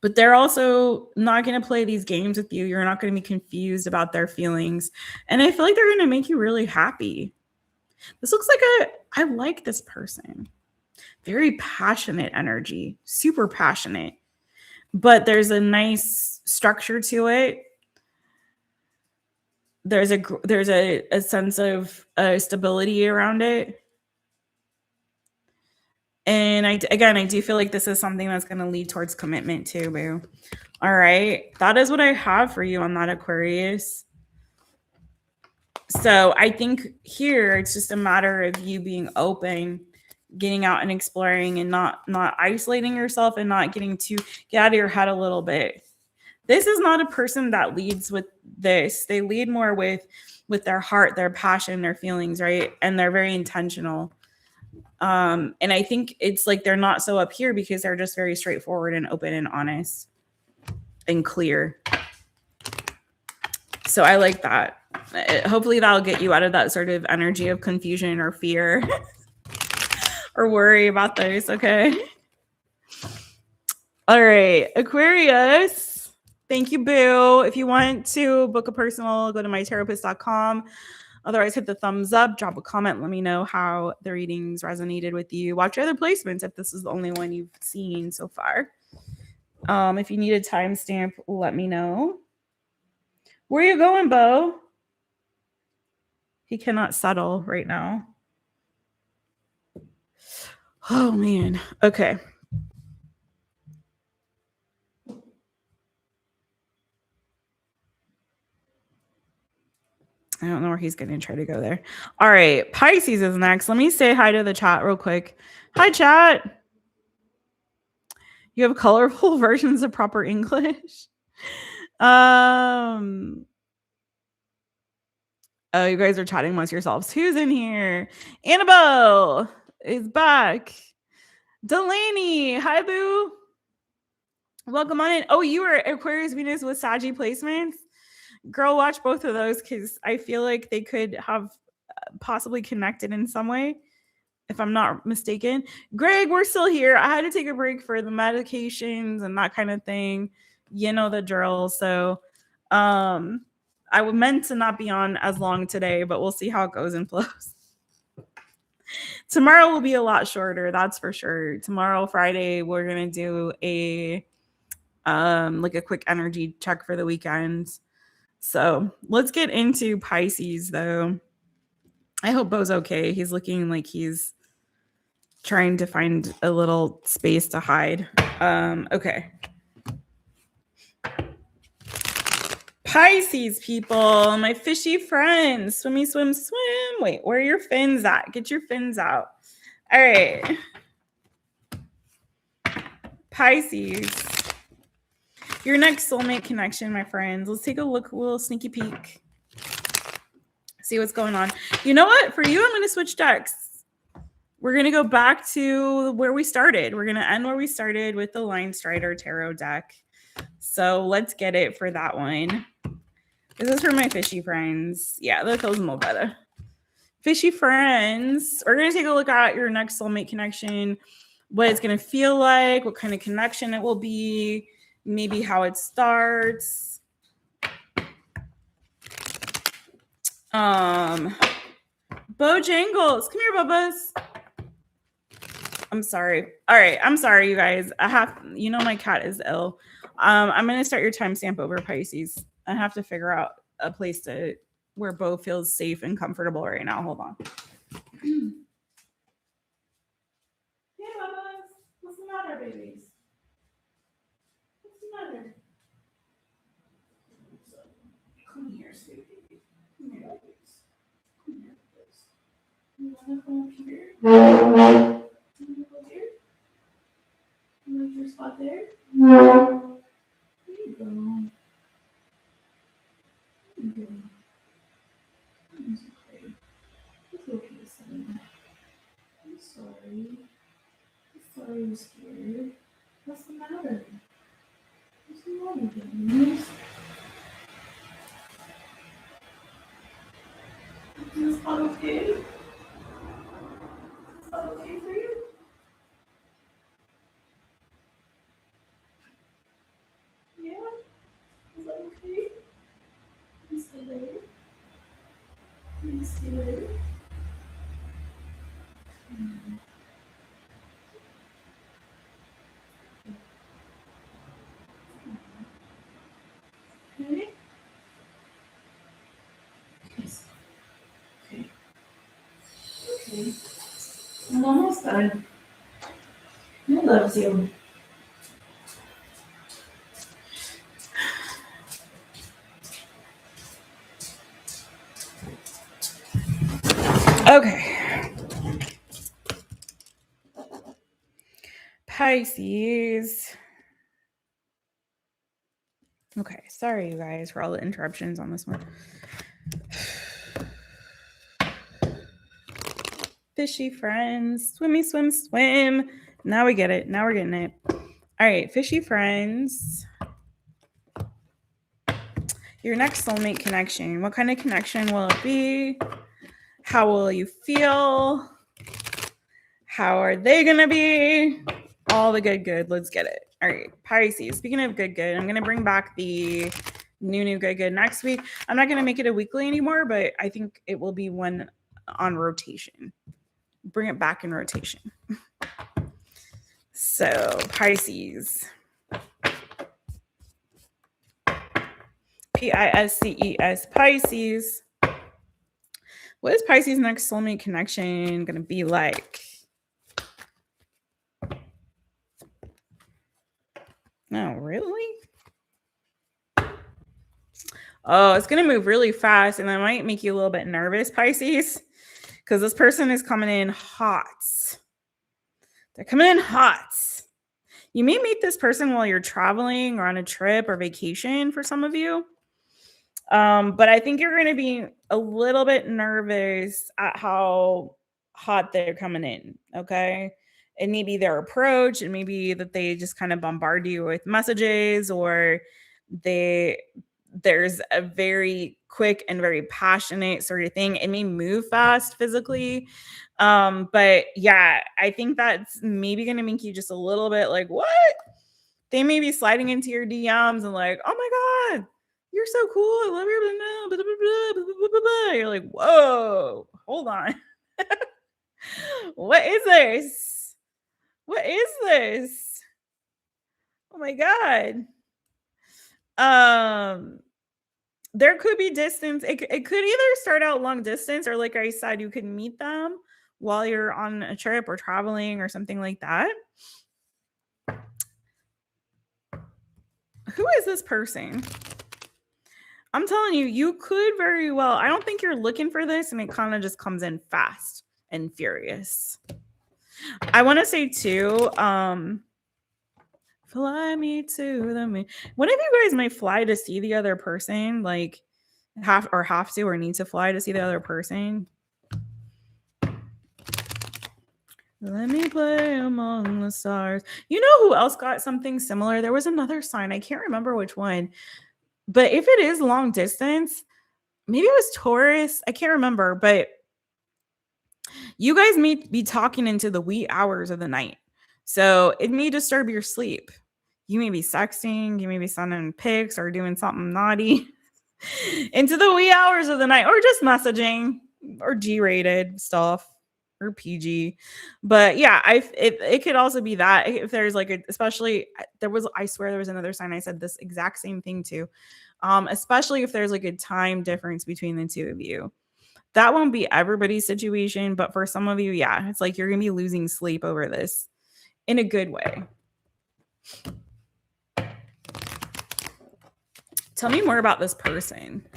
But they're also not going to play these games with you. You're not going to be confused about their feelings. And I feel like they're going to make you really happy. This looks like I like this person. Very passionate energy, super passionate. But there's a nice structure to it. There's a sense of stability around it. And I do feel like this is something that's going to lead towards commitment too, boo. All right. That is what I have for you on that, Aquarius. So I think here it's just a matter of you being open, getting out and exploring and not isolating yourself and not get out of your head a little bit. This is not a person that leads with this. They lead more with their heart, their passion, their feelings, right? And they're very intentional. And I think it's like they're not so up here because they're just very straightforward and open and honest and clear. So I like that. Hopefully that'll get you out of that sort of energy of confusion or fear or worry about those, okay? All right, Aquarius. Thank you, boo. If you want to book a personal, go to mytaropist.com. Otherwise, hit the thumbs up, drop a comment, let me know how the readings resonated with you. Watch your other placements if this is the only one you've seen so far. If you need a timestamp, let me know. Where are you going, Bo? He cannot settle right now. Oh, man. Okay. I don't know where he's going to try to go there. All right. Pisces is next. Let me say hi to the chat real quick. Hi, chat. You have colorful versions of proper English. Oh, you guys are chatting amongst yourselves. Who's in here? Annabelle is back. Delaney. Hi, boo. Welcome on in. Oh, you were Aquarius Venus with Saggy placements? Girl, watch both of those because I feel like they could have possibly connected in some way, if I'm not mistaken. Greg, we're still here. I had to take a break for the medications and that kind of thing. You know the drill. So I meant to not be on as long today, but we'll see how it goes and flows. Tomorrow will be a lot shorter, that's for sure. Tomorrow, Friday, we're gonna do a like a quick energy check for the weekend. So let's get into Pisces, though. I hope Bo's okay. He's looking like he's trying to find a little space to hide. Okay. Pisces, people, my fishy friends. Swimmy, swim, swim. Wait, where are your fins at? Get your fins out. All right. Pisces. Your next soulmate connection, my friends. Let's take a look, a little sneaky peek. See what's going on. You know what? For you, I'm going to switch decks. We're going to go back to where we started. We're going to end where we started with the Line Strider Tarot deck. So let's get it for that one. This is for my fishy friends. Yeah, that feels more better. Fishy friends. We're going to take a look at your next soulmate connection. What it's going to feel like. What kind of connection it will be. Maybe how it starts. Bojangles. Come here, Bubba's. I'm sorry. All right. I'm sorry, you guys. You know, my cat is ill. I'm going to start your timestamp over, Pisces. I have to figure out a place where Bo feels safe and comfortable right now. Hold on. Hey, Bubba's. What's the matter, babies? Come here, sweetie. Come here, please. Come here, please. You want to come up here? You want to go here? You like your spot there? There you go. There you go. It's okay. It's okay, son. I'm sorry. I'm sorry you're scared. What's the matter? What's the matter, babies? Is this spot okay? Is this spot okay for you? Yeah? Is that okay? Can you stay there? Can you stay there? Okay. Yes. Okay. Okay. I'm almost done. I love you. Okay. Pisces. Okay, sorry you guys for all the interruptions on this one. Fishy friends, swimmy, swim, swim. Now we get it. Now we're getting it. All right, fishy friends. Your next soulmate connection. What kind of connection will it be? How will you feel? How are they going to be? All the good. Let's get it. All right, Pisces. Speaking of good, I'm going to bring back the new good next week. I'm not going to make it a weekly anymore, but I think it will be one on rotation. Bring it back in rotation. So, Pisces. Pisces. Pisces. What is Pisces' next soulmate connection going to be like? Oh, really? Oh, it's going to move really fast, and that might make you a little bit nervous, Pisces, because this person is coming in hot. They're coming in hot. You may meet this person while you're traveling or on a trip or vacation for some of you. But I think you're going to be a little bit nervous at how hot they're coming in. Okay. And maybe their approach, and maybe that they just kind of bombard you with messages, or there's a very quick and very passionate sort of thing. It may move fast physically. But yeah, I think that's maybe going to make you just a little bit like, what? They may be sliding into your DMs and like, oh my God, you're so cool. I love your blah, blah, blah, blah, blah. You're like, whoa, hold on. What is this? What is this? Oh my God. There could be distance. It could either start out long distance, or like I said, you could meet them while you're on a trip or traveling or something like that. Who is this person? I'm telling you, you could very well. I don't think you're looking for this, and it kind of just comes in fast and furious. I want to say too, fly me to the moon. One of you guys might fly to see the other person, like have to or need to fly to see the other person. Let me play among the stars. You know who else got something similar? There was another sign. I can't remember which one. But if it is long distance, maybe it was Taurus. I can't remember. But you guys may be talking into the wee hours of the night. So it may disturb your sleep. You may be sexting. You may be sending pics or doing something naughty into the wee hours of the night, or just messaging, or G-rated stuff, or PG. But yeah, it could also be that if there's like I swear there was another sign I said this exact same thing to, especially if there's like a time difference between the two of you. That won't be everybody's situation, but for some of you, yeah, it's like you're gonna be losing sleep over this in a good way. Tell me more about this person.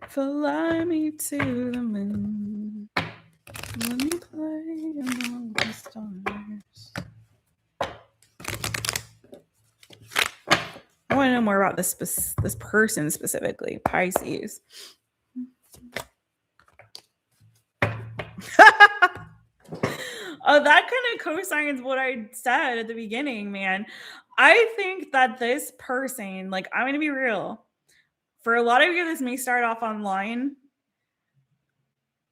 Fly me to the moon. Let me play among the stars. I want to know more about this person specifically, Pisces. Oh, that kind of co-signs what I said at the beginning, man. I think that this person, like, I'm going to be real. For a lot of you, this may start off online,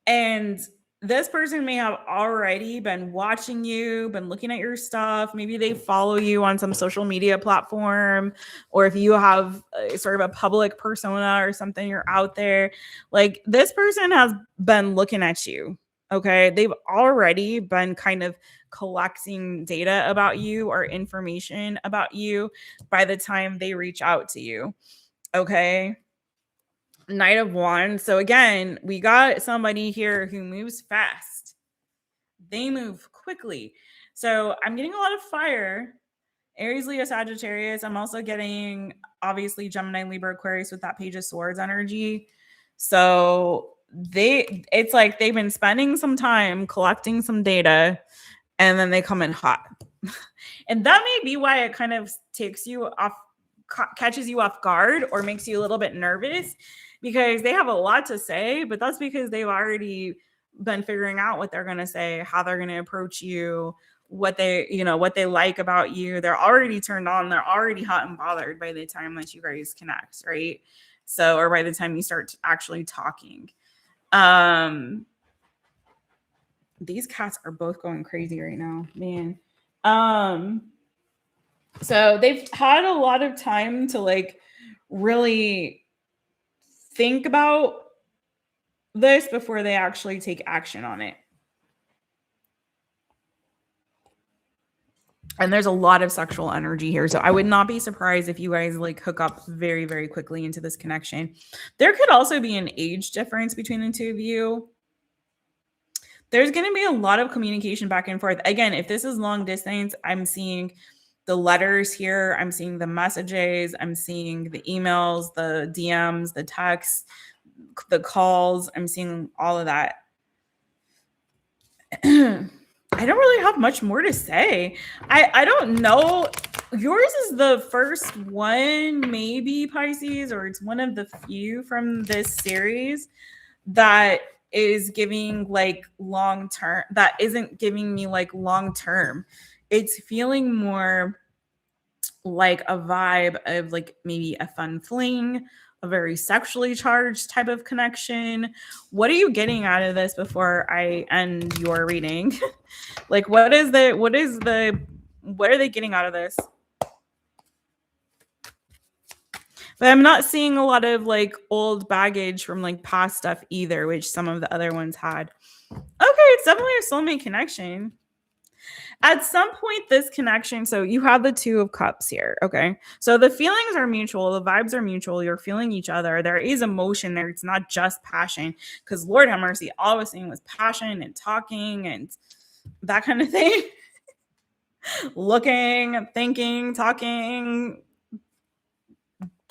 and this person may have already been watching you, been looking at your stuff. Maybe they follow you on some social media platform, or if you have sort of a public persona or something, you're out there. Like, this person has been looking at you. Okay. They've already been kind of collecting data about you or information about you by the time they reach out to you. Okay. Knight of Wands. So again, we got somebody here who moves fast. They move quickly. So I'm getting a lot of fire. Aries, Leo, Sagittarius. I'm also getting, obviously, Gemini, Libra, Aquarius with that Page of Swords energy. So it's like they've been spending some time collecting some data, and then they come in hot. And that may be why it kind of takes you off, catches you off guard, or makes you a little bit nervous, because they have a lot to say, but that's because they've already been figuring out what they're going to say, how they're going to approach you, what they, you know, what they like about you. They're already turned on. They're already hot and bothered by the time that you guys connect, right? So, or by the time you start actually talking. These cats are both going crazy right now, man. So they've had a lot of time to like really think about this before they actually take action on it. And there's a lot of sexual energy here. So I would not be surprised if you guys like hook up very, very quickly into this connection. There could also be an age difference between the two of you. There's going to be a lot of communication back and forth. Again, if this is long distance, I'm seeing the letters here. I'm seeing the messages. I'm seeing the emails, the DMs, the texts, the calls. I'm seeing all of that. I don't really have much more to say. I don't know. Yours is the first one, maybe, Pisces, or it's one of the few from this series that is giving like long term, that isn't giving me like long term. It's feeling more like a vibe of like maybe a fun fling, a very sexually charged type of connection. What are you getting out of this before I end your reading? Like, what are they getting out of this? But I'm not seeing a lot of like old baggage from like past stuff either, which some of the other ones had. Okay, it's definitely a soulmate connection. At some point, this connection, so you have the Two of Cups here, okay? So the feelings are mutual, the vibes are mutual, you're feeling each other. There is emotion there. It's not just passion, because Lord have mercy, all I was seeing was passion and talking and that kind of thing. Looking, thinking, talking,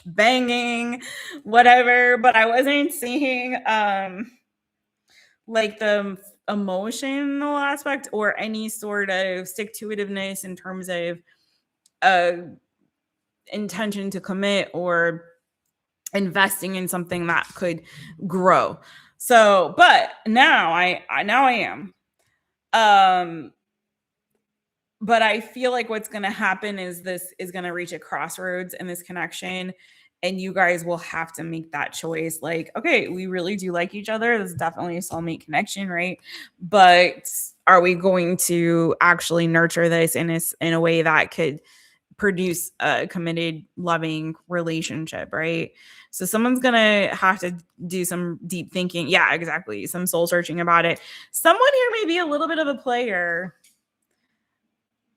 banging, whatever, but I wasn't seeing like the emotional aspect or any sort of stick-to-itiveness in terms of intention to commit or investing in something that could grow. So, but now I am. But I feel like what's going to happen is this is going to reach a crossroads in this connection, and you guys will have to make that choice. Like, okay, we really do like each other. This is definitely a soulmate connection, right? But are we going to actually nurture this in a way that could produce a committed, loving relationship, right? So someone's going to have to do some deep thinking. Yeah, exactly. Some soul searching about it. Someone here may be a little bit of a player.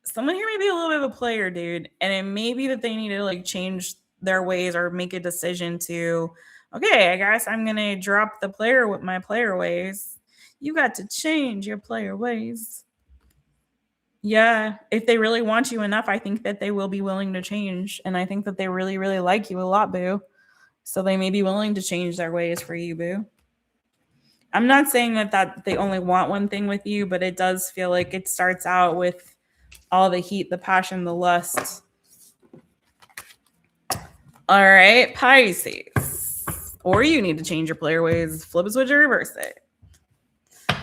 Someone here may be a little bit of a player, dude. And it may be that they need to like change their ways or make a decision to, okay, I guess I'm going to drop the player with my player ways. You got to change your player ways. Yeah, if they really want you enough, I think that they will be willing to change. And I think that they really, really like you a lot, boo. So they may be willing to change their ways for you, boo. I'm not saying that they only want one thing with you, but it does feel like it starts out with all the heat, the passion, the lust. All right, Pisces. Or you need to change your player ways, flip a switch or reverse it. All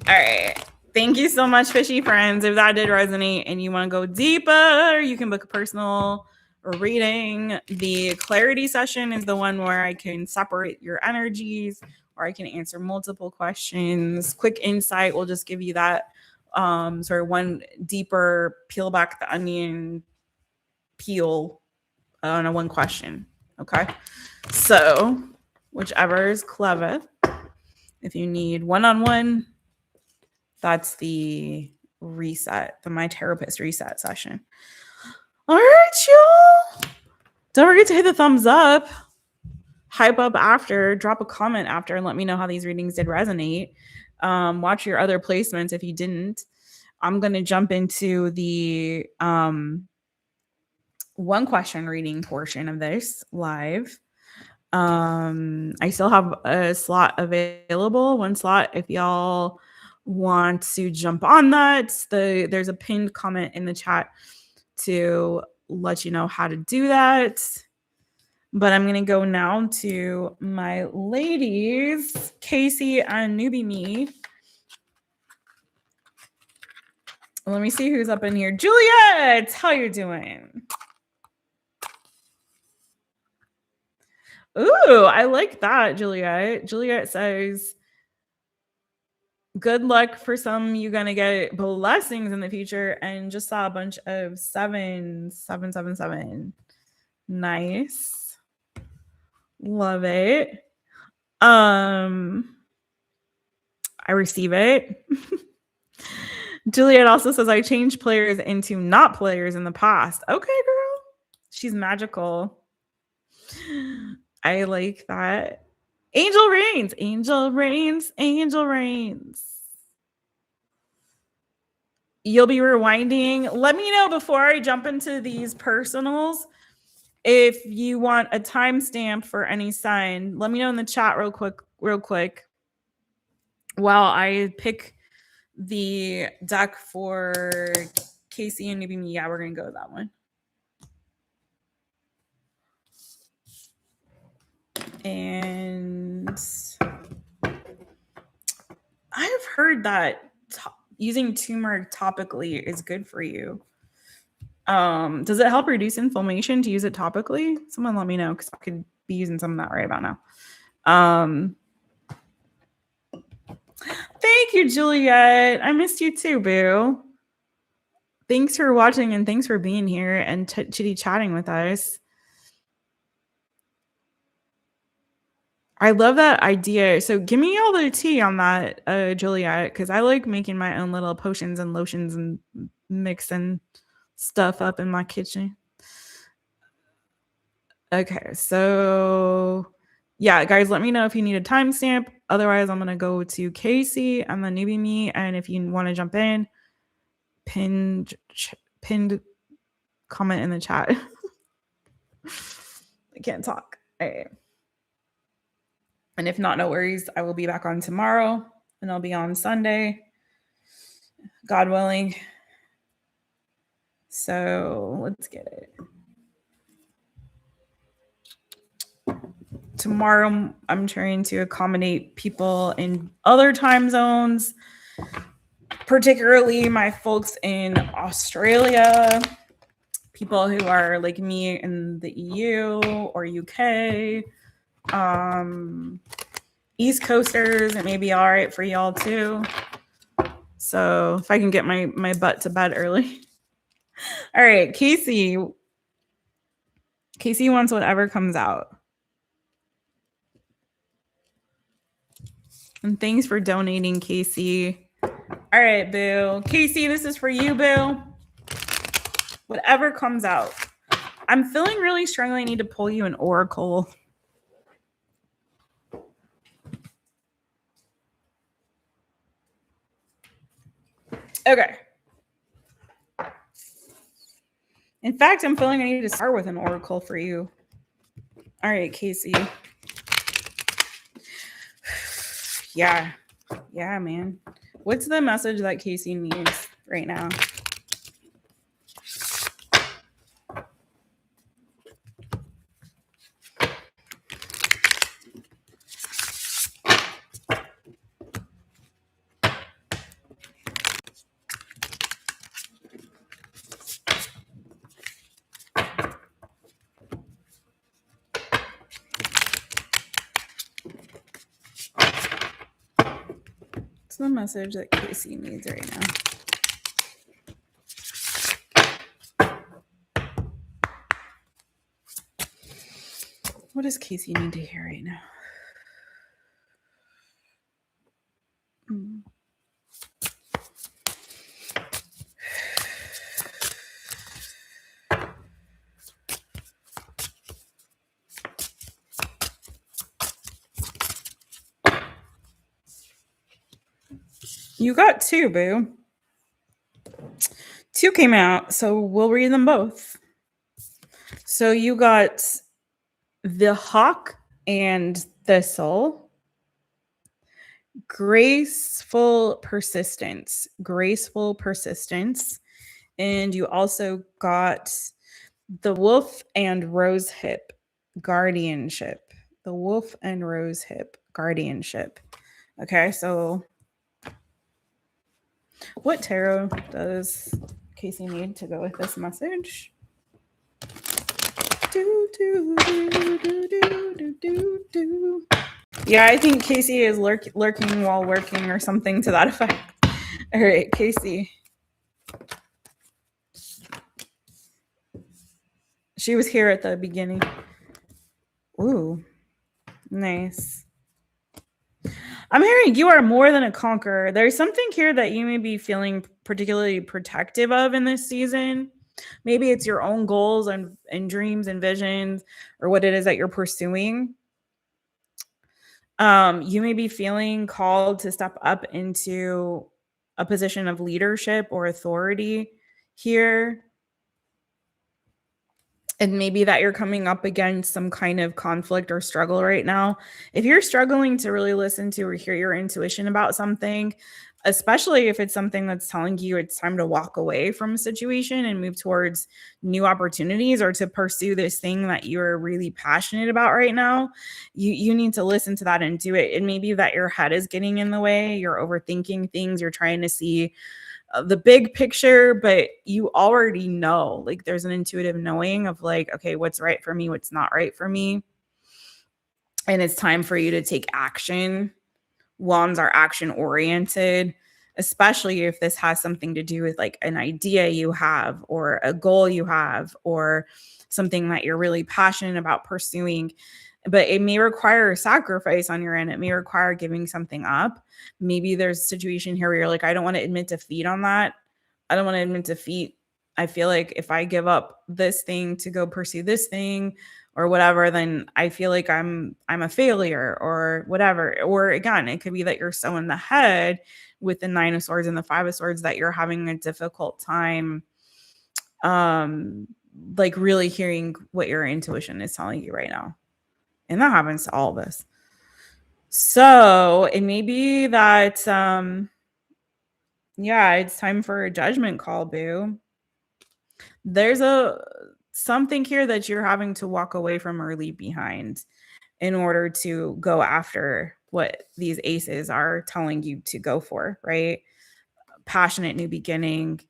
right. Thank you so much, fishy friends. If that did resonate and you want to go deeper, you can book a personal reading. The clarity session is the one where I can separate your energies, or I can answer multiple questions. Quick insight will just give you that sort of one deeper peel back the onion peel on a one question. Okay. So whichever is clever. If you need one-on-one, that's the reset, my Taropist reset session. All right, y'all. Don't forget to hit the thumbs up, hype up after, drop a comment after, and let me know how these readings did resonate. Watch your other placements if you didn't. I'm going to jump into the one question reading portion of this live. I still have a slot available, one slot if y'all want to jump on that, there's a pinned comment in the chat to let you know how to do that. But I'm going to go now to my ladies, Casey and Newbie Me. Let me see who's up in here. Juliet, how you doing? Ooh, I like that, Juliet. Juliet says, good luck for some. You're going to get blessings in the future. And just saw a bunch of 7. Nice. Love it. I receive it. Juliet also says, I changed players into not players in the past. Okay, girl. She's magical. I like that. Angel Reigns. Angel Reigns. Angel Reigns. You'll be rewinding. Let me know before I jump into these personals if you want a timestamp for any sign. Let me know in the chat real quick while I pick the deck for Casey and Newbie Me. Yeah, we're going to go with that one. And I've heard that using turmeric topically is good for you. Does it help reduce inflammation to use it topically? Someone let me know, because I could be using some of that right about now. Thank you, Juliet. I missed you too, boo. Thanks for watching and thanks for being here and chitty chatting with us. I love that idea. So give me all the tea on that, Juliet, because I like making my own little potions and lotions and mixing stuff up in my kitchen. Okay, so yeah, guys, let me know if you need a timestamp. Otherwise, I'm going to go to Casey and the Newbie Me. And if you want to jump in, pinned comment in the chat. I can't talk. All right. And if not, no worries. I will be back on tomorrow and I'll be on Sunday, God willing. So let's get it. Tomorrow, I'm trying to accommodate people in other time zones, particularly my folks in Australia, people who are like me in the EU or UK, East Coasters. It may be all right for y'all too. So if I can get my butt to bed early. All right, Casey. Casey wants whatever comes out. And thanks for donating, Casey. All right, boo. Casey, this is for you, boo. Whatever comes out. I'm feeling really strongly I need to pull you an oracle. Okay. In fact, I'm feeling I need to start with an oracle for you. All right, Casey. Yeah, man. What's the message that Casey needs right now? What's the message that Casey needs right now? What does Casey need to hear right now? You got two, boo. Two came out, so we'll read them both. So you got the Hawk and Thistle. graceful persistence, graceful persistence. And you also got the wolf and rose hip, guardianship. The wolf and rose hip, guardianship. Okay, so what tarot does Casey need to go with this message? Yeah, I think Casey is lurking while working or something to that effect. All right, Casey. She was here at the beginning. Ooh, nice. I'm hearing you are more than a conqueror. There's something here that you may be feeling particularly protective of in this season. Maybe it's your own goals and dreams and visions, or what it is that you're pursuing. You may be feeling called to step up into a position of leadership or authority here. And maybe that you're coming up against some kind of conflict or struggle right now. If you're struggling to really listen to or hear your intuition about something, especially if it's something that's telling you it's time to walk away from a situation and move towards new opportunities, or to pursue this thing that you're really passionate about right now, you need to listen to that and do it. It may be that your head is getting in the way, you're overthinking things, you're trying to see the big picture, but you already know, like there's an intuitive knowing of like, okay, what's right for me, what's not right for me. And it's time for you to take action. Wands are action oriented, especially if this has something to do with like an idea you have or a goal you have or something that you're really passionate about pursuing. But it may require a sacrifice on your end. It may require giving something up. Maybe there's a situation here where you're like, I don't want to admit defeat on that. I don't want to admit defeat. I feel like if I give up this thing to go pursue this thing or whatever, then I feel like I'm a failure or whatever. Or again, it could be that you're so in the head with the 9 of Swords and the 5 of Swords that you're having a difficult time like really hearing what your intuition is telling you right now. And that happens to all of us. So it may be that, yeah, it's time for a judgment call, boo. There's something here that you're having to walk away from or leave behind in order to go after what these aces are telling you to go for, right? Passionate new beginning,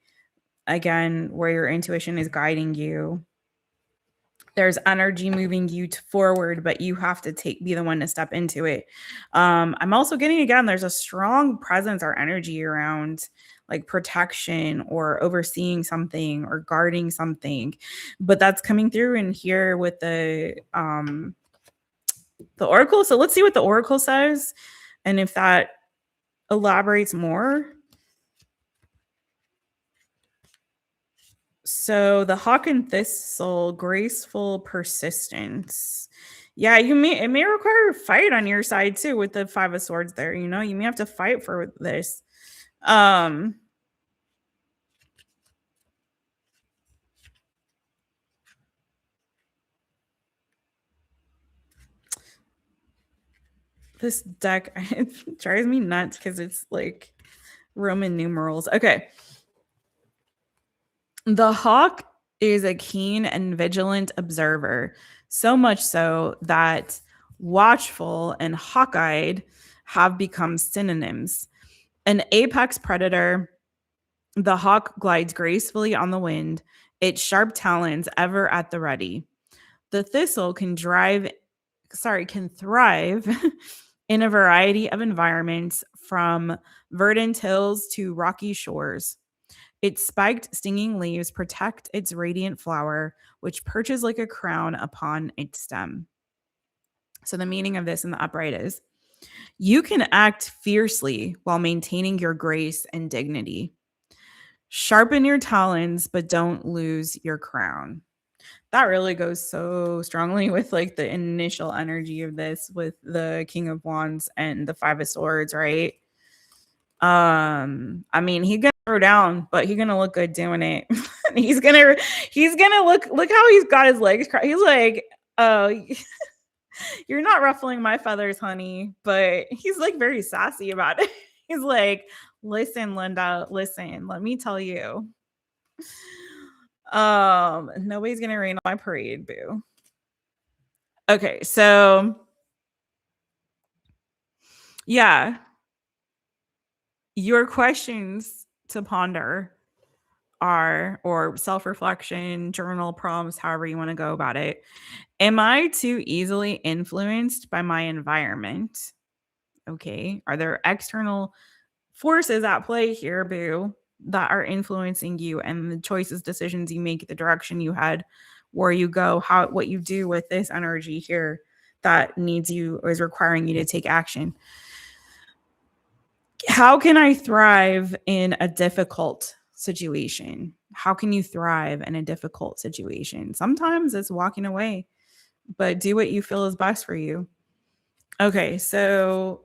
again, where your intuition is guiding you. There's energy moving you forward, but you have to be the one to step into it. I'm also getting, again, there's a strong presence or energy around like protection or overseeing something or guarding something, but that's coming through in here with the Oracle. So let's see what the Oracle says and if that elaborates more. So the Hawk and Thistle, graceful persistence. Yeah, it may require a fight on your side too with the 5 of Swords there. You know, you may have to fight for this. This deck, it drives me nuts because it's like Roman numerals. Okay. The Hawk is a keen and vigilant observer, so much so that watchful and hawk-eyed have become synonyms. An apex predator, the hawk glides gracefully on the wind, its sharp talons ever at the ready. The thistle can thrive in a variety of environments, from verdant hills to rocky shores. Its spiked, stinging leaves protect its radiant flower, which perches like a crown upon its stem. So the meaning of this in the upright is, you can act fiercely while maintaining your grace and dignity. Sharpen your talons, but don't lose your crown. That really goes so strongly with like the initial energy of this with the King of Wands and the 5 of Swords, right? I mean, he's gonna throw down, but he's gonna look good doing it. he's gonna look how he's got his legs. He's like, oh, You're not ruffling my feathers, honey. But he's like very sassy about it. He's like, listen, Linda, listen, let me tell you. Nobody's gonna rain on my parade, boo. Okay, so yeah, your questions to ponder are, or self-reflection, journal prompts, however you want to go about it. Am I too easily influenced by my environment? Okay. Are there external forces at play here, boo, that are influencing you and the choices, decisions you make, the direction you head, where you go, what you do with this energy here that needs you or is requiring you to take action? How can I thrive in a difficult situation? How can you thrive in a difficult situation? Sometimes it's walking away, but do what you feel is best for you. Okay, so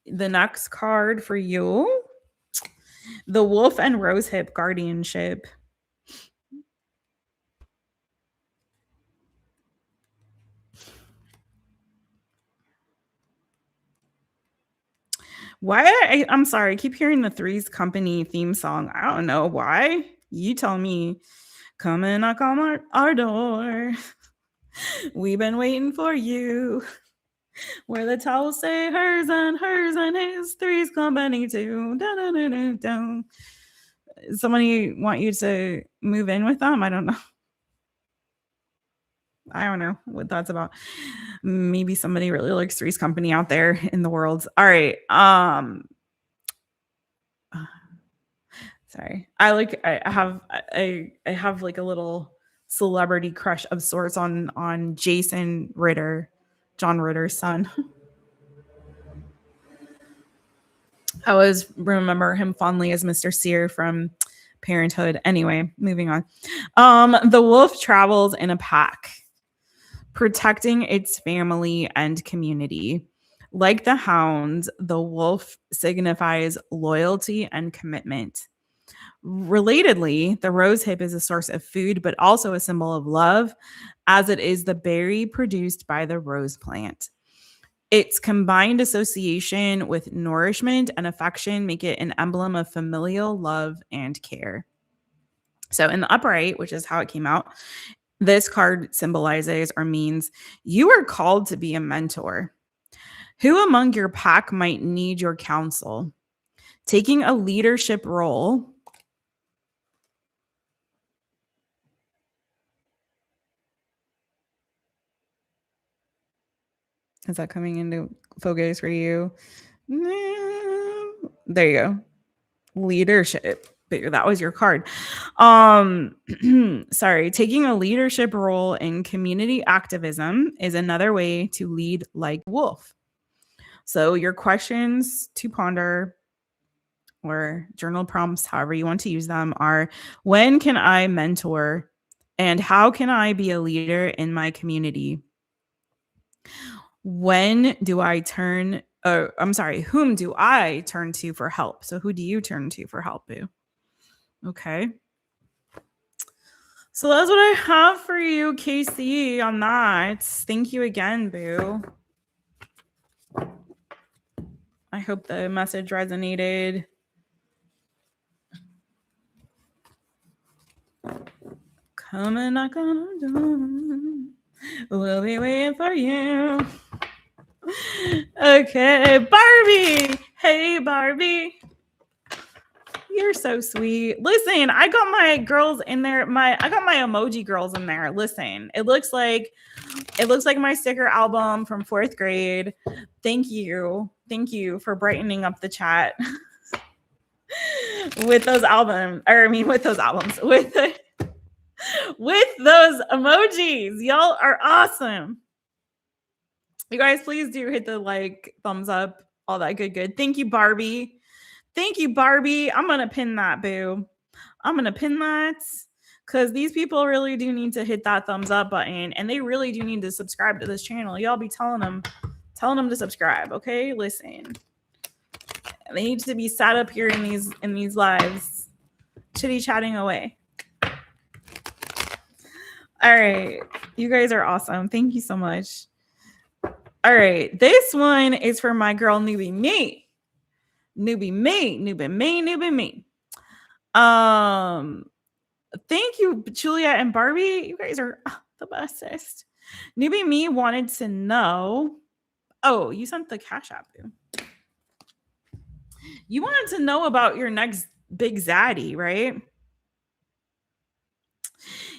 the next card for you, the Wolf and Rosehip Guardianship. Why? I'm sorry. I keep hearing the Three's Company theme song. I don't know why. You tell me. Come and knock on our door. We've been waiting for you. Where the towels say hers and his, Three's Company too. Da-da-da-da-da. Somebody want you to move in with them? I don't know. I don't know what that's about. Maybe somebody really likes Three's Company out there in the world. All right. Sorry. I have like a little celebrity crush of sorts on Jason Ritter, John Ritter's son. I always remember him fondly as Mr. Sear from Parenthood. Anyway, moving on. The wolf travels in a pack, protecting its family and community. Like the hound, the wolf signifies loyalty and commitment. Relatedly, the rosehip is a source of food, but also a symbol of love, as it is the berry produced by the rose plant. Its combined association with nourishment and affection make it an emblem of familial love and care. So in the upright, which is how it came out, this card symbolizes or means you are called to be a mentor. Who among your pack might need your counsel? Taking a leadership role. Is that coming into focus for you? There you go. Leadership. But that was your card. Sorry. Taking a leadership role in community activism is another way to lead like wolf. So your questions to ponder or journal prompts, however you want to use them, are: when can I mentor? And how can I be a leader in my community? When do I turn, whom do I turn to for help? So who do you turn to for help, boo? Okay. So that's what I have for you, Casey, on that. Thank you again, boo. I hope the message resonated. Come and knock on the door. We'll be waiting for you. Okay, Barbie. Hey, Barbie. You're so sweet. Listen, I got my girls in there. I got my emoji girls in there. Listen, it looks like my sticker album from 4th grade. Thank you for brightening up the chat with those albums. With those emojis. Y'all are awesome. You guys, please do hit the like, thumbs up, all that good. Thank you, Barbie. I'm going to pin that, boo. I'm going to pin that because these people really do need to hit that thumbs up button, and they really do need to subscribe to this channel. Y'all be telling them to subscribe, okay? Listen. They need to be sat up here in these lives, chitty-chatting away. All right. You guys are awesome. Thank you so much. All right. This one is for my girl, Newbie Me. Newbie Me. Newbie Me. Newbie Me. Thank you, Julia and Barbie. You guys are the bestest. Newbie Me wanted to know. Oh, you sent the Cash App. You wanted to know about your next big zaddy, right?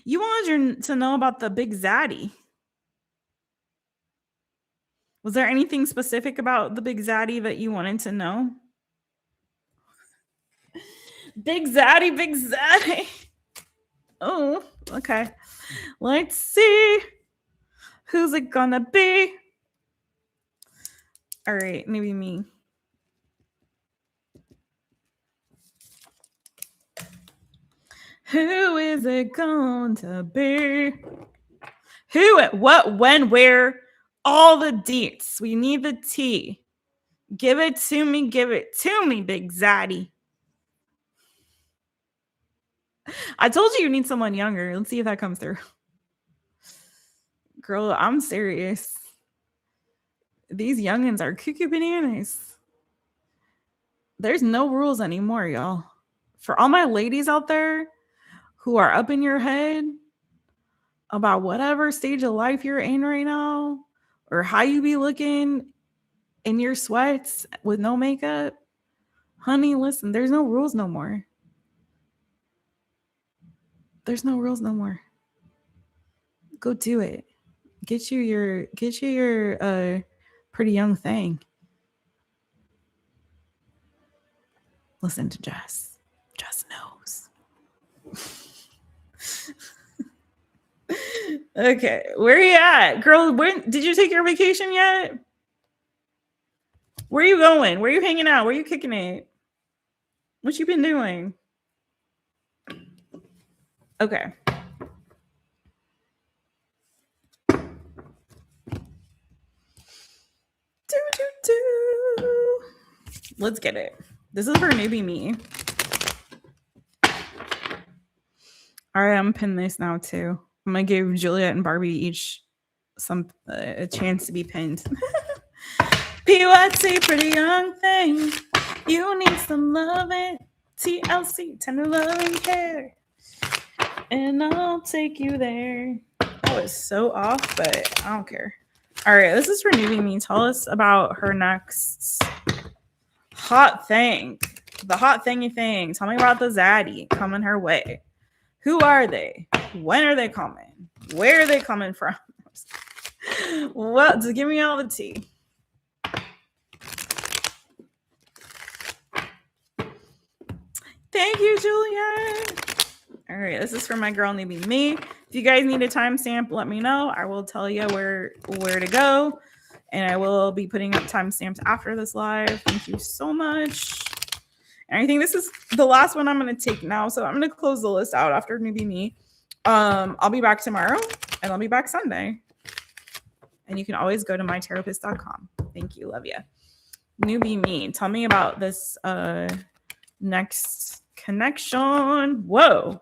You wanted to know about the big zaddy. Was there anything specific about the big zaddy that you wanted to know? Big zaddy, big zaddy. Oh, okay. Let's see. Who's it gonna be? All right, maybe me. Who is it going to be? Who, what, when, where? All the deets. We need the tea. Give it to me, big zaddy. I told you need someone younger. Let's see if that comes through. Girl, I'm serious. These youngins are cuckoo bananas. There's no rules anymore, y'all. For all my ladies out there who are up in your head about whatever stage of life you're in right now, or how you be looking in your sweats with no makeup, honey, listen, there's no rules no more. There's no rules no more. Go do it. Get you your pretty young thing. Listen to Jess. Jess knows. Okay, where you at, girl? When did you take your vacation yet? Where are you going? Where are you hanging out? Where are you kicking it? What you been doing? Okay. Let's get it. This is for newbie me. All right, I'm pinning this now too. I'm gonna give Juliet and Barbie each a chance to be pinned. PYT, pretty young thing. You need some loving. TLC, tender love and care. And I'll take you there. That was so off, but I don't care. All right, this is for newbie me. Tell us about her next hot thing. The hot thingy thing. Tell me about the zaddy coming her way. Who are they? When are they coming? Where are they coming from? Well, just give me all the tea. Thank you, Julia. All right, this is for my girl, newbie me. If you guys need a timestamp, let me know. I will tell you where to go, and I will be putting up timestamps after this live. Thank you so much. And I think this is the last one I'm going to take now, so I'm going to close the list out after newbie me. I'll be back tomorrow, and I'll be back Sunday. And you can always go to mytaropist.com. Thank you. Love you. Newbie me. Tell me about this next connection. Whoa.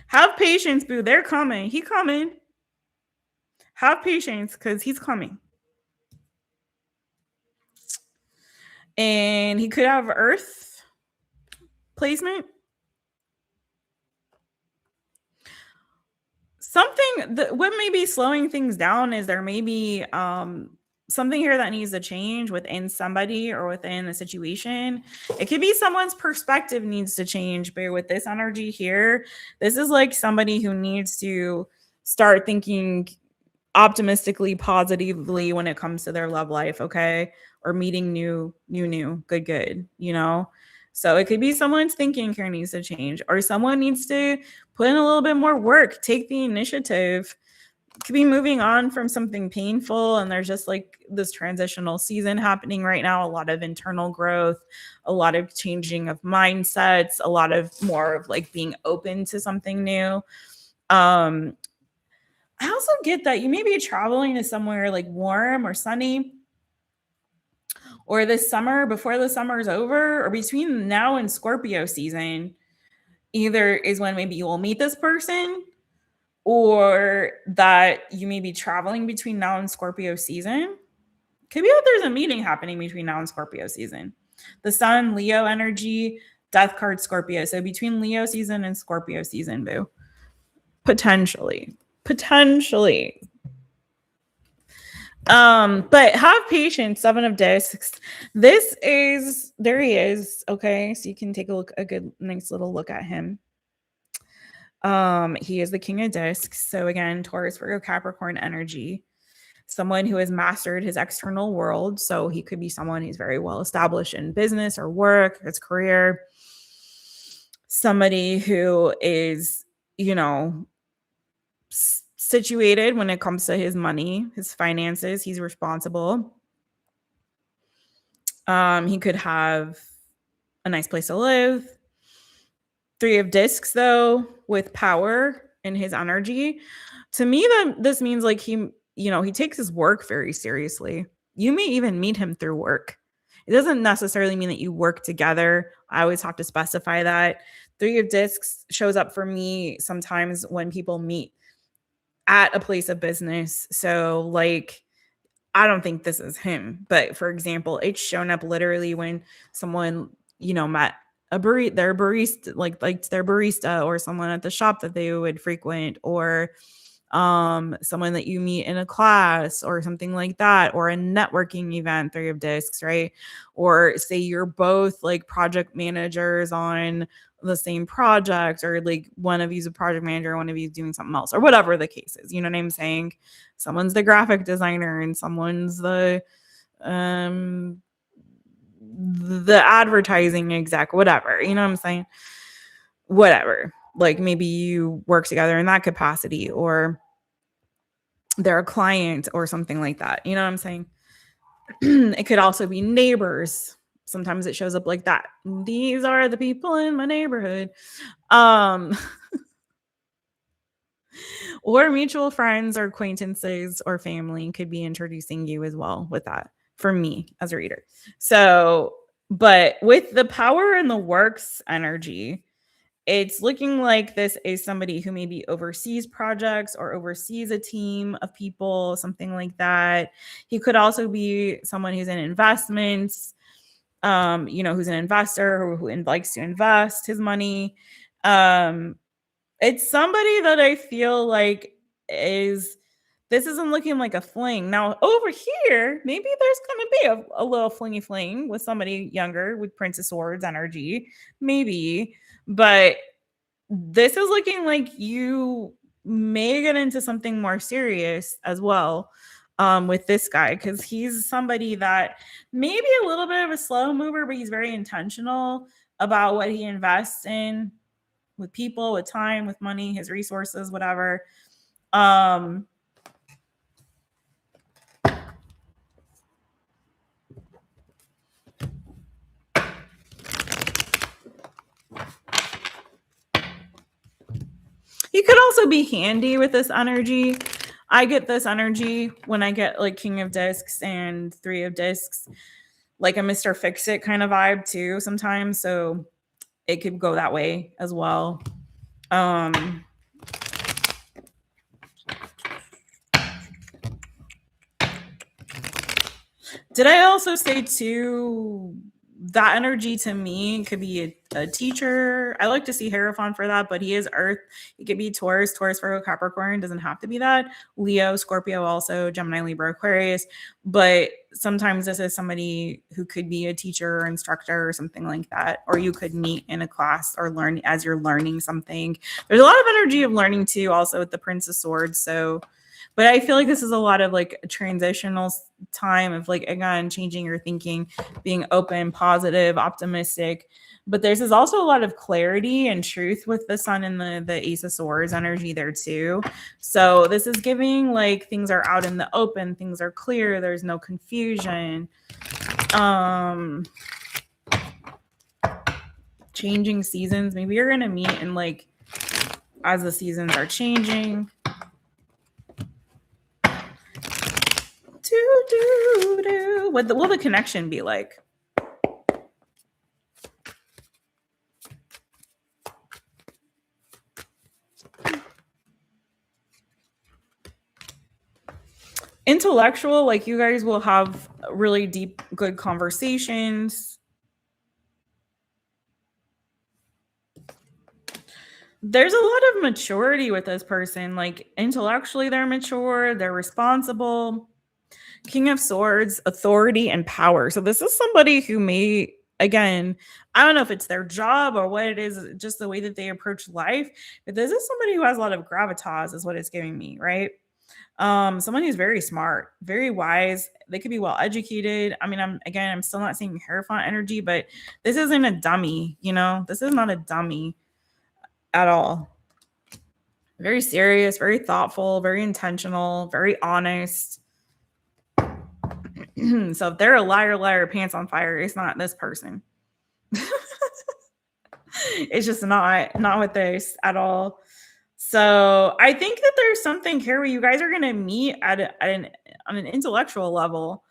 Have patience, boo. They're coming. He coming. Have patience because he's coming. And he could have Earth placement. Something that what may be slowing things down is there may be something here that needs to change within somebody or within a situation. It could be someone's perspective needs to change, but with this energy here, this is like somebody who needs to start thinking optimistically, positively when it comes to their love life, okay? Or meeting new, good, you know? So it could be someone's thinking here needs to change, or someone needs to put in a little bit more work, take the initiative. Could be moving on from something painful, and there's just like this transitional season happening right now. A lot of internal growth, a lot of changing of mindsets, a lot of more of like being open to something new. I also get that you may be traveling to somewhere like warm or sunny, or this summer before the summer is over, or between now and Scorpio season. either is when maybe you will meet this person, or that you may be traveling between now and Scorpio season. Could be that there's a meeting happening between now and Scorpio season. The Sun, Leo energy, Death card, Scorpio. So between Leo season and Scorpio season, boo. Potentially. But have patience. 7 of Discs. This is, there he is. Okay, so you can take a look, a good, nice little look at him. He is the King of Discs. So again, Taurus, Virgo, Capricorn energy. Someone who has mastered his external world. So he could be someone who's very well established in business or work, his career. Somebody who is, you know, situated when it comes to his money, his finances. He's responsible. He could have a nice place to live. 3 of Discs, though, with power in his energy. To me, that this means like he, you know, he takes his work very seriously. You may even meet him through work. It doesn't necessarily mean that you work together. I always have to specify that. 3 of Discs shows up for me sometimes when people meet at a place of business. So like, I don't think this is him, but for example, it's shown up literally when someone, you know, met their barista, like their barista, or someone at the shop that they would frequent, or someone that you meet in a class or something like that, or a networking event. 3 of Discs, right? Or say you're both like project managers on the same project, or like one of you's a project manager, one of you's doing something else, or whatever the case is. You know what I'm saying? Someone's the graphic designer and someone's the advertising exec, whatever. You know what I'm saying? Whatever. Like maybe you work together in that capacity, or they're a client or something like that. You know what I'm saying? It could also be neighbors. Sometimes it shows up like that. These are the people in my neighborhood. Or mutual friends or acquaintances or family could be introducing you as well with that, for me as a reader. So, but with the power and the works energy, it's looking like this is somebody who maybe oversees projects or oversees a team of people, something like that. He could also be someone who's in investments, you know, who's an investor or who likes to invest his money. It's somebody that I feel like this isn't looking like a fling. Now over here, maybe there's going to be a little flingy fling with somebody younger with Prince of Swords energy, maybe. But this is looking like you may get into something more serious as well with this guy, because he's somebody that may be a little bit of a slow mover, but he's very intentional about what he invests in, with people, with time, with money, his resources, whatever. He could also be handy with this energy. I get this energy when I get like King of Discs and 3 of Discs, like a Mr. Fix-It kind of vibe too sometimes. So it could go that way as well. Did I also say too, that energy to me could be a teacher. I like to see Hierophant for that, but he is Earth. It could be Taurus, Virgo, Capricorn. Doesn't have to be that. Leo, Scorpio, also Gemini, Libra, Aquarius. But sometimes this is somebody who could be a teacher or instructor or something like that. Or you could meet in a class or learn as you're learning something. There's a lot of energy of learning too, also with the Prince of Swords. So, but I feel like this is a lot of like a transitional time of like, again, changing your thinking, being open, positive, optimistic. But there's also a lot of clarity and truth with the Sun and the Ace of Swords energy there too. So this is giving like things are out in the open, things are clear, there's no confusion. Changing seasons. Maybe you're gonna meet in like as the seasons are changing. What will the connection be like? Intellectual, like you guys will have really deep, good conversations. There's a lot of maturity with this person. Like intellectually, they're mature, they're responsible. King of Swords, authority and power. So this is somebody who may, again, I don't know if it's their job or what it is, just the way that they approach life, but this is somebody who has a lot of gravitas is what it's giving me, right? Someone who's very smart, very wise. They could be well educated. I mean, I'm still not seeing Hierophant energy, but this isn't a dummy, you know? This is not a dummy at all. Very serious, very thoughtful, very intentional, very honest. So if they're a liar, pants on fire, it's not this person. It's just not with this at all. So I think that there's something here where you guys are going to meet on an intellectual level.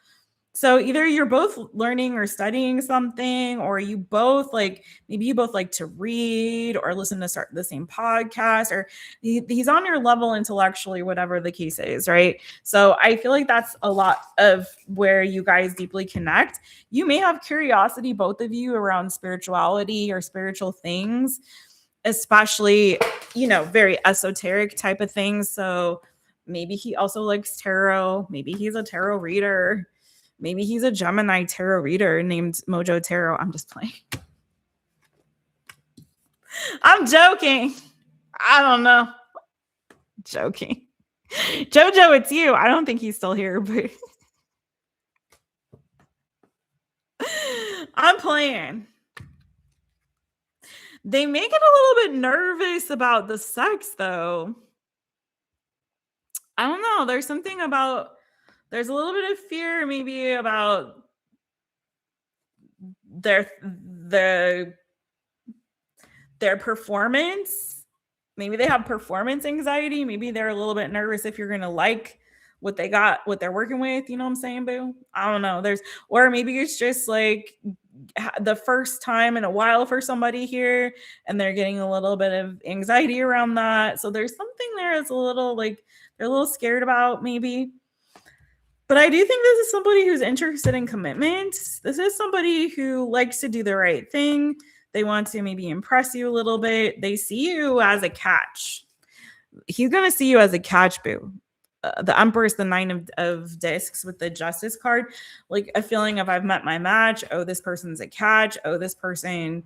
So either you're both learning or studying something, or you both like, maybe you both like to read or listen to the same podcast, or he's on your level intellectually, whatever the case is, right? So I feel like that's a lot of where you guys deeply connect. You may have curiosity, both of you, around spirituality or spiritual things, especially, you know, very esoteric type of things. So maybe he also likes tarot. Maybe he's a tarot reader. Maybe he's a Gemini tarot reader named Mojo Tarot. I'm just playing. I'm joking. I don't know. Joking. Jojo, it's you. I don't think he's still here, but I'm playing. They make it a little bit nervous about the sex, though. I don't know. There's something about, there's a little bit of fear maybe about their performance. Maybe they have performance anxiety. Maybe they're a little bit nervous if you're going to like what they got, what they're working with. You know what I'm saying, boo? I don't know. Or maybe it's just like the first time in a while for somebody here, and they're getting a little bit of anxiety around that. So there's something there that's a little like they're a little scared about, maybe. But I do think this is somebody who's interested in commitment. This is somebody who likes to do the right thing. They want to maybe impress you a little bit. They see you as a catch. He's going to see you as a catch, boo. The Empress, the Nine of Discs with the Justice card, like a feeling of I've met my match. Oh, this person's a catch. Oh, this person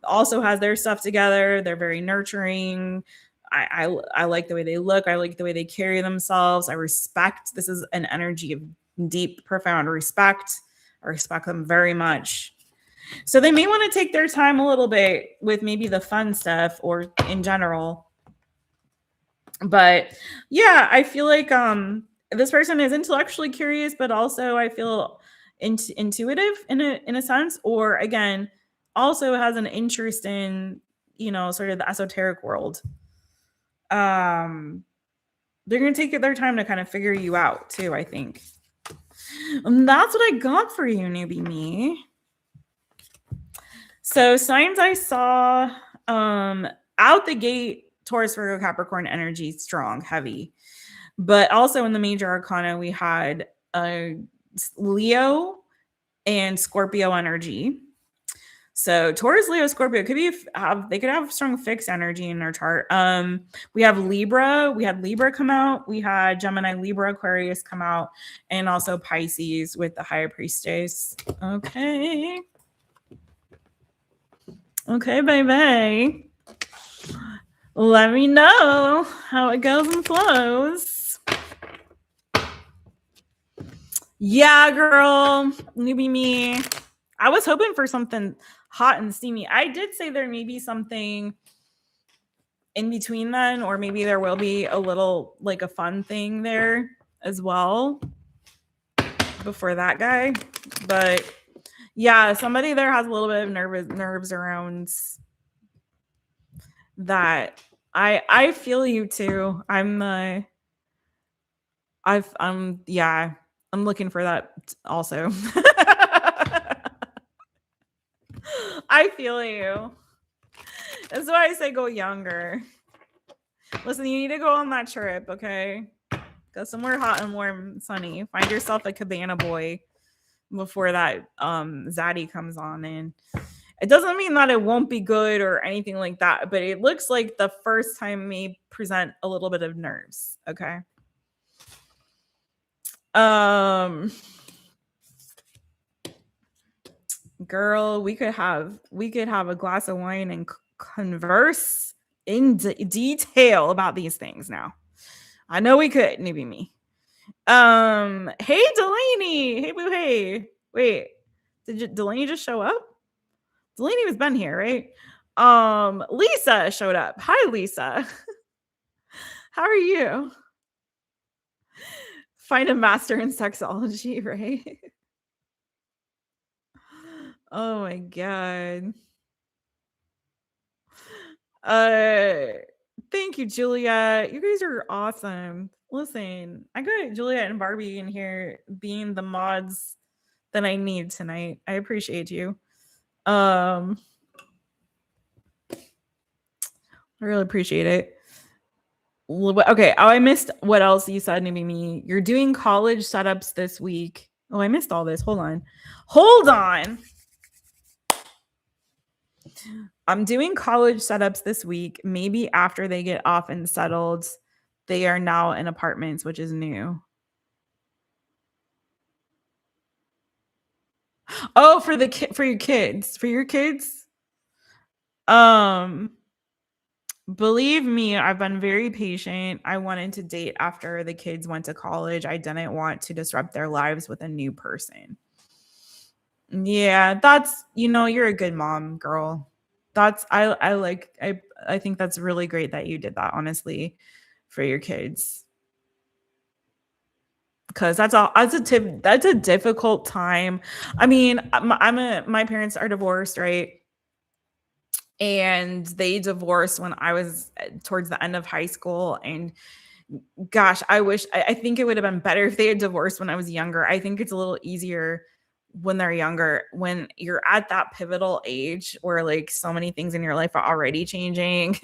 also has their stuff together. They're very nurturing. I like the way they look. I like the way they carry themselves. I respect. This is an energy of deep, profound respect. I respect them very much. So they may want to take their time a little bit with maybe the fun stuff or in general. But yeah, I feel like this person is intellectually curious, but also I feel intuitive in a sense, or again, also has an interest in, you know, sort of the esoteric world. They're going to take their time to kind of figure you out too, I think. And that's what I got for you, newbie me. So signs I saw out the gate, Taurus, Virgo, Capricorn energy, strong, heavy. But also in the major arcana, we had Leo and Scorpio energy. So Taurus, Leo, Scorpio they could have strong fixed energy in their chart. We have Libra. We had Libra come out. We had Gemini, Libra, Aquarius come out, and also Pisces with the High Priestess. Okay. Okay, baby. Let me know how it goes and flows. Yeah, girl. Newbie me. I was hoping for something hot and steamy. I did say there may be something in between then, or maybe there will be a little like a fun thing there as well before that guy. But yeah, somebody there has a little bit of nerves around that. I feel you too. I'm looking for that also. I feel you. That's why I say go younger. Listen, you need to go on that trip, okay? Go somewhere hot and warm and sunny. Find yourself a cabana boy before that zaddy comes on in. It doesn't mean that it won't be good or anything like that, but it looks like the first time may present a little bit of nerves. Okay. Girl, we could have a glass of wine and converse in detail about these things now. I know we could, maybe me. Hey Delaney. Hey boo hey. Wait, did Delaney just show up? Delaney has been here, right? Lisa showed up. Hi, Lisa. How are you? Find a master in sexology, right? Oh my god. Thank you, Julia. You guys are awesome. Listen, I got Juliet and Barbie in here being the mods that I need tonight. I appreciate you. I really appreciate it. Okay. Oh, I missed what else you said, Mimi. You're doing college setups this week. Oh, I missed all this. Hold on. I'm doing college setups this week. Maybe after they get off and settled, they are now in apartments, which is new. Oh, for your kids. Believe me, I've been very patient. I wanted to date after the kids went to college. I didn't want to disrupt their lives with a new person. Yeah, that's, you're a good mom, girl. That's I think that's really great that you did that, honestly, for your kids. Because that's a difficult time. I mean, my parents are divorced, right? And they divorced when I was towards the end of high school. And gosh, I think it would have been better if they had divorced when I was younger. I think it's a little easier when they're younger, when you're at that pivotal age where like so many things in your life are already changing.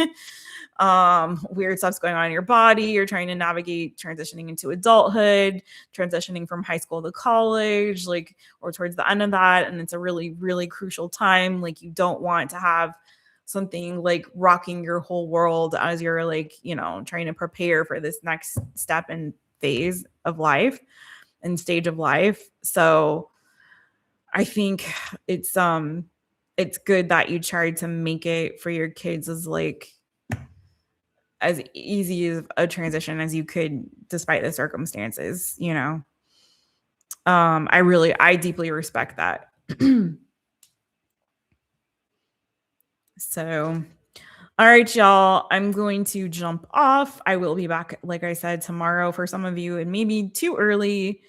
Weird stuff's going on in your body. You're trying to navigate transitioning into adulthood, transitioning from high school to college, like, or towards the end of that. And it's a really, really crucial time. Like, you don't want to have something like rocking your whole world as you're like, trying to prepare for this next step and phase of life and stage of life. So I think it's good that you tried to make it for your kids as easy as a transition as you could, despite the circumstances, I deeply respect that. So, all right, y'all, I'm going to jump off. I will be back, like I said, tomorrow for some of you, and maybe too early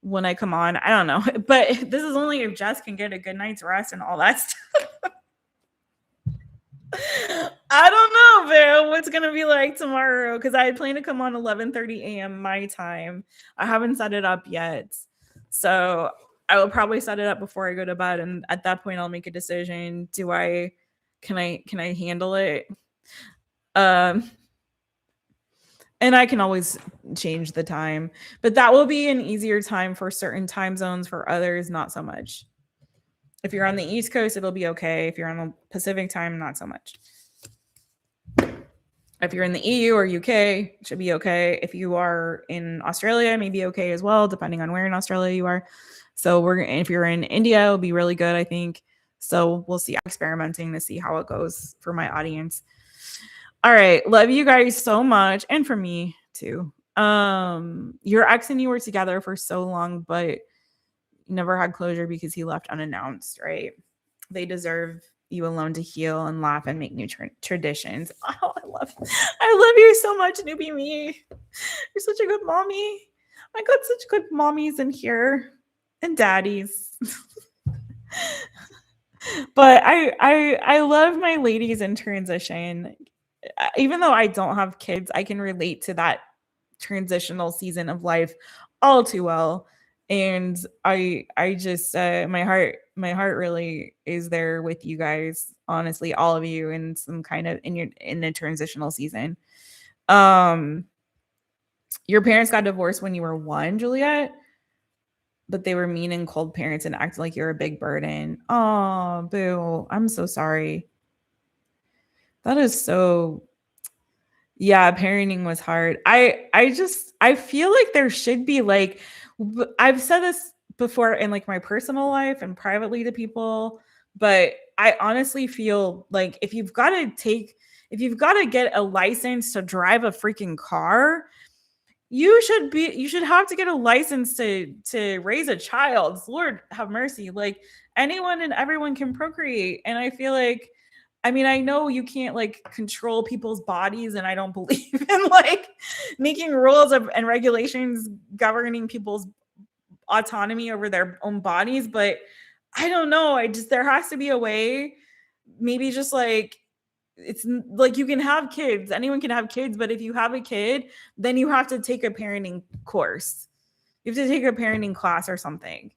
when I come on. I don't know, but this is only if Jess can get a good night's rest and all that stuff. I don't know, man, what's gonna be like tomorrow, because I plan to come on 11:30 a.m. my time. I haven't set it up yet, so I will probably set it up before I go to bed, and at that point I'll make a decision. Can I handle it? And I can always change the time, but that will be an easier time for certain time zones. For others, not so much. If you're on the East Coast, it'll be okay. If you're on the Pacific time, not so much. If you're in the EU or UK, it should be okay. If you are in Australia, maybe okay as well, depending on where in Australia you are. So if you're in India, it'll be really good, I think. So we'll see. I'm experimenting to see how it goes for my audience. All right. Love you guys so much. And for me too. Your ex and you were together for so long, but never had closure because he left unannounced, right? They deserve you alone to heal and laugh and make new traditions. Oh, I love you so much, newbie me. You're such a good mommy. I got such good mommies in here and daddies. But I love my ladies in transition. Even though I don't have kids, I can relate to that transitional season of life all too well. And I just my heart really is there with you guys, honestly, all of you, in some kind of in the transitional season. Your parents got divorced when you were 1, Juliet, but they were mean and cold parents and acted like you're a big burden. Oh, boo. I'm so sorry. That is so, yeah, parenting was hard. I feel like there should be like, I've said this before in like my personal life and privately to people, but I honestly feel like if you've got to get a license to drive a freaking car, you should have to get a license to raise a child. Lord have mercy. Like anyone and everyone can procreate. And I feel like, I mean, I know you can't like control people's bodies, and I don't believe in like making rules and regulations governing people's autonomy over their own bodies, but I don't know. There has to be a way, maybe just like, it's like you can have kids, anyone can have kids, but if you have a kid, then you have to take a parenting course. You have to take a parenting class or something.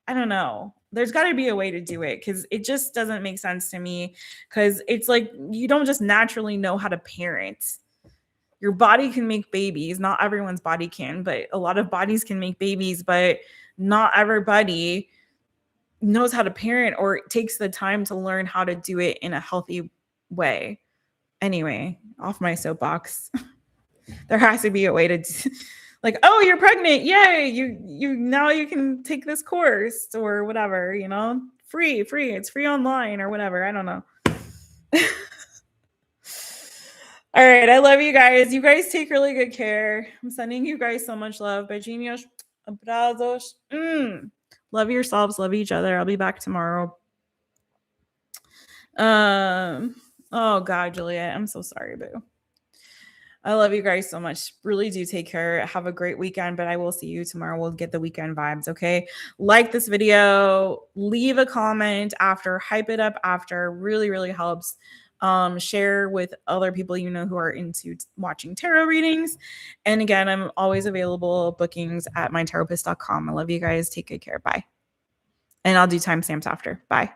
I don't know. There's got to be a way to do it, because it just doesn't make sense to me, because it's like you don't just naturally know how to parent. Your body can make babies. Not everyone's body can, but a lot of bodies can make babies, but not everybody knows how to parent or takes the time to learn how to do it in a healthy way. Anyway, off my soapbox. There has to be a way to like, oh, you're pregnant, yay, you now you can take this course or whatever, you know, free, it's free online or whatever, I don't know. All right, I love you guys. You guys take really good care. I'm sending you guys so much love. Beijinhos, abrazos. Love yourselves, love each other. I'll be back tomorrow. Oh God, Juliet, I'm so sorry, boo. I love you guys so much. Really do take care. Have a great weekend, but I will see you tomorrow. We'll get the weekend vibes, okay? Like this video, leave a comment after, hype it up after. Really, really helps. Share with other people you know who are into watching tarot readings. And again, I'm always available, bookings at mytaropist.com. I love you guys. Take good care. Bye. And I'll do timestamps after. Bye.